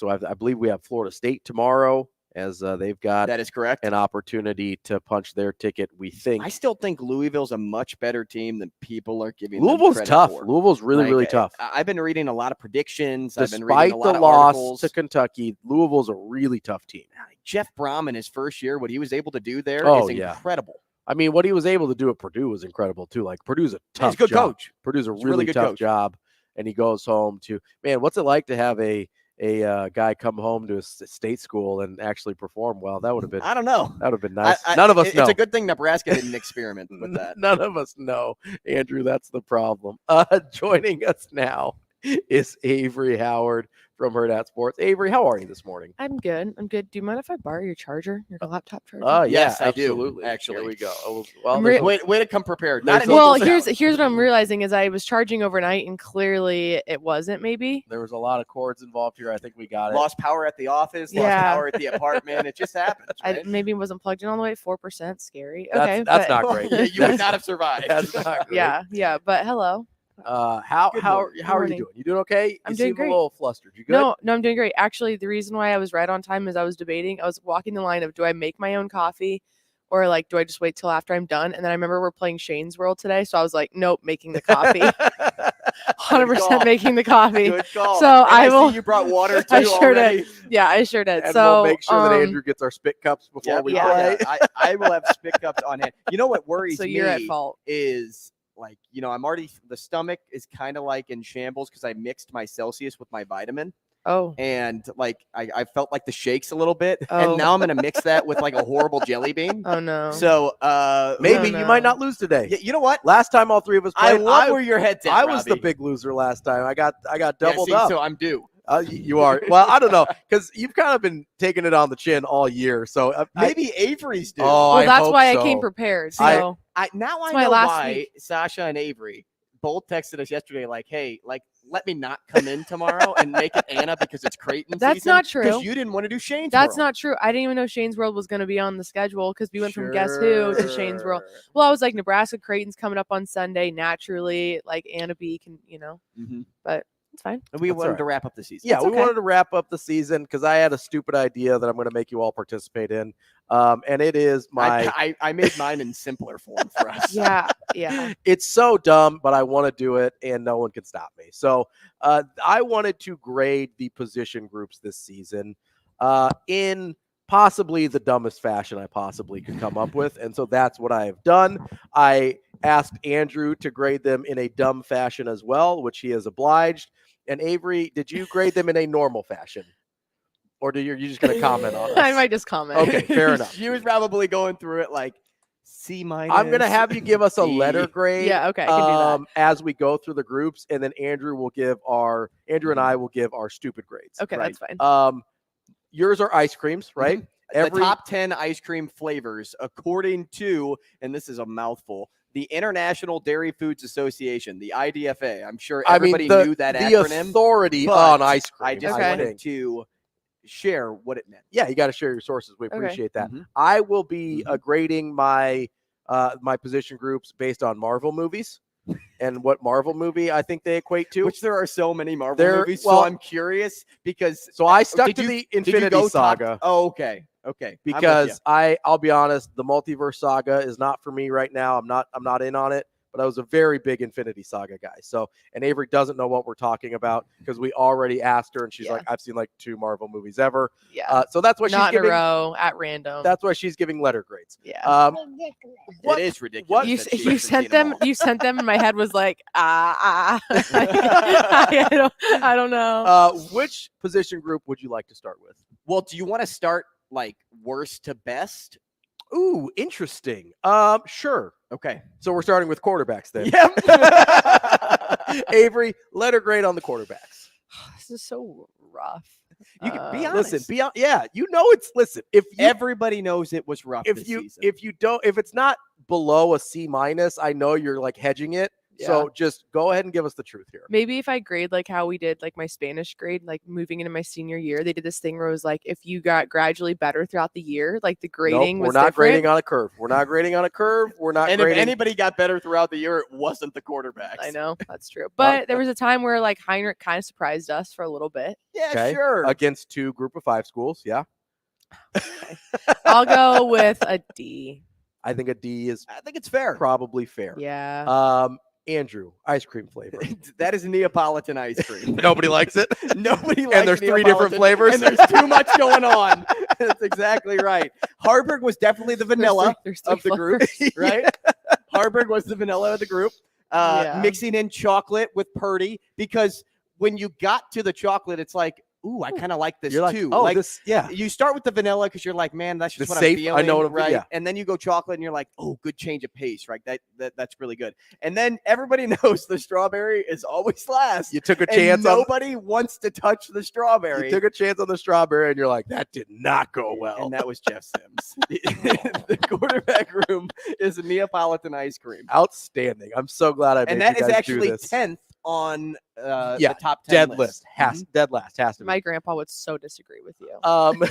I believe we have Florida State tomorrow as they've got that is correct an opportunity to punch their ticket. We think. I still think Louisville's a much better team than people are giving. Louisville's them tough. for. Louisville's really tough. I've been reading a lot of predictions. Despite I've been reading a lot the of loss articles. to Kentucky, Louisville's a really tough team. Jeff Brom in his first year, what he was able to do there is incredible. I mean, what he was able to do at Purdue was incredible too. Like Purdue's a tough He's a good job. coach. Purdue's a really good tough coach. job, and he goes home to what's it like to have a guy come home to a state school and actually perform well? That would have been. I don't know. That would have been nice. None of us know. It's a good thing Nebraska didn't experiment with that. None of us know, Andrew. That's the problem. Joining us now is Avarie Howard from Hurrdat Sports. Avarie, how are you this morning? I'm good. Do you mind if I borrow your charger, your laptop charger? Yes, absolutely. I do. Actually, here we go. Well, way to come prepared. Here's what I'm realizing is I was charging overnight and clearly it wasn't. Maybe there was a lot of cords involved here. I think we got it. Lost power at the office. Lost power at the apartment. It just happens. Right? I maybe wasn't plugged in all the way. 4%. Scary. Okay, that's not great. You would not have survived. That's not great. Yeah. But hello. How are you doing? You doing okay? I'm doing great. A little flustered. You good? No, I'm doing great. Actually, the reason why I was right on time is I was debating. I was walking the line of do I make my own coffee or do I just wait till after I'm done? And then I remember we're playing Shane's World today, so I was like, nope, making the coffee. 100% making the coffee. Good call. So I will. See you brought water too. I sure already. did. Yeah, I sure did. And so we'll make sure that Andrew gets our spit cups before we play. I will have spit cups on hand. You know what worries me? You're at fault. Is I'm already, the stomach is kind of like in shambles because I mixed my Celsius with my vitamin. Oh. And I felt like the shakes a little bit. Oh. And now I'm going to mix that with a horrible jelly bean. Oh, no. So maybe you might not lose today. You know what? Last time all three of us played. I love where your head's at, I was Robbie. the big loser last time. I got doubled up. So I'm due. You are. Well, I don't know, because you've kind of been taking it on the chin all year. So maybe Averie's due. Oh, well, that's why so. I came prepared. So I know why Sasha and Avarie both texted us yesterday, hey, let me not come in tomorrow and make it Anna because it's Creighton That's season. not true. Because you didn't want to do Shane's That's World. not true. I didn't even know Shane's World was going to be on the schedule because we went from Guess Who to Shane's World. Well, I was like, Nebraska Creighton's coming up on Sunday. Naturally, Anna B can, but it's fine. And we wanted to wrap up the season. Yeah, we wanted to wrap up the season because I had a stupid idea that I'm going to make you all participate in. And it is I made mine in simpler form for us. Yeah. It's so dumb, but I want to do it, and no one can stop me. So I wanted to grade the position groups this season in possibly the dumbest fashion I possibly could come up with. And so that's what I have done. I asked Andrew to grade them in a dumb fashion as well, which he has obliged. And Avarie, did you grade them in a normal fashion? Or you're just going to comment on it? I might just comment. Okay, fair enough. She was probably going through it C-. I'm going to have you give us a letter grade. Yeah, okay, I can do that. As we go through the groups, and then Andrew and I will give our stupid grades. Okay, that's fine. Yours are ice creams, right? The top 10 ice cream flavors, according to, and this is a mouthful, The International Dairy Foods Association, the IDFA. I'm sure everybody knew that acronym. The authority on ice cream. I just wanted to share what it meant. Yeah, you got to share your sources. We appreciate that. I will be grading my my position groups based on Marvel movies and what Marvel movie I think they equate to. Which there are so many Marvel movies, so I'm curious because. So I stuck to the Infinity Saga. Okay. Because I'll be honest, the Multiverse Saga is not for me right now. I'm not in on it. But I was a very big Infinity Saga guy. So, and Avery doesn't know what we're talking about because we already asked her, and she's like, "I've seen like 2 Marvel movies ever." Yeah. So that's why she's not giving in a row at random. That's why she's giving letter grades. Yeah. It is ridiculous. You sent them. You sent them, and my head was like, I don't know. Which position group would you like to start with? Well, do you want to start like worst to best? Ooh, interesting. Sure. Okay. So we're starting with quarterbacks then. Yep. Avery, letter grade on the quarterbacks. This is so rough. You can be honest. Listen, if everybody knows it was rough this season. If it's not below a C-, I know you're like hedging it. Yeah. So just go ahead and give us the truth here. Maybe if I grade like how we did like my Spanish grade, like moving into my senior year, they did this thing where it was like if you got gradually better throughout the year, like the grading was different. grading on a curve. We're not grading on a curve. We're not and grading. If anybody got better throughout the year, it wasn't the quarterbacks. I know, that's true. But there was a time where like Heinrich kind of surprised us for a little bit. Yeah, sure. Against 2 Group of 5 schools, yeah. Okay. I'll go with a D. I think a D is I think it's fair. Probably fair. Yeah. Andrew, ice cream flavor. That is Neapolitan ice cream. Nobody likes it. Nobody likes it. And there's 3 different flavors. And there's too much going on. That's exactly right. Harburg was definitely the vanilla of the group, right? Harburg was the vanilla of the group. Mixing in chocolate with Purdy because when you got to the chocolate, it's like, ooh, I kind of like this too. You start with the vanilla because you're like, man, that's just what I'm feeling. I know what right? And then you go chocolate and you're like, oh, good change of pace, right? That's really good. And then everybody knows the strawberry is always last. You took a chance. Nobody wants to touch the strawberry. You took a chance on the strawberry and you're like, that did not go well. And that was Jeff Sims. The quarterback room is Neapolitan ice cream. Outstanding. I'm so glad I made And that you is guys actually do this. 10th on the top 10 dead list. Dead last has to be. My grandpa would so disagree with you.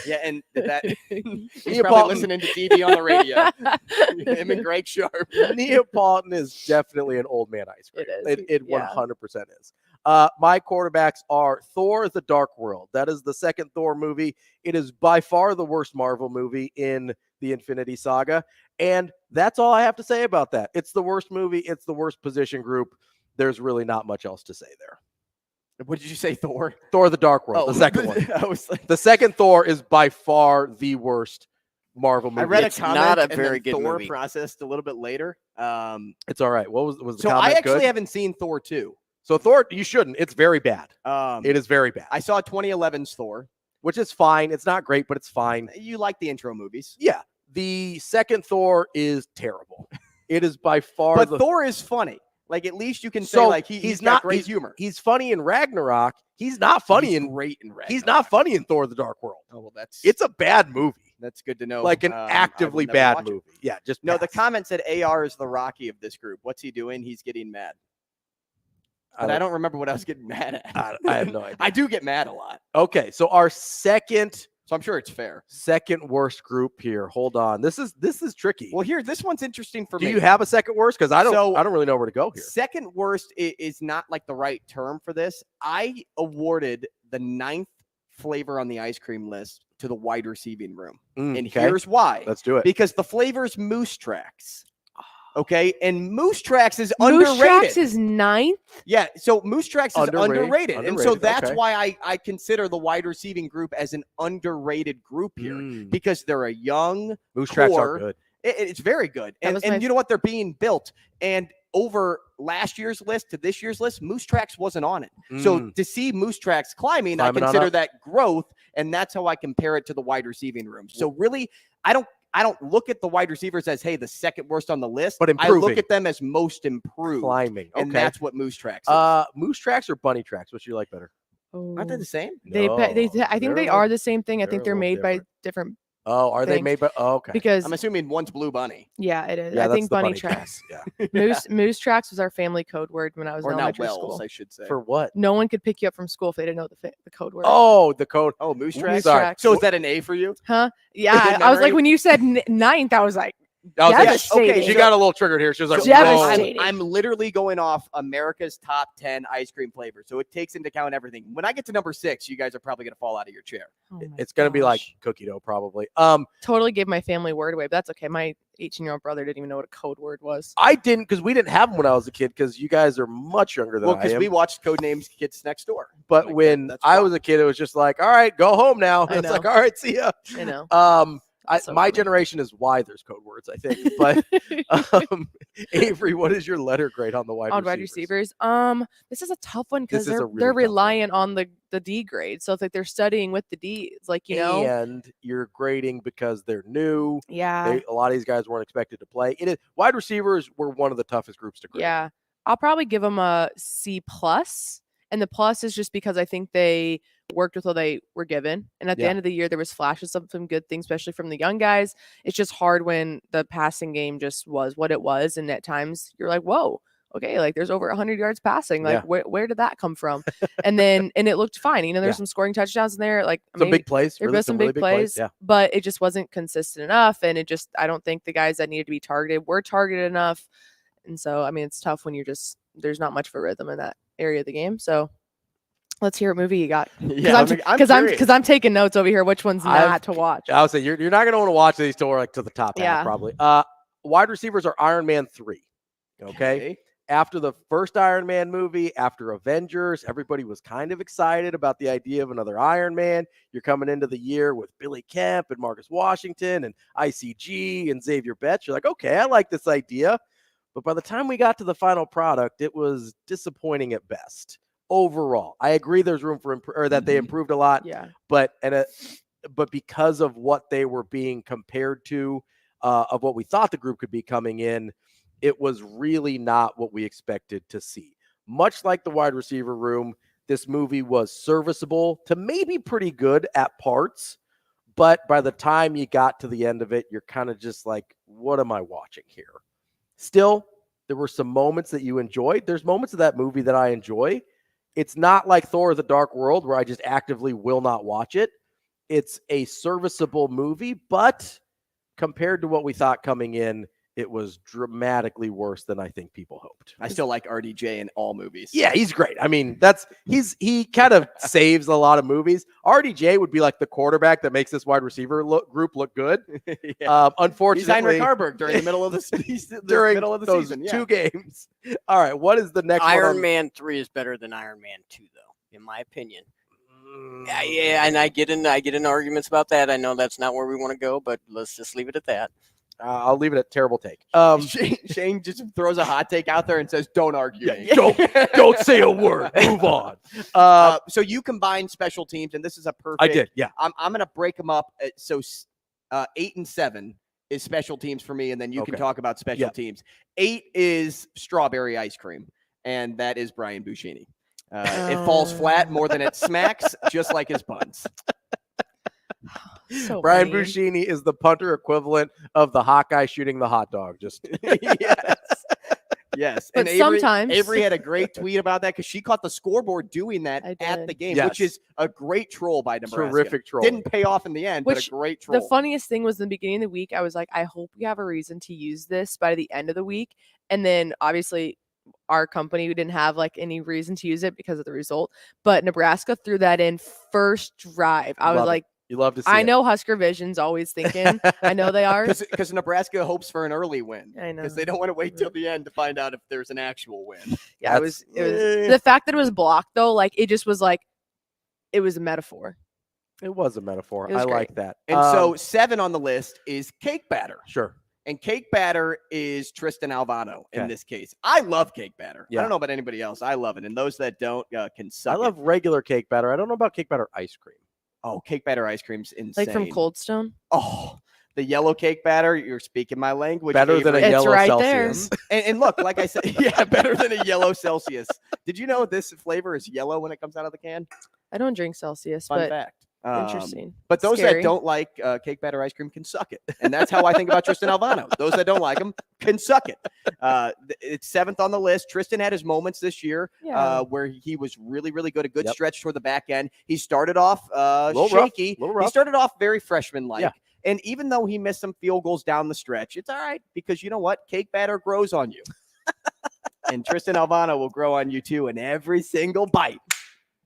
Yeah, and that he's probably listening to TV on the radio. Him and Greg Sharp. Neapolitan is definitely an old man ice cream. It is. It 100% is. My quarterbacks are Thor: The Dark World. That is the second Thor movie. It is by far the worst Marvel movie in the Infinity Saga. And that's all I have to say about that. It's the worst movie. It's the worst position group. There's really not much else to say there. What did you say, Thor? Thor: The Dark World, the second one. I was like, the second Thor is by far the worst Marvel movie. I read It's a comment not a and very then good Thor movie. processed a little bit later. It's all right. What was the So comment I actually good? haven't seen Thor 2. So Thor, you shouldn't. It's very bad. It is very bad. I saw 2011's Thor. Which is fine. It's not great, but it's fine. You like the intro movies. Yeah. The second Thor is terrible. It is by far But Thor is funny. Like, at least you can say, like, he's got great humor. He's funny in Ragnarok. He's not funny He's in great in Ragnarok. He's not funny in Thor: The Dark World. Oh, well, It's a bad movie. That's good to know. Like an I actively would never bad watch it. movie. Yeah, just No, pass. the comment said AR is the Rocky of this group. What's he doing? He's getting mad. But I don't remember what I was getting mad at. I have no idea. I do get mad a lot. Okay, so our second So I'm sure it's fair. Second worst group here. Hold on. This is tricky. Well, here, this one's interesting for me. Do you have a second worst? Because I don't really know where to go here. Second worst is not like the right term for this. I awarded the 9th flavor on the ice cream list to the wide receiving room. And here's why. Let's do it. Because the flavor is Moose Tracks. Okay, and Moose Tracks is underrated. Moose Tracks is 9th? Yeah, so Moose Tracks is underrated. And so that's okay. why I consider the wide receiving group as an underrated group here because they're a young Moose Tracks are good. It's very good. And you know what? They're being built. And over last year's list to this year's list, Moose Tracks wasn't on it. So to see Moose Tracks climbing I consider that growth, and that's how I compare it to the wide receiving room. So really, I don't look at the wide receivers as, hey, the second worst on the list. But I look at them as most improved. Climbing. Okay. And that's what Moose Tracks is. Moose Tracks or Bunny Tracks? What do you like better? Aren't they the same? I think they are the same thing. I think they're made by different Oh, are they made by? Oh, okay. Because I'm assuming one's Blue Bunny. Yeah, it is. Yeah, I that's think the bunny bunny tracks. Yeah. Moose tracks was our family code word when I was in Or now elementary Wells, school. I should say. For what? No one could pick you up from school if they didn't know the code word. Oh, the code. Oh, Moose Moose tracks. tracks. So is that an A for you? Huh? Yeah. I was like, when you said ninth, I was like, devastating. Okay, she got a little triggered here. She was like, devastating. I'm literally going off America's top 10 ice cream flavors, so it takes into account everything. When I get to number 6, you guys are probably going to fall out of your chair. Oh it's going to be like cookie dough, probably. Totally gave my family word away, but that's okay. My 18-year-old brother didn't even know what a code word was. I didn't, because we didn't have them when I was a kid, because you guys are much younger than I am. Well, because we watched Codenames Kids Next Door. But like when I was a kid, it was just like, all right, go home now. I It's know. like, all right, see ya. I know. My generation is why there's code words, I think. But Avery, what is your letter grade on the wide receivers? This is a tough one because This is a really they're tough one. reliant on the D grade. So it's like they're studying with the D's, like, you know. And you're grading because they're new. Yeah. A lot of these guys weren't expected to play. It is wide receivers were one of the toughest groups to grade. Yeah. I'll probably give them a C+. And the plus is just because I think they worked with what they were given. And at the end of the year, there was flashes of some good things, especially from the young guys. It's just hard when the passing game just was what it was. And at times you're like, whoa, okay, like there's over 100 yards passing. Like, where did that come from? And it looked fine. You know, there's some scoring touchdowns in there. Like, some big plays. There was some big plays, Yeah. but it just wasn't consistent enough. And I don't think the guys that needed to be targeted were targeted enough. And so, I mean, it's tough when there's not much of a rhythm in that area of the game. So let's hear what movie you got. Because I'm taking notes over here. Which one's not to watch? I would say you're not going to want to watch these till we're like to the top half, probably. Wide receivers are Iron Man 3. Okay. After the first Iron Man movie, after Avengers, everybody was kind of excited about the idea of another Iron Man. You're coming into the year with Billy Kemp and Marcus Washington and ICG and Xavier Betts. You're like, okay, I like this idea. But by the time we got to the final product, it was disappointing at best. Overall, I agree there's room for that they improved a lot. Yeah. But because of what they were being compared to, of what we thought the group could be coming in, it was really not what we expected to see. Much like the wide receiver room, this movie was serviceable to maybe pretty good at parts. But by the time you got to the end of it, you're kind of just like, what am I watching here? Still, there were some moments that you enjoyed. There's moments of that movie that I enjoy. It's not like Thor: The Dark World where I just actively will not watch it. It's a serviceable movie, but compared to what we thought coming in, it was dramatically worse than I think people hoped. I still like RDJ in all movies. Yeah, he's great. I mean, he kind of saves a lot of movies. RDJ would be like the quarterback that makes this wide receiver group look good. Unfortunately, he's Heinrich Harburg during the middle of the season. During those 2 games. All right, what is the next one? Iron Man 3 is better than Iron Man 2, though, in my opinion. Yeah, and I get in arguments about that. I know that's not where we want to go, but let's just leave it at that. I'll leave it at terrible take. Shane just throws a hot take out there and says, "Don't argue." Don't say a word. Move on. So you combine special teams, and this is a perfect. I did. Yeah. I'm going to break them up. So 8 and 7 is special teams for me, and then you can talk about special teams. 8 is strawberry ice cream, and that is Brian Buschini. It falls flat more than it smacks, just like his buns. So Brian Buschini is the punter equivalent of the Hawkeye shooting the hot dog. Just yes. But and sometimes Avery had a great tweet about that because she caught the scoreboard doing that at the game, which is a great troll by Nebraska. Terrific troll. Didn't pay off in the end, but a great troll. The funniest thing was in the beginning of the week, I was like, I hope we have a reason to use this by the end of the week. And then obviously our company, we didn't have like any reason to use it because of the result. But Nebraska threw that in first drive. I was like, you love to see I know Husker Vision's always thinking. I know they are. Because Nebraska hopes for an early win. I know. Because they don't want to wait till the end to find out if there's an actual win. Yeah, it was the fact that it was blocked though, like it just was like it was a metaphor. It was a metaphor. I like that. And so 7 on the list is cake batter. Sure. And cake batter is Tristan Alvano in this case. I love cake batter. I don't know about anybody else. I love it. And those that don't can suck. I love regular cake batter. I don't know about cake batter ice cream. Oh, cake batter ice cream's insane. Like from Cold Stone? Oh, the yellow cake batter. You're speaking my language. Better than a yellow right Celsius. And look, like I said, better than a yellow Celsius. Did you know this flavor is yellow when it comes out of the can? I don't drink Celsius, Fun but fact. Interesting. But those Scary. that don't like cake batter ice cream can suck it. And that's how I think about Tristan Alvano. Those that don't like him can suck it. It's 7th on the list. Tristan had his moments this year where he was really, really good. A good stretch toward the back end. He started off shaky. He started off very freshman-like. Yeah. And even though he missed some field goals down the stretch, it's all right because you know what? Cake batter grows on you. And Tristan Alvano will grow on you too in every single bite.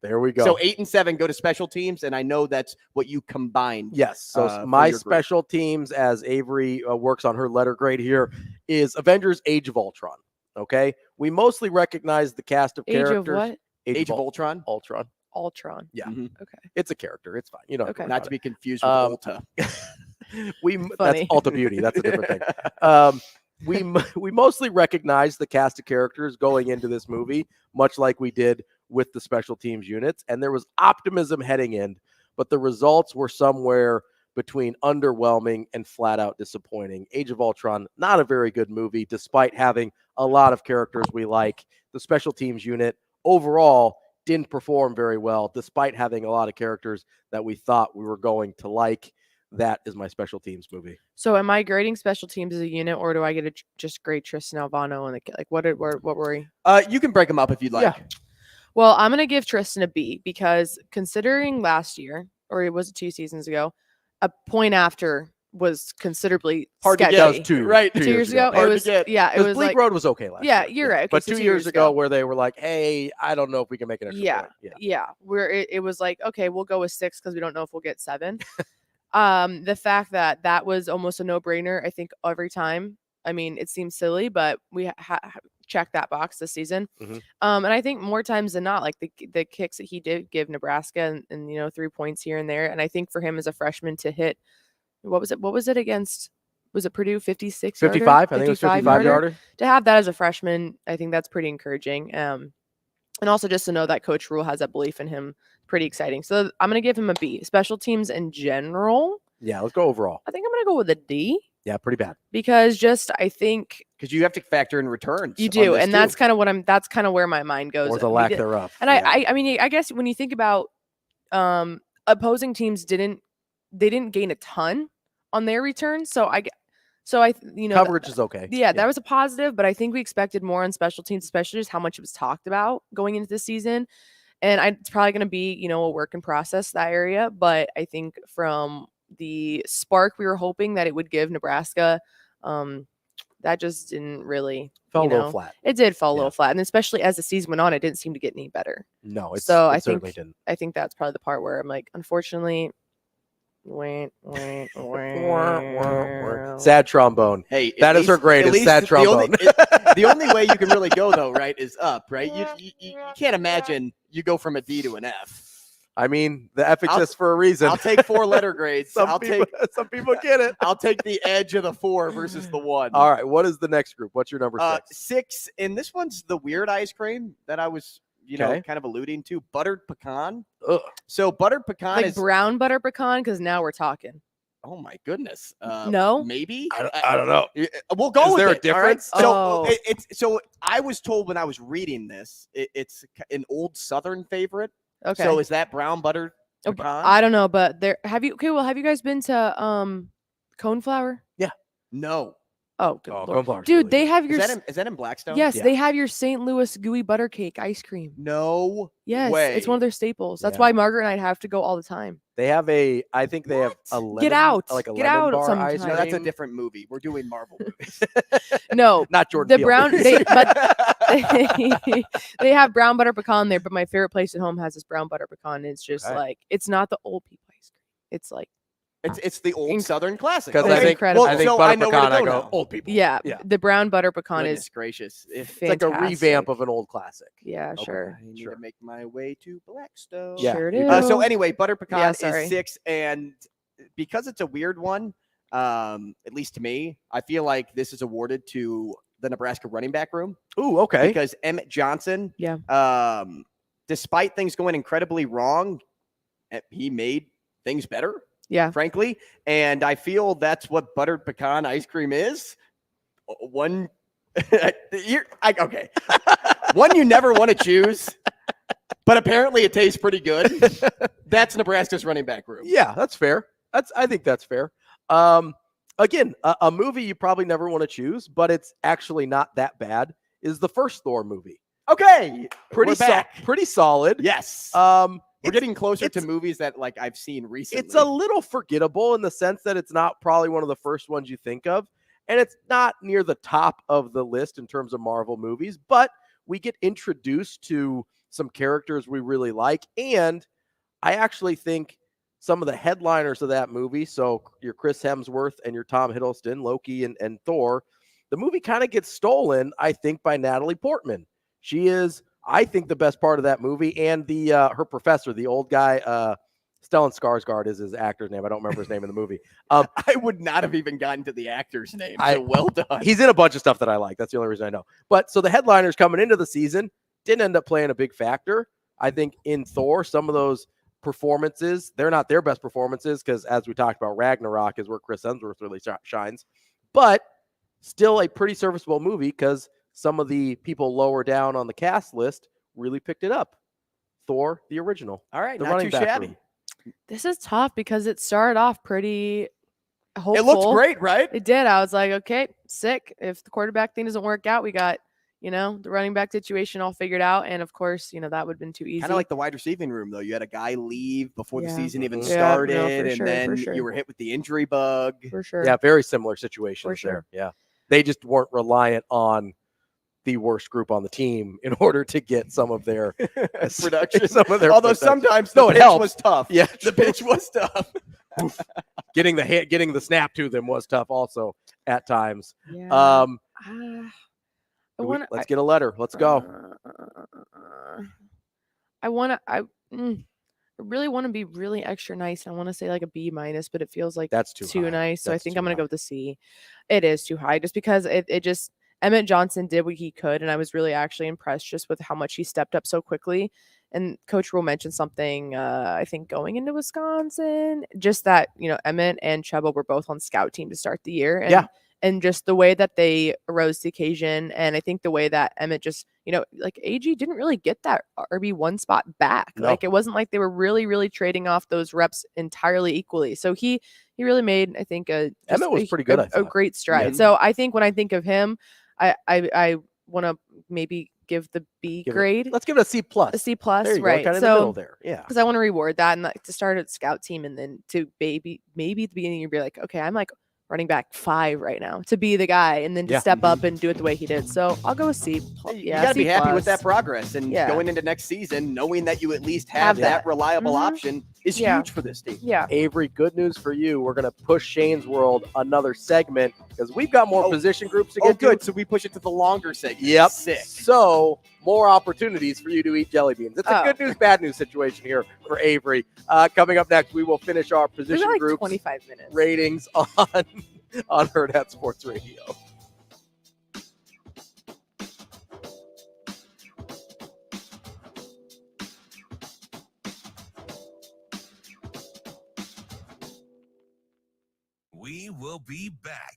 There we go. So 8 and 7 go to special teams, and I know that's what you combined. Yes. So my special teams, as Avarie works on her letter grade here, is Avengers: Age of Ultron. Okay, we mostly recognize the cast of characters. Age of what? Age of Ultron. Ultron. Yeah, it's a character. It's fine. You know, okay. Not to be confused with Ulta. That's Ulta Beauty. That's a different thing. We mostly recognize the cast of characters going into this movie, much like we did with the special teams units, and there was optimism heading in, but the results were somewhere between underwhelming and flat out disappointing. Age of Ultron, not a very good movie, despite having a lot of characters we like. The special teams unit overall didn't perform very well, despite having a lot of characters that we thought we were going to like. That is my special teams movie. So am I grading special teams as a unit, or do I get to just grade Tristan Alvano? And like, what were we? You can break them up if you'd like. Yeah. Well, I'm going to give Tristan a B because considering last year, or was it 2 seasons ago, a point after was considerably hard sketchy. to get. That was 2 years, right? 2 years ago, Hard it was to get. It was Bleak like, Road was okay last year. you're right. Okay, But so 2 years ago, where they were like, "Hey, I don't know if we can make an extra point." Where it was like, okay, we'll go with 6 because we don't know if we'll get 7. The fact that was almost a no-brainer, I think, every time. I mean, it seems silly, but we checked that box this season. Mm-hmm. And I think more times than not, like the kicks that he did give Nebraska and 3 points here and there. And I think for him as a freshman to hit, what was it against? Was it Purdue 56? 55? Yarder? I think it was 55 yarder. To have that as a freshman, I think that's pretty encouraging. And also just to know that Coach Rhule has that belief in him, pretty exciting. So I'm going to give him a B. Special teams in general. Yeah, let's go overall. I think I'm going to go with a D. Yeah, pretty bad. Because I think because you have to factor in returns. You do, and that's kind of that's kind of where my mind goes. Or the lack thereof. And I mean, I guess when you think about opposing teams didn't gain a ton on their returns, so I coverage is okay. Yeah, that was a positive, but I think we expected more on special teams, especially just how much it was talked about going into the season. And it's probably going to be, a work in process, that area. But I think from the spark we were hoping that it would give Nebraska, that just didn't really fell a little flat. It did fall a little flat, and especially as the season went on, it didn't seem to get any better. No, I certainly didn't. I think that's probably the part where I'm like, unfortunately, sad trombone. Hey, that is her grade. Is sad trombone. The only way you can really go though, right, is up. Right? You can't imagine you go from a D to an F. I mean, the F exists for a reason. I'll take 4 letter grades. Some people get it. I'll take the edge of the 4 versus the 1. All right. What is the next group? What's your number 6? 6, and this one's the weird ice cream that I was, kind of alluding to. Buttered pecan. Ugh. So buttered pecan is brown butter pecan, because now we're talking. Oh my goodness. No, maybe I don't know. We'll go. Is with there it, a difference? All right? So I was told when I was reading this, it's an old Southern favorite. Okay. So is that brown butter pecan? I don't know, but have you guys been to Coneflower? Yeah. No. Oh, good Coneflower's dude, really they good. have your. Is that in Blackstone? Yes, Yeah. they have your St. Louis gooey butter cake ice cream. No. Yes, way. it's one of their staples. That's Yeah. why Margaret and I have to go all the time. They have I think they have a lemon. Get out. Like a Get lemon out bar sometime. ice No, that's a cream. different movie. We're doing Marvel movies. No, Not Jordan the Peele brown. movies. They have brown butter pecan there, but my favorite place at home has this brown butter pecan. It's just like, it's not the old people ice cream. It's like it's the old Southern classic. Because That's I think incredible. I think So butter I know where to pecan. I go go now. old people. yeah, Yeah. the brown butter pecan Goodness is gracious. It's like a revamp of an old classic. Yeah, Okay. sure. I need to make my way to Blackstone. Yeah. Sure you do. So anyway, butter pecan Yeah, is sorry. 6, and because it's a weird one, at least to me, I feel like this is awarded to the Nebraska running back room. Ooh, okay. Because Emmett Johnson, Yeah. Despite things going incredibly wrong, he made things better. Yeah. Frankly, and I feel that's what buttered pecan ice cream is. One, okay, one you never want to choose. But apparently it tastes pretty good. That's Nebraska's running back room. Yeah, that's fair. I think that's fair. Again, a movie you probably never want to choose, but it's actually not that bad, is the first Thor movie. Okay. Pretty solid. Yes. We're getting closer to movies that like I've seen recently. It's a little forgettable in the sense that it's not probably one of the first ones you think of, and it's not near the top of the list in terms of Marvel movies, but we get introduced to some characters we really like, and I actually think some of the headliners of that movie, so your Chris Hemsworth and your Tom Hiddleston, Loki and Thor, the movie kind of gets stolen, I think, by Natalie Portman. She is, I think, the best part of that movie, and the her professor, the old guy, Stellan Skarsgård is his actor's name. I don't remember his name in the movie. I would not have even gotten to the actor's name. So well done. He's in a bunch of stuff that I like. That's the only reason I know. But so the headliners coming into the season didn't end up playing a big factor. I think in Thor, some of those performances, they're not their best performances because, as we talked about, Ragnarok is where Chris Hemsworth really shines. But still a pretty serviceable movie because some of the people lower down on the cast list really picked it up. Thor, the original. All right, the not running too back shabby. room. This is tough because it started off pretty hopeful. It looks great, right? It did. I was like, okay, sick. If the quarterback thing doesn't work out, we got, the running back situation all figured out. And of course, that would have been too easy. Kind of like the wide receiving room, though. You had a guy leave before the season even Yeah, started, no, for and sure, then for sure. you were hit with the injury bug. For sure. Yeah, very similar situations For sure. there. Yeah. They just weren't reliant on the worst group on the team in order to get some of their production. Although sometimes it pitch helps. was tough. Yeah, the pitch was tough. getting the snap to them was tough also at times. Yeah. Let's get a letter. Let's go. I really want to be really extra nice. I want to say like a B-, but it feels like that's too high. nice. So I That's think too I'm going to high. go with the C. It is too high just because it just, Emmett Johnson did what he could. And I was really actually impressed just with how much he stepped up so quickly. And Coach Rhule mentioned something, I think going into Wisconsin, just that, Emmett and Chuba were both on scout team to start the year. And, and just the way that they rose to the occasion. And I think the way that Emmett just, like AG didn't really get that RB1 spot back. No. Like it wasn't like they were really, really trading off those reps entirely equally. So he really made, I think, Emmett was pretty good. A great stride. Yeah. So I think when I think of him, I want to maybe give the B grade. Let's give it a C+. A C+, There you right? go, kind of in the middle there. Yeah. Because I want to reward that and like, to start at scout team and then to maybe at the beginning you'd be like, okay, I'm like running back 5 right now to be the guy and then to step up and do it the way he did. So I'll go with C. You got to be happy with that progress and Yeah. going into next season, knowing that you at least have that reliable option is huge for this team. Yeah. Avery, good news for you. We're going to push Shane's World another segment because we've got more position groups to get good. to. So we push it to the longer segment. Yep. Sick. So more opportunities for you to eat jelly beans. It's a good news, bad news situation here for Avery. Coming up next, we will finish our position like groups 25 minutes. ratings on Hurrdat Sports Radio. We will be back.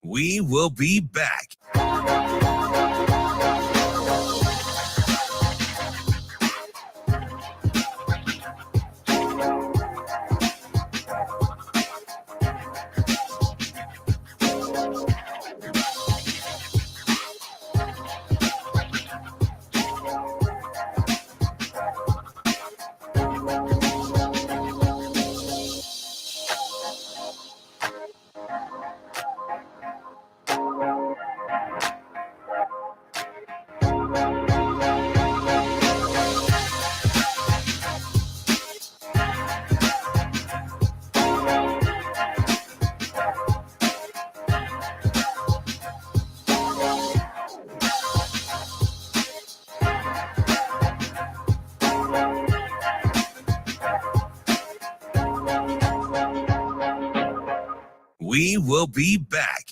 We will be back. We will be back.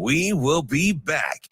We will be back.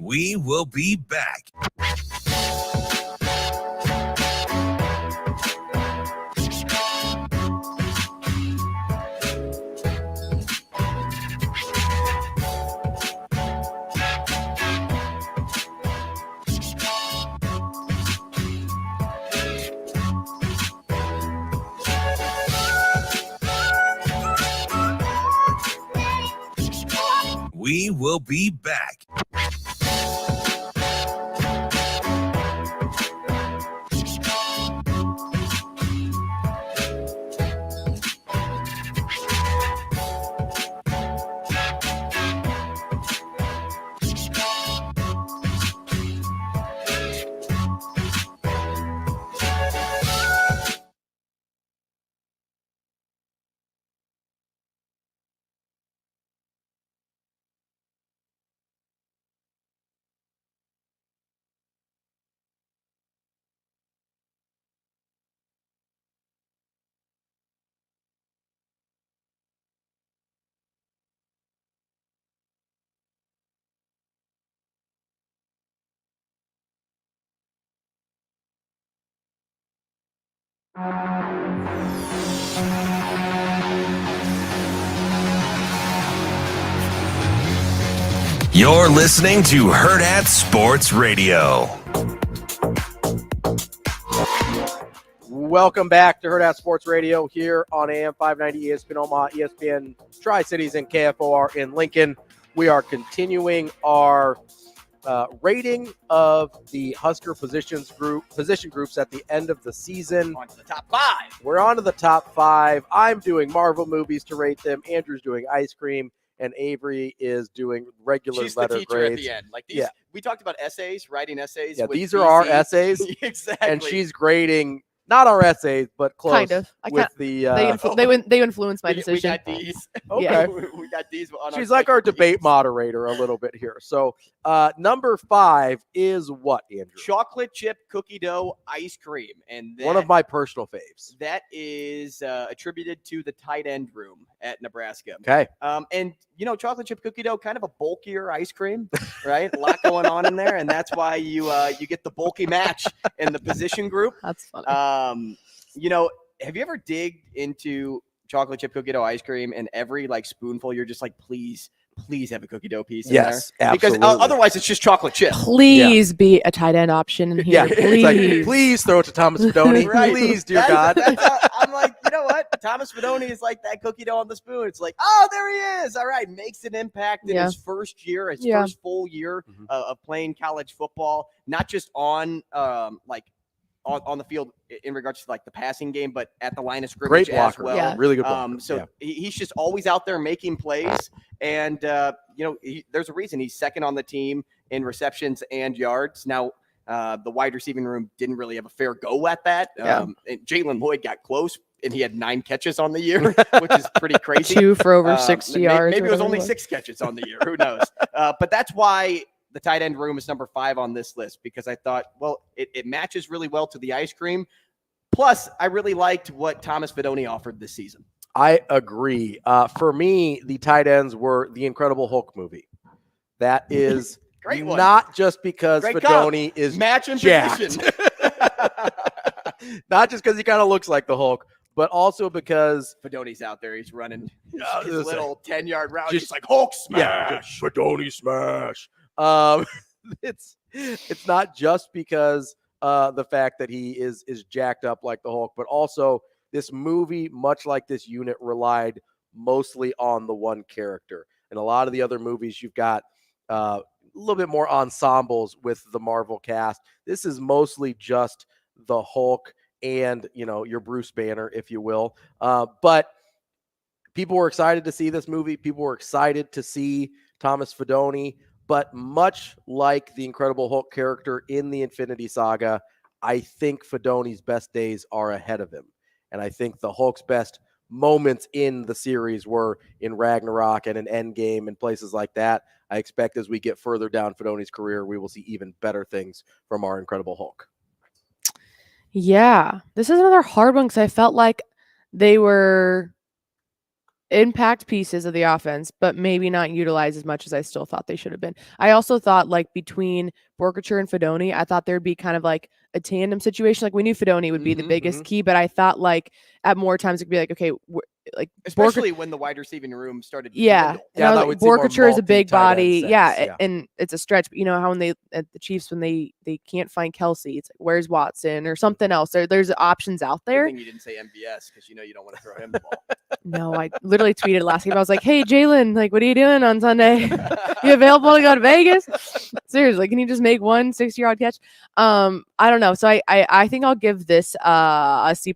We will be back. We will be back. You're listening to Hurrdat Sports Radio. Welcome back to Hurrdat Sports Radio here on AM 590 ESPN Omaha, ESPN Tri-Cities, and KFOR in Lincoln. We are continuing our rating of the Husker position groups at the end of the season. On to the top 5. We're on to the top 5. I'm doing Marvel movies to rate them. Andrew's doing ice cream. And Avarie is doing regular She's letter the teacher grades. at the end. Like these, we talked about essays, writing essays. Yeah, with these are our essays. Exactly. And she's grading not our essays, but close. Kind of. They influence my decision. We got these. Okay. Yeah. We got these. On She's like our debate moderator a little bit here. So number 5 is what, Andrew? Chocolate chip cookie dough ice cream. And one of my personal faves. That is attributed to the tight end room at Nebraska. Okay. And, you know, chocolate chip cookie dough, kind of a bulkier ice cream, right? A lot going on in there. And that's why you get the bulky match in the position group. That's funny. You know, have you ever digged into chocolate chip cookie dough ice cream and every like spoonful you're just like, please have a cookie dough piece in there? Absolutely. Because otherwise it's just chocolate chip. Please be a tight end option in here. Please. Like, please throw it to Thomas Fedoni. Right. Please, dear God. I'm like, you know what? Thomas Fedoni is like that cookie dough on the spoon. It's like, oh, there he is. All right. Makes an impact in his first year, first full year of playing college football, not just on like on the field in regards to like the passing game, but at the line of scrimmage as well. Yeah. Really good blocker. So he's just always out there making plays. And, there's a reason he's second on the team in receptions and yards. Now, the wide receiving room didn't really have a fair go at that. And Jalen Lloyd got close, and he had 9 catches on the year, which is pretty crazy. 2 for over 60 yards. Maybe it was only 6 catches on the year. Who knows? But that's why the tight end room is number 5 on this list, because I thought, well, it matches really well to the ice cream. Plus, I really liked what Thomas Fidone offered this season. I agree. For me, the tight ends were the Incredible Hulk movie. That is Great one. Not just because Fidone is match in jacked. position. Not just because he kind of looks like the Hulk, but also because Fidone's out there. He's running his little 10-yard route. He's like, Hulk smash. Yeah, Fidone smash. It's not just because the fact that he is jacked up like the Hulk, but also this movie, much like this unit, relied mostly on the one character. In a lot of the other movies, you've got a little bit more ensembles with the Marvel cast. This is mostly just the Hulk and, your Bruce Banner, if you will. But people were excited to see this movie. People were excited to see Thomas Fidone. But much like the Incredible Hulk character in the Infinity Saga, I think Fidone's best days are ahead of him. And I think the Hulk's best moments in the series were in Ragnarok and in Endgame and places like that. I expect as we get further down Fidone's career, we will see even better things from our Incredible Hulk. Yeah, this is another hard one because I felt like they were impact pieces of the offense, but maybe not utilized as much as I still thought they should have been. I also thought like between Borkature and Fidone, I thought there'd be kind of like a tandem situation. Like we knew Fidone would be the biggest key, but I thought like at more times it could be like, okay, like especially when the wide receiving room started. Borkature is a big body. Yeah. And it's a stretch. But you know how when they at the Chiefs when they can't find Kelsey, it's like where's Watson or something else. There's options out there. I think you didn't say MVS because you don't want to throw him the ball. No, I literally tweeted last game. I was like, hey Jalen, like what are you doing on Sunday? You available to go to Vegas? Seriously, can you just make one 60-yard catch? I don't know. So I think I'll give this a C+.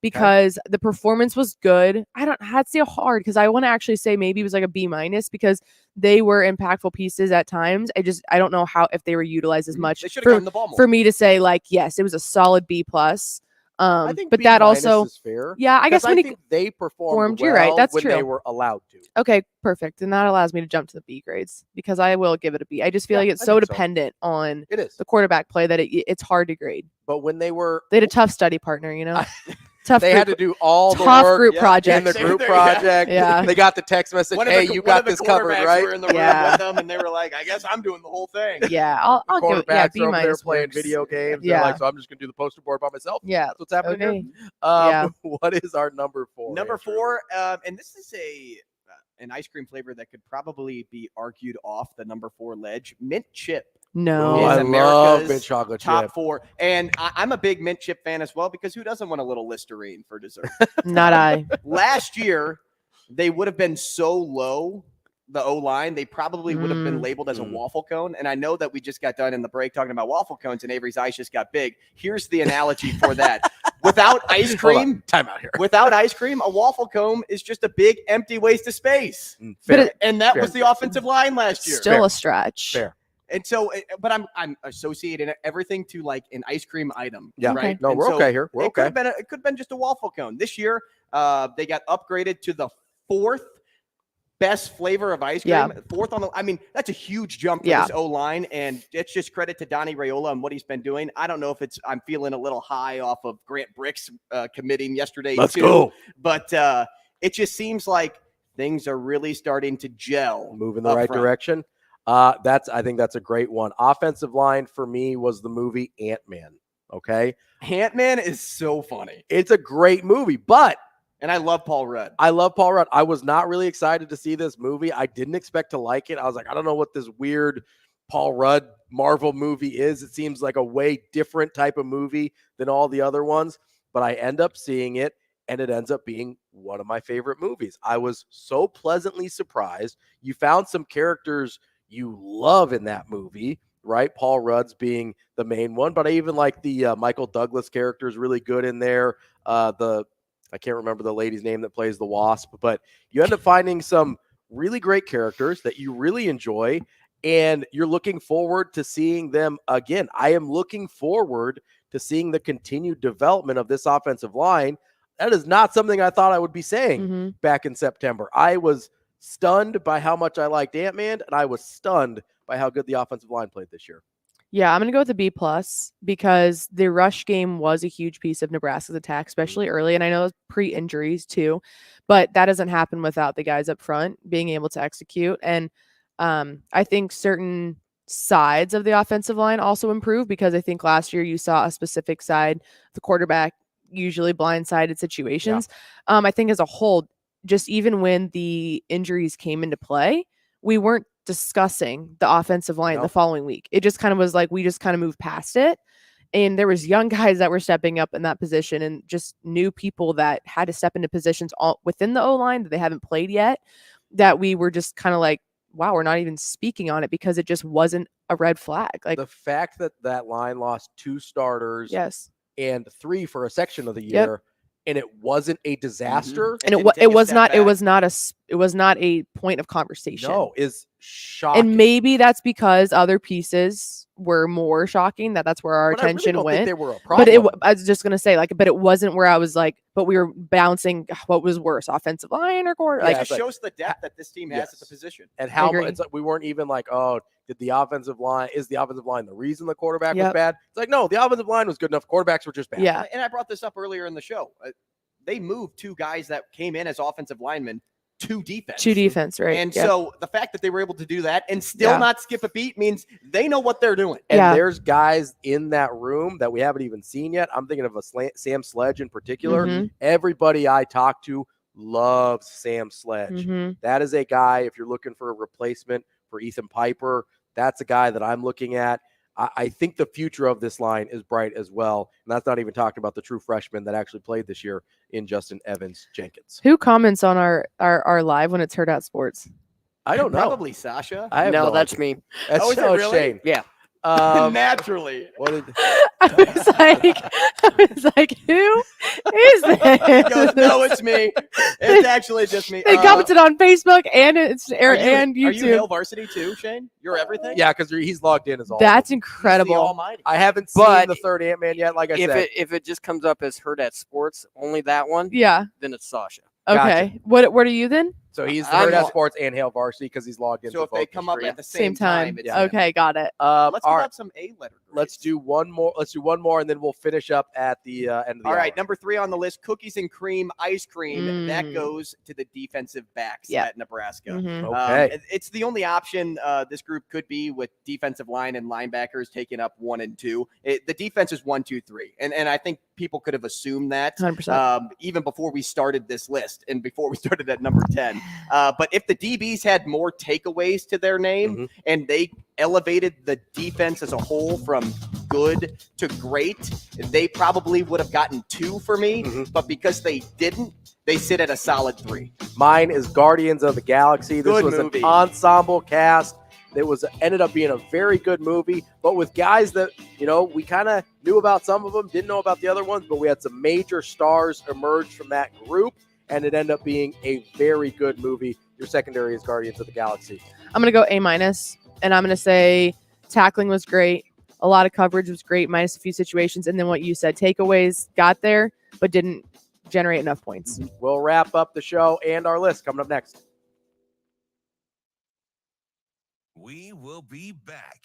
Because the performance was good. I had to say hard because I want to actually say maybe it was like a B- because they were impactful pieces at times. I don't know if they were utilized as much. They should have gotten the ball more. For me to say like, yes, it was a solid B+. I think but B- that also is fair. Yeah, I guess I think they performed well you're right. That's when true. They were allowed to. Okay, perfect. And that allows me to jump to the B grades because I will give it a B. I just feel like it's so dependent on the quarterback play that it's hard to grade. But when they had a tough study partner, Tough they group, had to do all the tough work group project. in the group project. Yeah. They got the text message, hey, you got this covered, right? Were in the room with them, and they were like, I guess I'm doing the whole thing. Yeah, I'll give it B- over there playing video games. Yeah. They're like, so I'm just going to do the poster board by myself. Yeah. That's what's happening here. Yeah. What is our number 4? Number 4, and this is an ice cream flavor that could probably be argued off the number 4 ledge. Mint chip. No, I love mint chocolate top chip. 4, and I'm a big mint chip fan as well because who doesn't want a little Listerine for dessert? Not I. Last year, they would have been so low, the O-line, they probably would have been labeled as a waffle cone. And I know that we just got done in the break talking about waffle cones, and Avery's eyes just got big. Here's the analogy for that: without ice cream, time out here. Without ice cream, a waffle cone is just a big empty waste of space. And that was the offensive line last year. Still a stretch. Fair. And so, but I'm associating everything to like an ice cream item. Yeah. Right. Okay. No, we're okay here. We're okay. It could have been just a waffle cone. This year, they got upgraded to the 4th best flavor of ice cream. Yeah. 4th on the. I mean, that's a huge jump for this O line, and it's just credit to Donnie Raiola and what he's been doing. I don't know if I'm feeling a little high off of Grant Brick's committing yesterday. Let's too, go. But it just seems like things are really starting to gel. Move in the right direction. I think that's a great one. Offensive line for me was the movie Ant-Man. Okay. Ant-Man is so funny. It's a great movie, and I love Paul Rudd. I was not really excited to see this movie. I didn't expect to like it. I was like, I don't know what this weird Paul Rudd Marvel movie is. It seems like a way different type of movie than all the other ones, but I end up seeing it, and it ends up being one of my favorite movies. I was so pleasantly surprised. You found some characters you love in that movie, right? Paul Rudd's being the main one, but I even like the Michael Douglas character is really good in there. I can't remember the lady's name that plays the Wasp, but you end up finding some really great characters that you really enjoy, and you're looking forward to seeing them again. I am looking forward to seeing the continued development of this offensive line. That is not something I thought I would be saying back in September. I was stunned by how much I liked Ant-Man, and I was stunned by how good the offensive line played this year. Yeah, I'm going to go with a B+ because the rush game was a huge piece of Nebraska's attack, especially early. And I know pre-injuries too, but that doesn't happen without the guys up front being able to execute. And I think certain sides of the offensive line also improved because I think last year you saw a specific side, the quarterback usually blindsided situations. Yeah. I think as a whole, just even when the injuries came into play, we weren't discussing the offensive line the following week. It just kind of was like we just kind of moved past it, and there was young guys that were stepping up in that position and just new people that had to step into positions all within the O-line that they haven't played yet, that we were just kind of like, wow, we're not even speaking on it because it just wasn't a red flag. Like the fact that that line lost 2 starters and 3 for a section of the year, and it wasn't a disaster, and it was not a point of conversation. No, is shocking. And maybe that's because other pieces were more shocking. That's where our attention I really don't went. think they were a problem. But I was just gonna say, like, but it wasn't where I was like, but we were bouncing. What was worse, offensive line or quarter? It just shows the depth that this team has at the position, and how it's like we weren't even like, oh, is the offensive line the reason the quarterback was bad? It's like, no, the offensive line was good enough. Quarterbacks were just bad. Yeah, and I brought this up earlier in the show. They moved 2 guys that came in as offensive linemen to defense. To defense, right? And so the fact that they were able to do that and still not skip a beat means they know what they're doing. And there's guys in that room that we haven't even seen yet. I'm thinking of Sam Sledge in particular. Everybody I talk to loves Sam Sledge. That is a guy, if you're looking for a replacement for Ethan Piper, that's a guy that I'm looking at. I think the future of this line is bright as well. And that's not even talking about the true freshman that actually played this year in Justin Evans Jenkins. Who comments on our live when it's Hurrdat Sports? I don't know. Probably Sasha. No, that's me. That's really? Shane. Yeah. Naturally. I was like, who is this? He goes, no, it's me. It's actually just me. They commented on Facebook and and YouTube. Are you Hail Varsity too, Shane? You're everything? Yeah, because he's logged in as all. That's incredible. Almighty. I haven't seen the third Ant-Man yet, like I said. If it just comes up as Hurrdat Sports, only that one, then it's Sasha. Okay. Gotcha. What are you then? So he's the Hurrdat Sports and Hail Varsity because he's logged in. So if they come up at the same time. it's okay, got it. Let's give out some A-letter grades. Let's do one more, and then we'll finish up at the end of the All right, hour. number 3 on the list, cookies and cream ice cream. That goes to the defensive backs at Nebraska. Okay. It's the only option this group could be with defensive line and linebackers taking up 1 and 2. The defense is 1, 2, 3. And I think people could have assumed that 100%. Even before we started this list and before we started at number 10. But if the DBs had more takeaways to their name and they elevated the defense as a whole from good to great, they probably would have gotten 2 for me. But because they didn't, they sit at a solid 3. Mine is Guardians of the Galaxy. This was an ensemble cast. It ended up being a very good movie, but with guys that, we kind of knew about some of them, didn't know about the other ones, but we had some major stars emerge from that group, and it ended up being a very good movie. Your secondary is Guardians of the Galaxy. I'm going to go A-, and I'm going to say tackling was great. A lot of coverage was great, minus a few situations. And then what you said, takeaways got there, but didn't generate enough points. We'll wrap up the show and our list coming up next. We will be back.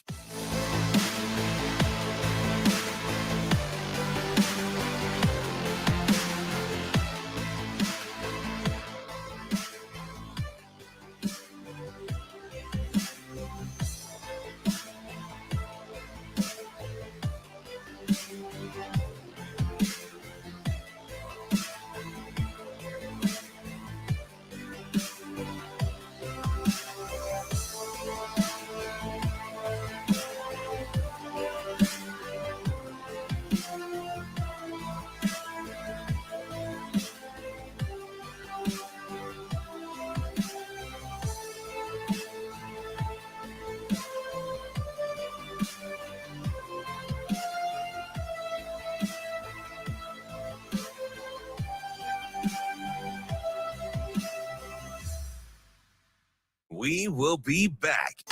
We will be back.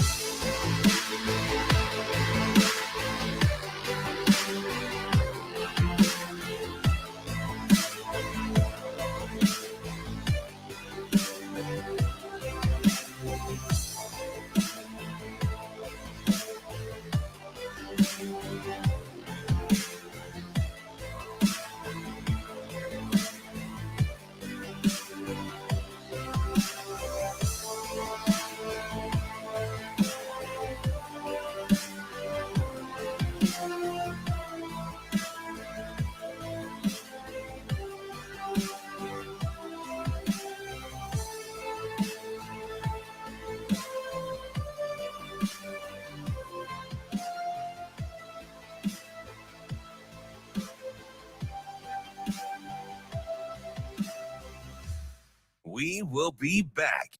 We will be back.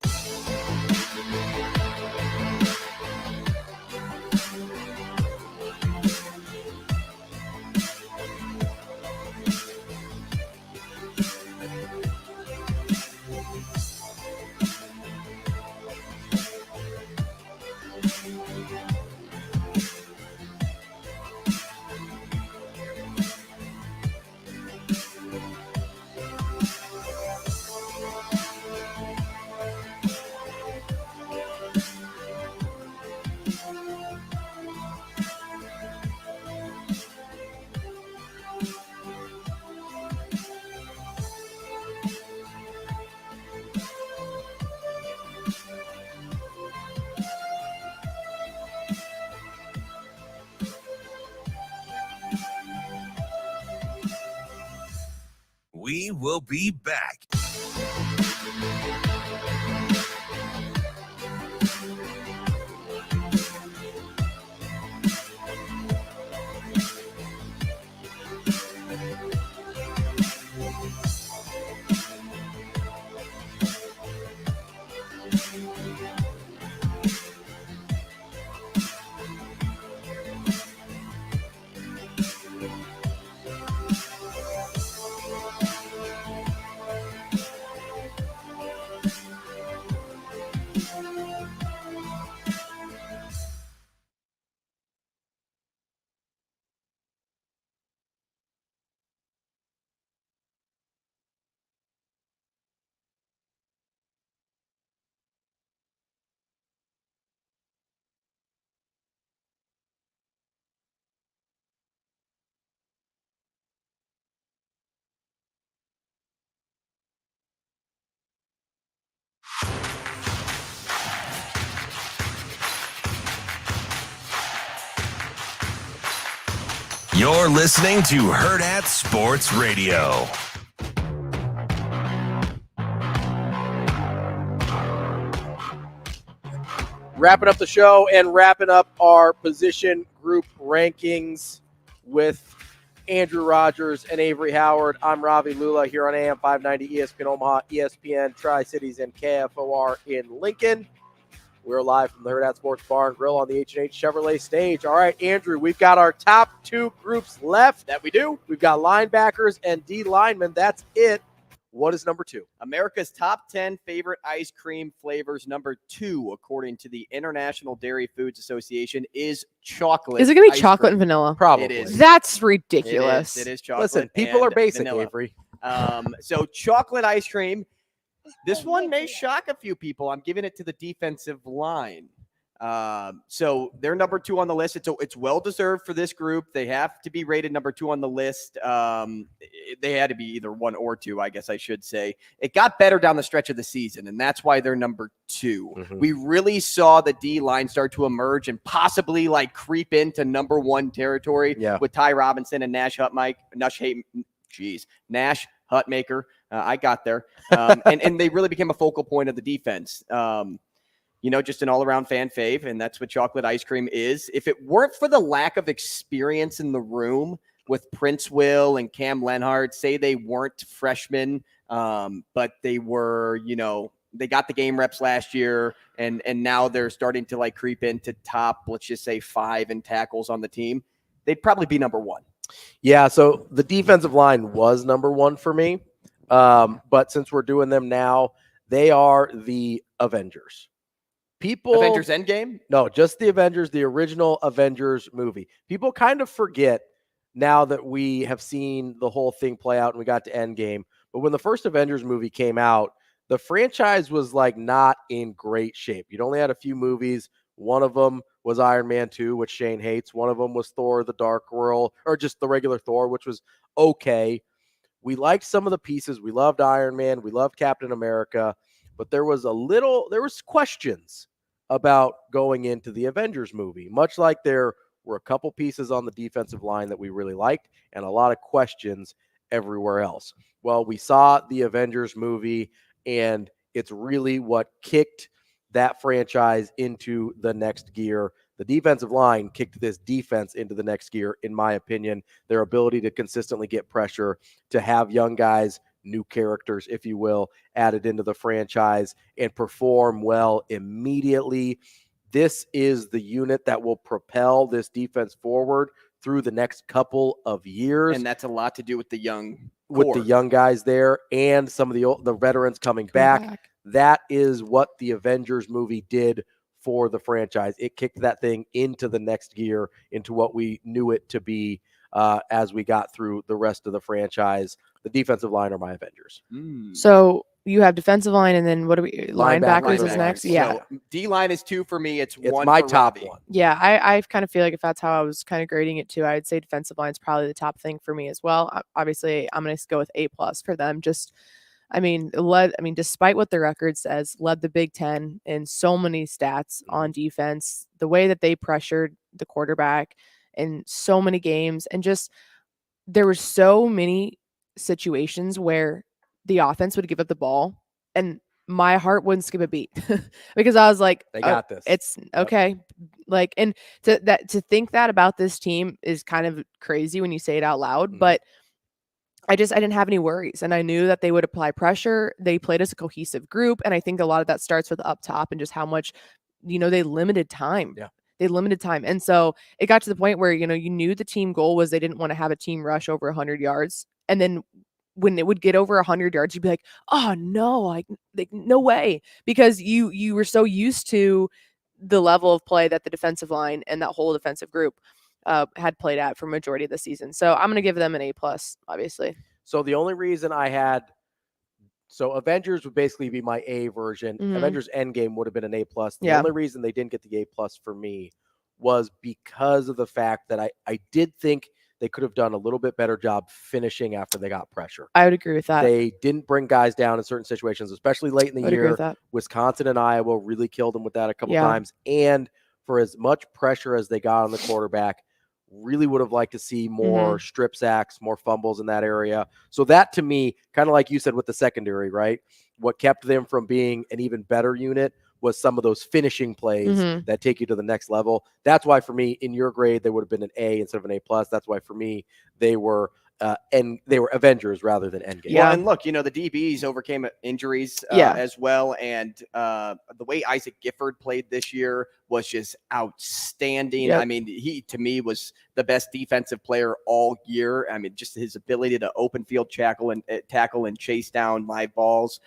We will be back. You're listening to Hurrdat Sports Radio. Wrapping up the show and wrapping up our position group rankings with Andrew Rogers and Avarie Howard. I'm Ravi Lulla here on AM 590 ESPN Omaha, ESPN Tri-Cities, and KFOR in Lincoln. We're live from the Hurrdat Sports Bar and Grill on the H&H Chevrolet stage. All right, Andrew, we've got our top two groups left. That we do. We've got linebackers and D linemen. That's it. What is number two? America's top 10 favorite ice cream flavors. Number 2, according to the International Dairy Foods Association, is chocolate. Is it going to be chocolate and vanilla? Probably. It is. That's ridiculous. It is chocolate. Listen, people are basic, vanilla. Avarie. So chocolate ice cream. This one may shock a few people. I'm giving it to the defensive line. So they're number 2 on the list. It's well-deserved for this group. They have to be rated number 2 on the list. They had to be either 1 or 2, I guess I should say. It got better down the stretch of the season, and that's why they're number 2. Mm-hmm. We really saw the D-line start to emerge and possibly creep into number 1 territory with Ty Robinson and Nash Hutmaker. I got there. And they really became a focal point of the defense. Just an all-around fan fave, and that's what chocolate ice cream is. If it weren't for the lack of experience in the room with Prince Will and Cam Lenhart, say they weren't freshmen, but they were, they got the game reps last year, and now they're starting to creep into top, let's just say 5 in tackles on the team, they'd probably be number 1. Yeah, so the defensive line was number 1 for me. But since we're doing them now, they are the Avengers. Avengers Endgame? No, just the Avengers, the original Avengers movie. People kind of forget now that we have seen the whole thing play out and we got to Endgame. But when the first Avengers movie came out, the franchise was like not in great shape. You'd only had a few movies. One of them was Iron Man 2, which Shane hates. One of them was Thor, the Dark World, or just the regular Thor, which was okay. We liked some of the pieces. We loved Iron Man. We loved Captain America. But there was questions about going into the Avengers movie, much like there were a couple pieces on the defensive line that we really liked and a lot of questions everywhere else. Well, we saw the Avengers movie, and it's really what kicked that franchise into the next gear. The defensive line kicked this defense into the next gear, in my opinion. Their ability to consistently get pressure, to have young guys, new characters, if you will, added into the franchise and perform well immediately. This is the unit that will propel this defense forward through the next couple of years. And that's a lot to do with the young core. With the young guys there and some of the veterans coming back. That is what the Avengers movie did for the franchise. It kicked that thing into the next gear, into what we knew it to be as we got through the rest of the franchise. The defensive line are my Avengers. So you have defensive line, and then what do we? Linebackers is next. Yeah. So D-line is 2 for me. It's 1 my for top Ravi. one. Yeah, I kind of feel like if that's how I was kind of grading it too, I'd say defensive line is probably the top thing for me as well. Obviously, I'm going to go with A+ for them. Despite what the record says, led the Big Ten in so many stats on defense, the way that they pressured the quarterback in so many games, and just there were so many situations where the offense would give up the ball and my heart wouldn't skip a beat because I was like, they got this. It's okay. Like, and to think that about this team is kind of crazy when you say it out loud, but I didn't have any worries, and I knew that they would apply pressure. They played as a cohesive group, and I think a lot of that starts with up top and just how much, they limited time. Yeah. They limited time. And so it got to the point where, you knew the team goal was they didn't want to have a team rush over 100 yards. And then when it would get over 100 yards, you'd be like, oh no, like no way. Because you were so used to the level of play that the defensive line and that whole defensive group had played at for majority of the season. So I'm going to give them an A+, obviously. So the only reason Avengers would basically be my A version. Avengers Endgame would have been an A+. The only reason they didn't get the A+ for me was because of the fact that I did think they could have done a little bit better job finishing after they got pressure. I would agree with that. They didn't bring guys down in certain situations, especially late in the year. Wisconsin and Iowa really killed them with that a couple times. And for as much pressure as they got on the quarterback, really would have liked to see more strip sacks, more fumbles in that area. So that, to me, kind of like you said with the secondary, right? What kept them from being an even better unit was some of those finishing plays that take you to the next level. That's why for me, in your grade, they would have been an A instead of an A+. That's why for me, they were Avengers rather than Endgame. Yeah, well, and look, the DBs overcame injuries as well, and the way Isaac Gifford played this year was just outstanding. Yep. I mean, he to me was the best defensive player all year. I mean, just his ability to open field tackle and chase down live balls.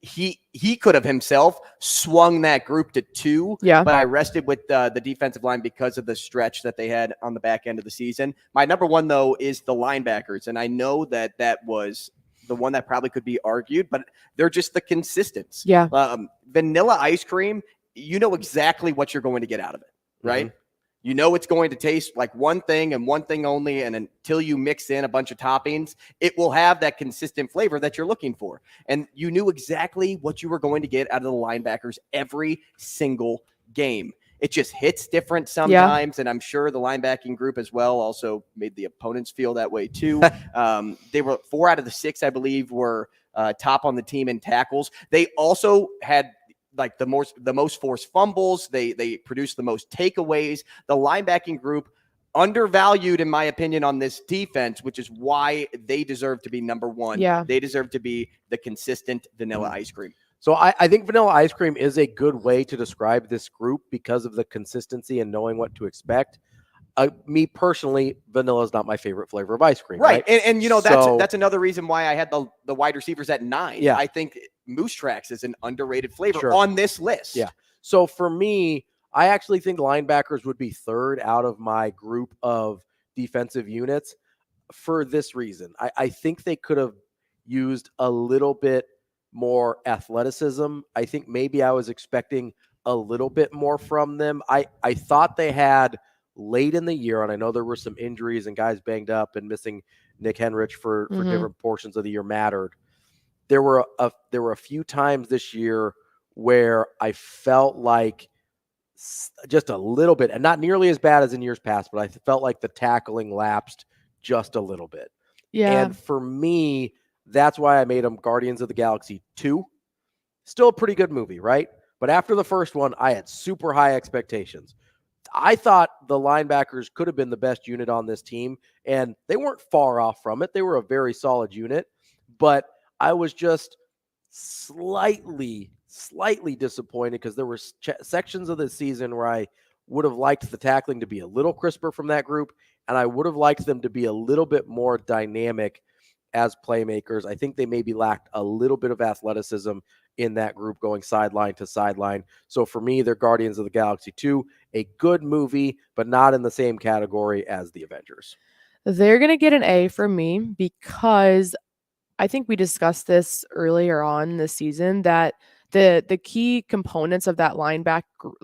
He could have himself swung that group to 2, but I rested with the defensive line because of the stretch that they had on the back end of the season. My number 1, though, is the linebackers, and I know that was the one that probably could be argued, but they're just the consistents. Yeah. Vanilla ice cream, you know exactly what you're going to get out of it, right? You know it's going to taste like one thing and one thing only, and until you mix in a bunch of toppings, it will have that consistent flavor that you're looking for. And you knew exactly what you were going to get out of the linebackers every single game. It just hits different sometimes, and I'm sure the linebacking group as well also made the opponents feel that way too. They were 4 out of the 6, I believe, were top on the team in tackles. They also had like the most forced fumbles. They produced the most takeaways. The linebacking group undervalued, in my opinion, on this defense, which is why they deserve to be number 1. Yeah. They deserve to be the consistent vanilla ice cream. So I think vanilla ice cream is a good way to describe this group because of the consistency and knowing what to expect. Me personally, vanilla is not my favorite flavor of ice cream. Right. And that's another reason why I had the wide receivers at 9. Yeah. I think Moose Tracks is an underrated flavor on this list. Yeah. So for me, I actually think linebackers would be third out of my group of defensive units for this reason. I think they could have used a little bit more athleticism. I think maybe I was expecting a little bit more from them. I thought they had late in the year, and I know there were some injuries and guys banged up and missing Nick Henrich for different portions of the year mattered. There were a few times this year where I felt like just a little bit, and not nearly as bad as in years past, but I felt like the tackling lapsed just a little bit. Yeah. And for me, that's why I made them Guardians of the Galaxy 2. Still a pretty good movie, right? But after the first one, I had super high expectations. I thought the linebackers could have been the best unit on this team, and they weren't far off from it. They were a very solid unit, but I was just slightly disappointed because there were sections of the season where I would have liked the tackling to be a little crisper from that group, and I would have liked them to be a little bit more dynamic as playmakers. I think they maybe lacked a little bit of athleticism in that group going sideline to sideline. So for me, they're Guardians of the Galaxy 2, a good movie, but not in the same category as the Avengers. They're going to get an A from me because I think we discussed this earlier on this season that the key components of that linebacker group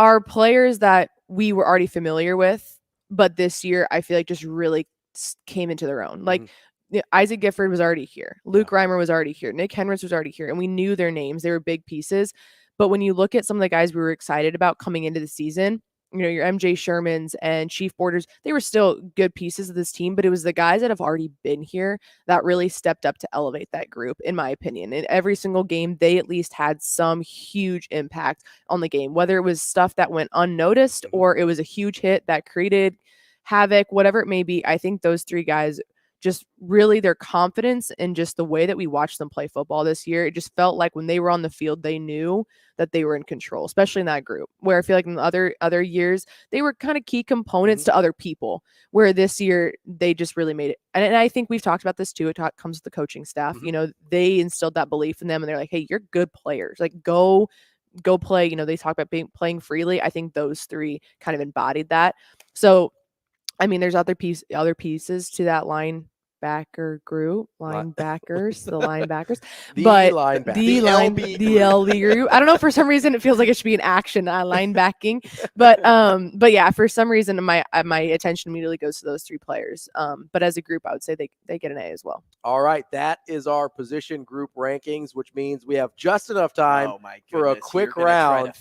are players that we were already familiar with, but this year I feel like just really came into their own. Like Isaac Gifford was already here, Luke Reimer was already here, Nick Henrich was already here, and we knew their names. They were big pieces. But when you look at some of the guys we were excited about coming into the season, you know, your MJ Shermans and Chief Borders, they were still good pieces of this team, but it was the guys that have already been here that really stepped up to elevate that group, in my opinion. In every single game, they at least had some huge impact on the game, whether it was stuff that went unnoticed or it was a huge hit that created havoc, whatever it may be. I think those three guys, just really their confidence and just the way that we watched them play football this year, it just felt like when they were on the field, they knew that they were in control, especially in that group, where I feel like in the other years, they were kind of key components to other people, where this year they just really made it. And I think we've talked about this too. It comes with the coaching staff. You know, they instilled that belief in them and they're like, hey, you're good players. Like go play. You know, they talk about playing freely. I think those three kind of embodied that. So, I mean, there's other pieces to that linebacker group, the linebackers, the LB group. I don't know, for some reason it feels like it should be an action linebacking, but yeah, for some reason my attention immediately goes to those three players. But as a group, I would say they get an A as well. All right, that is our position group rankings, which means we have just enough time for a quick round.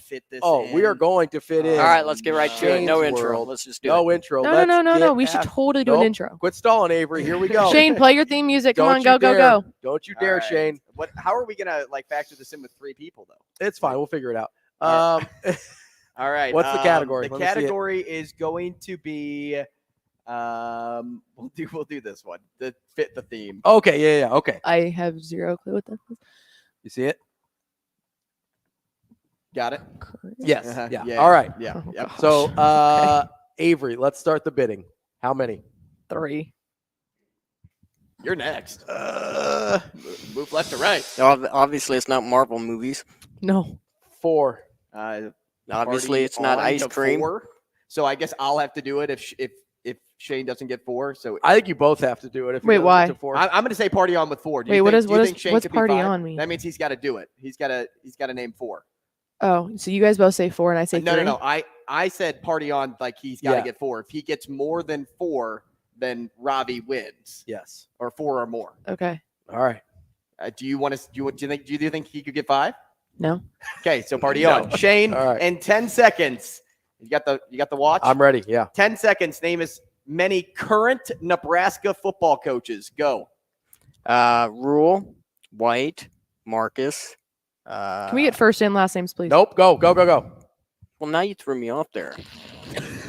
We are going to fit in. All right, let's get right to it. No intro. Let's just do it. No intro. No. We should totally do an intro. Quit stalling, Avery. Here we go. Shane, play your theme music. Come on, go. Don't you dare, Shane. How are we gonna factor this in with three people though? It's fine. We'll figure it out. All right. What's the category? The category is going to be we'll do this one to fit the theme. Okay, yeah. Okay. I have zero clue what that is. You see it? Got it? Yes. Yeah. All right. Yeah. Oh, Yep. So Avery, let's start the bidding. How many? 3. You're next. Move left to right. Obviously, it's not Marvel movies. No. 4. Obviously, it's not ice cream. 4. So I guess I'll have to do it if Shane doesn't get 4. So I think you both have to do it. Wait, why? I'm going to say party on with 4. What's party on mean? That means he's got to do it. He's got to name 4. Oh, so you guys both say 4 and I say 3? No. I said party on, like he's got to get 4. If he gets more than 4, then Ravi wins. Yes. Or 4 or more. Okay. All right. Do you think he could get 5? No. Okay, so party on. Shane, right. In 10 seconds. You got the watch? I'm ready. Yeah. 10 seconds. Name as many current Nebraska football coaches. Go. Rhule, White, Marcus. Can we get first and last names, please? Nope. Go. Well, now you threw me off there.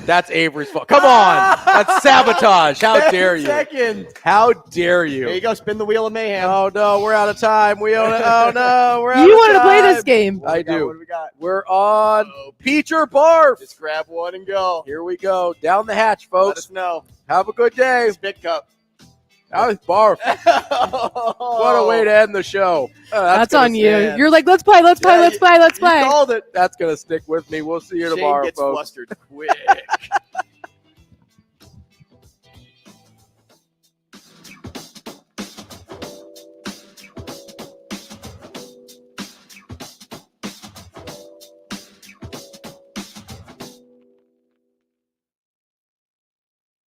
That's Avery's fault. Come on. That's sabotage. How dare you? Seconds. How dare you? There you go. Spin the wheel of mayhem. Oh, no. We're out of time. We own it. Oh, no. We're out of time. You want to play this game? I do. What do we got? We're on Peach or Barf. Just grab one and go. Here we go. Down the hatch, folks. Let us know. Have a good day. Spit cup. That was barf. What a way to end the show. That's on you. You're like, let's play. You called it. That's going to stick with me. We'll see you tomorrow, Shane gets folks. flustered quick.